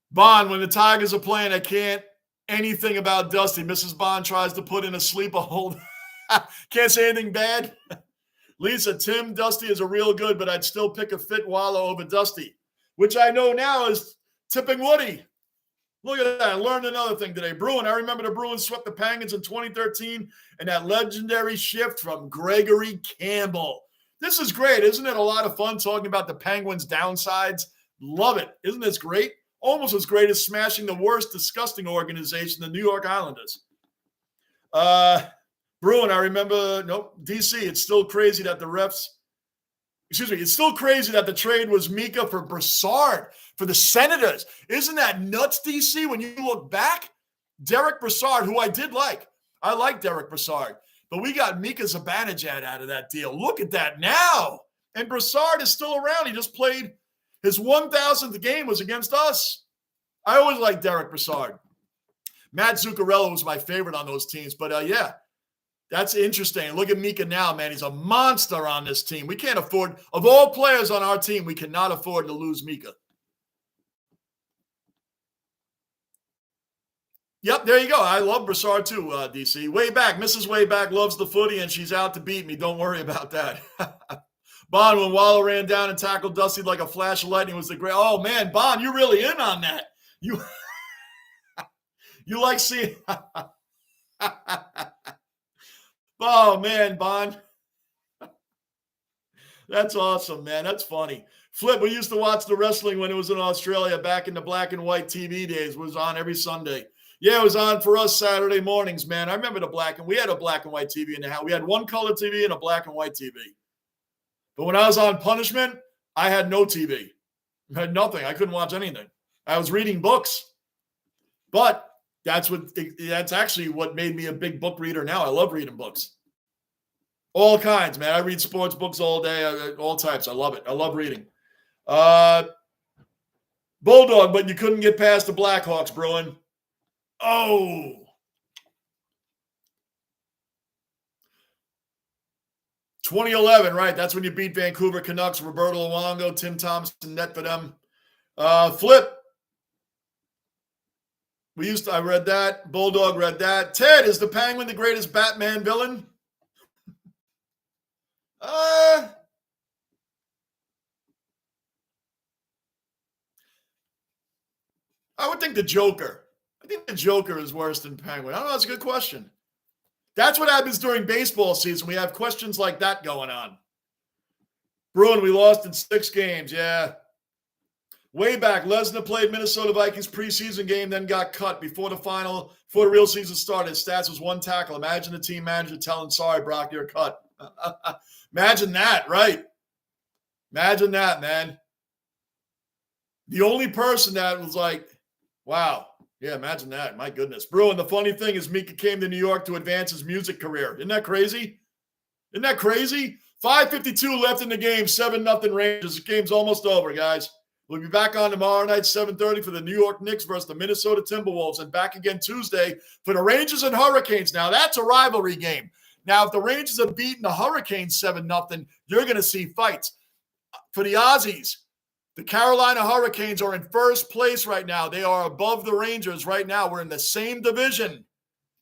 Bond, when the Tigers are playing, I can't anything about Dusty. Mrs. Bond tries to put in a sleeper hold. Can't say anything bad. Lisa, Tim, Dusty is a real good, but I'd still pick a fit Wallow over Dusty, which I know now is Tipping Woody. Look at that. I learned another thing today. Bruin, I remember the Bruins swept the Penguins in 2013 and that legendary shift from Gregory Campbell. This is great. Isn't it a lot of fun talking about the Penguins' downsides? Love it. Isn't this great? Almost as great as smashing the worst, disgusting organization, the New York Islanders. Bruin, I remember, DC, it's still crazy that it's still crazy that the trade was Mika for Brassard for the Senators. Isn't that nuts, DC, when you look back? Derek Brassard, who I did like. I like Derek Brassard. But we got Mika Zibanejad out of that deal. Look at that now. And Brassard is still around. He just played. His 1,000th game was against us. I always liked Derek Brassard. Matt Zuccarello was my favorite on those teams. But, yeah, that's interesting. Look at Mika now, man. He's a monster on this team. We can't afford – of all players on our team, we cannot afford to lose Mika. Yep, there you go. I love Brassard too, DC. Way back. Mrs. Way back loves the footy, and she's out to beat me. Don't worry about that. Bond, when Waller ran down and tackled Dusty like a flash of lightning, was the great. Oh, man, Bond, you're really in on that. You like seeing. Oh, man, Bond. That's awesome, man. That's funny. Flip, we used to watch the wrestling when it was in Australia back in the black and white TV days. It was on every Sunday. Yeah, it was on for us Saturday mornings, man. I remember we had a black and white TV in the house. We had one color TV and a black and white TV. But when I was on punishment, I had no TV. I had nothing. I couldn't watch anything. I was reading books. But that's actually what made me a big book reader now. I love reading books. All kinds, man. I read sports books all day, all types. I love it. I love reading. Bulldog, but you couldn't get past the Blackhawks, Bruin. Oh. '11, right? That's when you beat Vancouver Canucks, Roberto Luongo, Tim Thompson, net for them. Flip. I read that. Bulldog read that. Ted, is the Penguin the greatest Batman villain? I would think the Joker. I think the Joker is worse than Penguin. I don't know. That's a good question. That's what happens during baseball season. We have questions like that going on. Bruin, we lost in 6 games. Yeah. Way back, Lesnar played Minnesota Vikings preseason game, then got cut before the real season started. His stats was 1 tackle. Imagine the team manager telling, sorry, Brock, you're cut. Imagine that, right? Imagine that, man. The only person that was like, wow. Yeah, imagine that. My goodness. Bruin, the funny thing is Mika came to New York to advance his music career. Isn't that crazy? 5:52 left in the game, 7-0 Rangers. The game's almost over, guys. We'll be back on tomorrow night, 7:30 for the New York Knicks versus the Minnesota Timberwolves, and back again Tuesday for the Rangers and Hurricanes. Now, that's a rivalry game. Now, if the Rangers have beaten the Hurricanes 7-0, you're going to see fights. For the Aussies, the Carolina Hurricanes are in first place right now. They are above the Rangers right now. We're in the same division.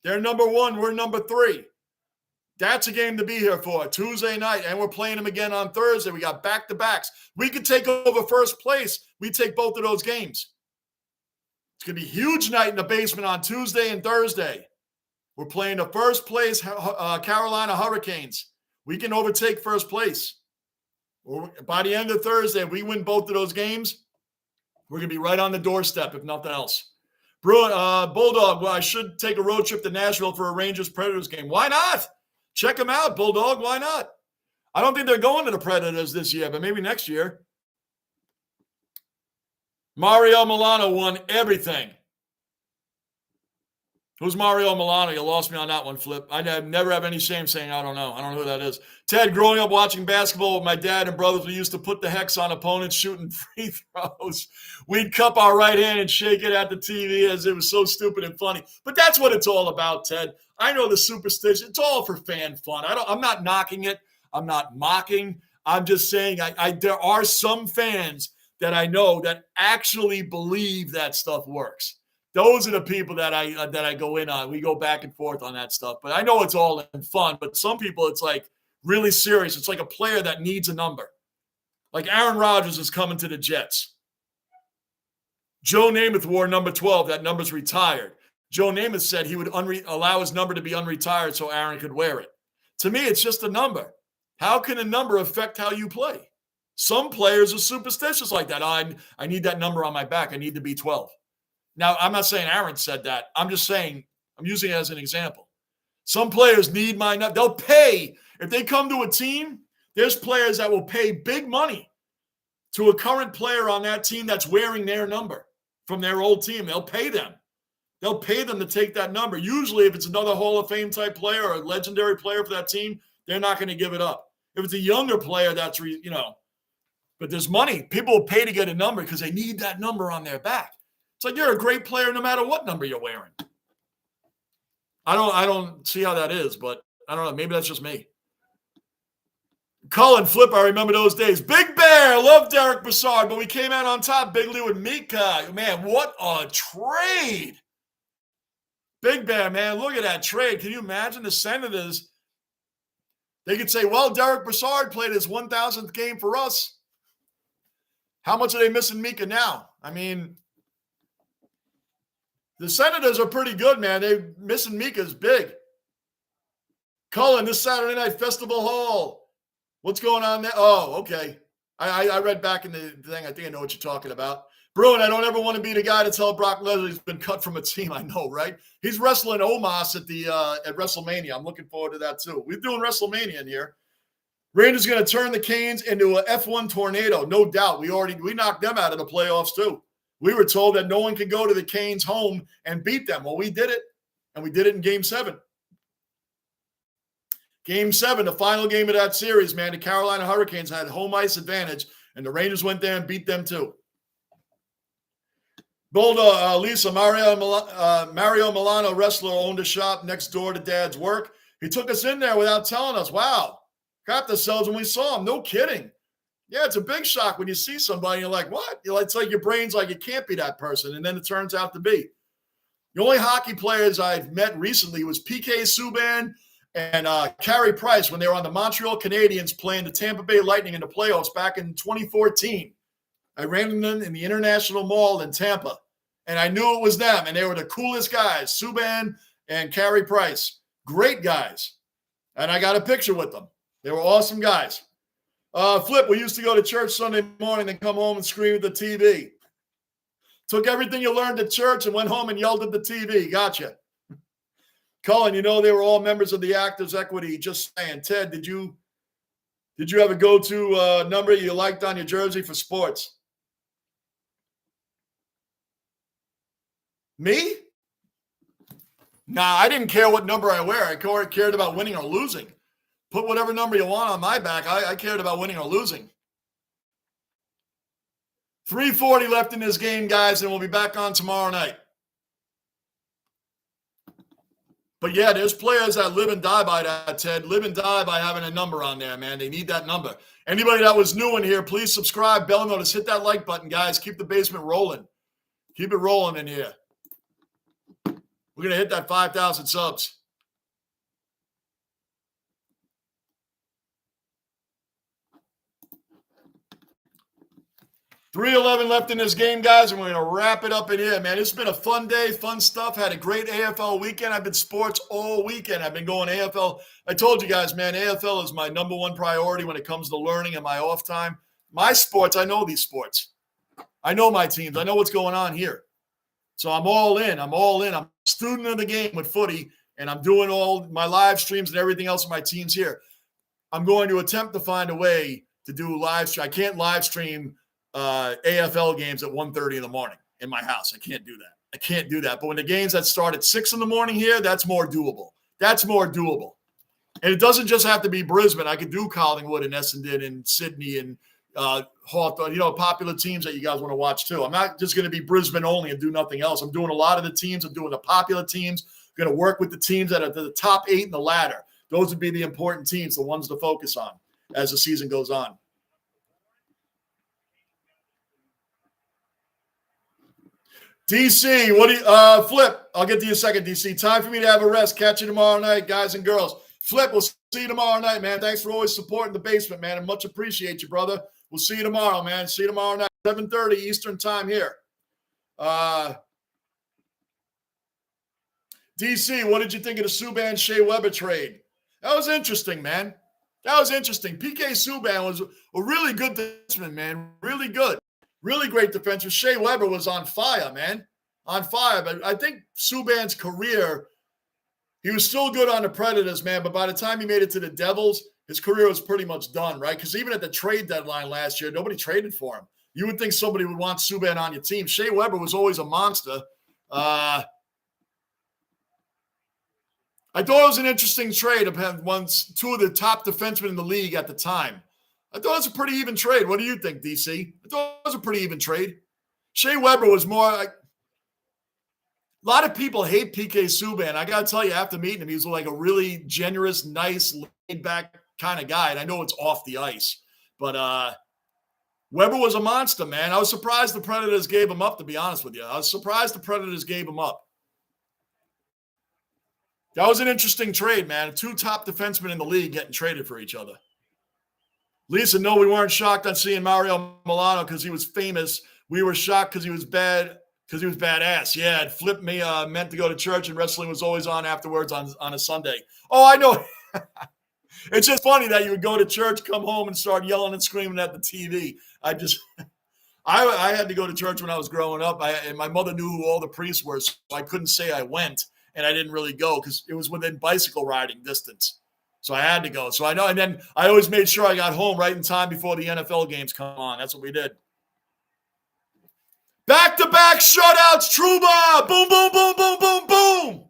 They're number 1. We're number 3. That's a game to be here for. Tuesday night, and we're playing them again on Thursday. We got back-to-backs. We could take over first place. We take both of those games. It's going to be a huge night in the basement on Tuesday and Thursday. We're playing the first place Carolina Hurricanes. We can overtake first place. By the end of Thursday, if we win both of those games, we're going to be right on the doorstep, if nothing else. Bulldog, well, I should take a road trip to Nashville for a Rangers-Predators game. Why not? Check them out, Bulldog. Why not? I don't think they're going to the Predators this year, but maybe next year. Mario Milano won everything. Who's Mario Milano? You lost me on that one, Flip. I never have any shame saying I don't know. I don't know who that is. Ted, growing up watching basketball with my dad and brothers, we used to put the hex on opponents shooting free throws. We'd cup our right hand and shake it at the TV as it was so stupid and funny. But that's what it's all about, Ted. I know the superstition. It's all for fan fun. I'm not knocking it. I'm not mocking. I'm just saying there are some fans that I know that actually believe that stuff works. Those are the people that I go in on. We go back and forth on that stuff. But I know it's all in fun. But some people, it's like really serious. It's like a player that needs a number. Like Aaron Rodgers is coming to the Jets. Joe Namath wore number 12. That number's retired. Joe Namath said he would allow his number to be unretired so Aaron could wear it. To me, it's just a number. How can a number affect how you play? Some players are superstitious like that. I need that number on my back. I need to be 12. Now, I'm not saying Aaron said that. I'm just saying, I'm using it as an example. Some players need my number. They'll pay. If they come to a team, there's players that will pay big money to a current player on that team that's wearing their number from their old team. They'll pay them. They'll pay them to take that number. Usually, if it's another Hall of Fame type player or a legendary player for that team, they're not going to give it up. If it's a younger player, but there's money. People will pay to get a number because they need that number on their back. It's like you're a great player no matter what number you're wearing. I don't see how that is, but I don't know. Maybe that's just me. Cullen, Flip, I remember those days. Big Bear, love Derek Brassard, but we came out on top. Big Lou and Mika. Man, what a trade. Big Bear, man, look at that trade. Can you imagine the Senators? They could say, well, Derek Brassard played his 1,000th game for us. How much are they missing Mika now? I mean, the Senators are pretty good, man. They're missing Mika's big. Cullen, this Saturday night, Festival Hall. What's going on there? Oh, okay. I read back in the thing. I think I know what you're talking about. Bruin, I don't ever want to be the guy to tell Brock Lesnar he's been cut from a team. I know, right? He's wrestling Omos at WrestleMania. I'm looking forward to that, too. We're doing WrestleMania in here. Rangers going to turn the Canes into a F1 tornado, no doubt. We knocked them out of the playoffs, too. We were told that no one could go to the Canes' home and beat them. Well, we did it, and we did it in Game 7. Game 7, the final game of that series, man, the Carolina Hurricanes had home ice advantage, and the Rangers went there and beat them, too. Boulder, Lisa, Mario Milano, wrestler, owned a shop next door to Dad's work. He took us in there without telling us. Wow. Crapped ourselves when we saw him. No kidding. Yeah, it's a big shock when you see somebody. You're like, what? It's like your brain's like, it can't be that person. And then it turns out to be. The only hockey players I've met recently was PK Subban and Carey Price when they were on the Montreal Canadiens playing the Tampa Bay Lightning in the playoffs back in 2014. I ran into them in the International Mall in Tampa, and I knew it was them, and they were the coolest guys, Subban and Carey Price. Great guys. And I got a picture with them. They were awesome guys. Flip, we used to go to church Sunday morning and come home and scream at the TV. Took everything you learned at church and went home and yelled at the TV. Gotcha. Cullen, they were all members of the Actors Equity. Just saying. Ted, did you have a go-to number you liked on your jersey for sports? Me? Nah, I didn't care what number I wear. I cared about winning or losing. Put whatever number you want on my back. I cared about winning or losing. 3:40 left in this game, guys, and we'll be back on tomorrow night. But, yeah, there's players that live and die by that, Ted. Live and die by having a number on there, man. They need that number. Anybody that was new in here, please subscribe, bell notice, hit that like button, guys. Keep the basement rolling. Keep it rolling in here. We're going to hit that 5,000 subs. 3:11 left in this game, guys, and we're going to wrap it up in here, man. It's been a fun day, fun stuff. Had a great AFL weekend. I've been sports all weekend. I've been going AFL. I told you guys, man, AFL is my number one priority when it comes to learning and my off time. My sports, I know these sports. I know my teams. I know what's going on here. So I'm all in. I'm a student of the game with footy, and I'm doing all my live streams and everything else with my teams here. I'm going to attempt to find a way to do live stream. I can't live stream AFL games at 1:30 in the morning in my house. I can't do that. But when the games that start at 6 in the morning here, that's more doable. And it doesn't just have to be Brisbane. I could do Collingwood and Essendon and Sydney and Hawthorn, popular teams that you guys want to watch too. I'm not just going to be Brisbane only and do nothing else. I'm doing a lot of the teams. I'm doing the popular teams. I'm going to work with the teams that are the top 8 in the ladder. Those would be the important teams, the ones to focus on as the season goes on. DC, what do you Flip? I'll get to you in a second, DC. Time for me to have a rest. Catch you tomorrow night, guys and girls. Flip, we'll see you tomorrow night, man. Thanks for always supporting the basement, man. I much appreciate you, brother. We'll see you tomorrow, man. See you tomorrow night, 7:30 Eastern time here. DC, what did you think of the Subban Shea Weber trade? That was interesting, man. That was interesting. PK Subban was a really good defenseman, man. Really good. Really great defenseman. Shea Weber was on fire, man. On fire. But I think Subban's career, he was still good on the Predators, man. But by the time he made it to the Devils, his career was pretty much done, right? Because even at the trade deadline last year, nobody traded for him. You would think somebody would want Subban on your team. Shea Weber was always a monster. I thought it was an interesting trade. Once two of the top defensemen in the league at the time. I thought it was a pretty even trade. What do you think, DC? I thought it was a pretty even trade. Shea Weber was more like – a lot of people hate PK Subban. I got to tell you, after meeting him, he was like a really generous, nice, laid-back kind of guy. And I know it's off the ice. But Weber was a monster, man. I was surprised the Predators gave him up, to be honest with you. I was surprised the Predators gave him up. That was an interesting trade, man. 2 top defensemen in the league getting traded for each other. Lisa, no, we weren't shocked on seeing Mario Milano because he was famous. We were shocked because he was badass. Yeah, it flipped me. Meant to go to church, and wrestling was always on afterwards on a Sunday. Oh, I know. It's just funny that you would go to church, come home, and start yelling and screaming at the TV. I had to go to church when I was growing up, and my mother knew who all the priests were, so I couldn't say I went, and I didn't really go because it was within bicycle riding distance. So I had to go. So I know, and then I always made sure I got home right in time before the NFL games come on. That's what we did. Back-to-back shutouts, Trouba! Boom, boom, boom, boom, boom, boom!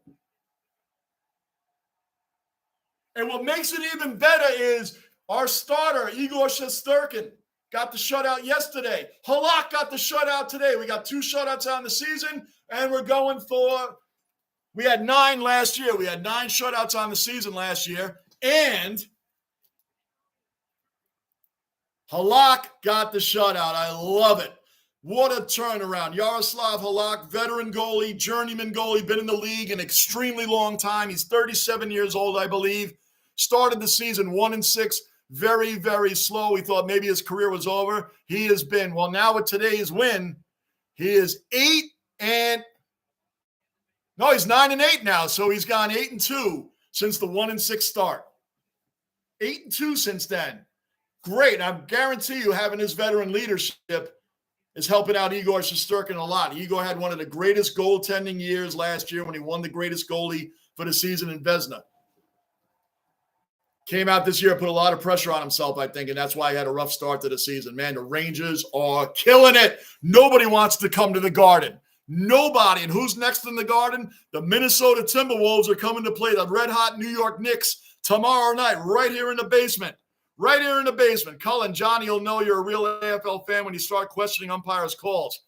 And what makes it even better is our starter, Igor Shesterkin, got the shutout yesterday. Halak got the shutout today. We got 2 shutouts on the season, and we're going for – we had 9 last year. We had 9 shutouts on the season last year, and Halak got the shutout. I love it. What a turnaround. Yaroslav Halak, veteran goalie, journeyman goalie, been in the league an extremely long time. He's 37 years old, I believe. Started the season 1-6, very, very slow. We thought maybe his career was over. He has been, well, now with today's win, he is 9-8 now. So he's gone 8-2 since the 1-6 start. 8-2 since then. Great. I guarantee you having his veteran leadership is helping out Igor Shesterkin a lot. Igor had one of the greatest goaltending years last year when he won the greatest goalie for the season in Vezina. Came out this year, put a lot of pressure on himself, I think, and that's why he had a rough start to the season. Man, the Rangers are killing it. Nobody wants to come to the Garden. Nobody. And who's next in the Garden? The Minnesota Timberwolves are coming to play the red-hot New York Knicks tomorrow night right here in the basement. Right here in the basement. Cullen, Johnny, you'll know you're a real AFL fan when you start questioning umpires' calls.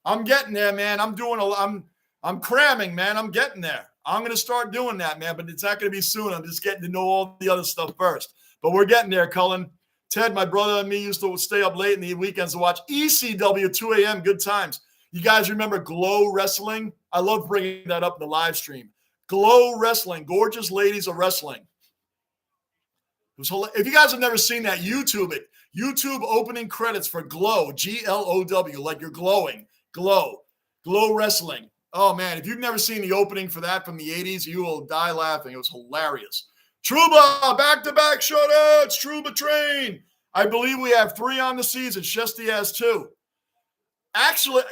I'm getting there, man. I'm cramming, man. I'm getting there. I'm going to start doing that, man, but it's not going to be soon. I'm just getting to know all the other stuff first. But we're getting there, Cullen. Ted, my brother, and me used to stay up late in the weekends to watch ECW 2 a.m. Good times. You guys remember Glow Wrestling? I love bringing that up in the live stream. Glow Wrestling, gorgeous ladies of wrestling. If you guys have never seen that, YouTube it. YouTube opening credits for Glow, Glow, like you're glowing. Glow Wrestling. Oh, man, if you've never seen the opening for that from the 80s, you will die laughing. It was hilarious. Trouba, back-to-back shutouts, Trouba train. I believe we have 3 on the season. Shesty has 2. Actually,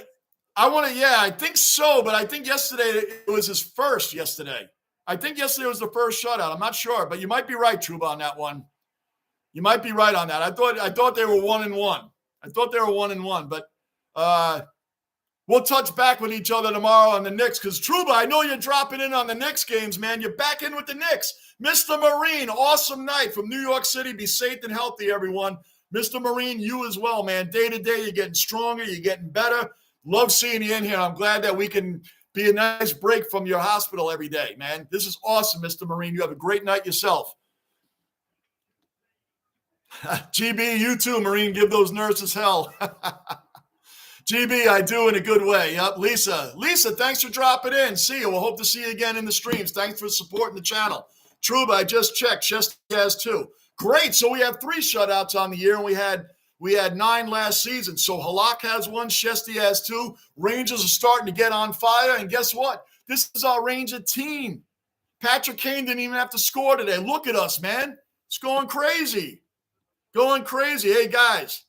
I think so, but I think yesterday it was his first yesterday. I think yesterday was the first shutout. I'm not sure, but you might be right, Trouba, on that one. You might be right on that. I thought they were 1-1. I thought they were 1-1, but we'll touch back with each other tomorrow on the Knicks because, Trouba, I know you're dropping in on the Knicks games, man. You're back in with the Knicks. Mr. Marine, awesome night from New York City. Be safe and healthy, everyone. Mr. Marine, you as well, man. Day to day, you're getting stronger. You're getting better. Love seeing you in here. I'm glad that we can be a nice break from your hospital every day, man. This is awesome, Mr. Marine. You have a great night yourself. GB, you too, Marine. Give those nurses hell. GB, I do in a good way. Yep. Lisa, thanks for dropping in. See you. We'll hope to see you again in the streams. Thanks for supporting the channel. Trouba, I just checked. Chesty has 2. Great. So we have 3 shutouts on the year, and we had 9 last season. So Halak has 1, Shesty has 2. Rangers are starting to get on fire. And guess what? This is our Ranger team. Patrick Kane didn't even have to score today. Look at us, man. It's going crazy. Going crazy. Hey, guys,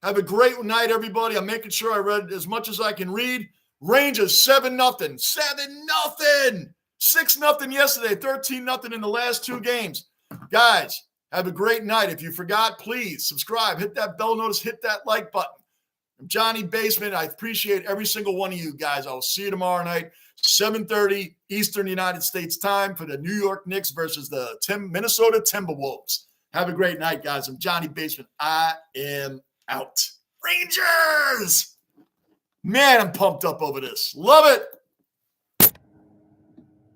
have a great night, everybody. I'm making sure I read as much as I can read. Rangers 7-0. 7-0. 6-0 yesterday. 13-0 in the last 2 games. Guys, have a great night. If you forgot, please subscribe. Hit that bell notice. Hit that like button. I'm Johnny Basement. I appreciate every single one of you guys. I will see you tomorrow night, 7:30 Eastern United States time for the New York Knicks versus the Minnesota Timberwolves. Have a great night, guys. I'm Johnny Basement. I am out. Rangers! Man, I'm pumped up over this. Love it.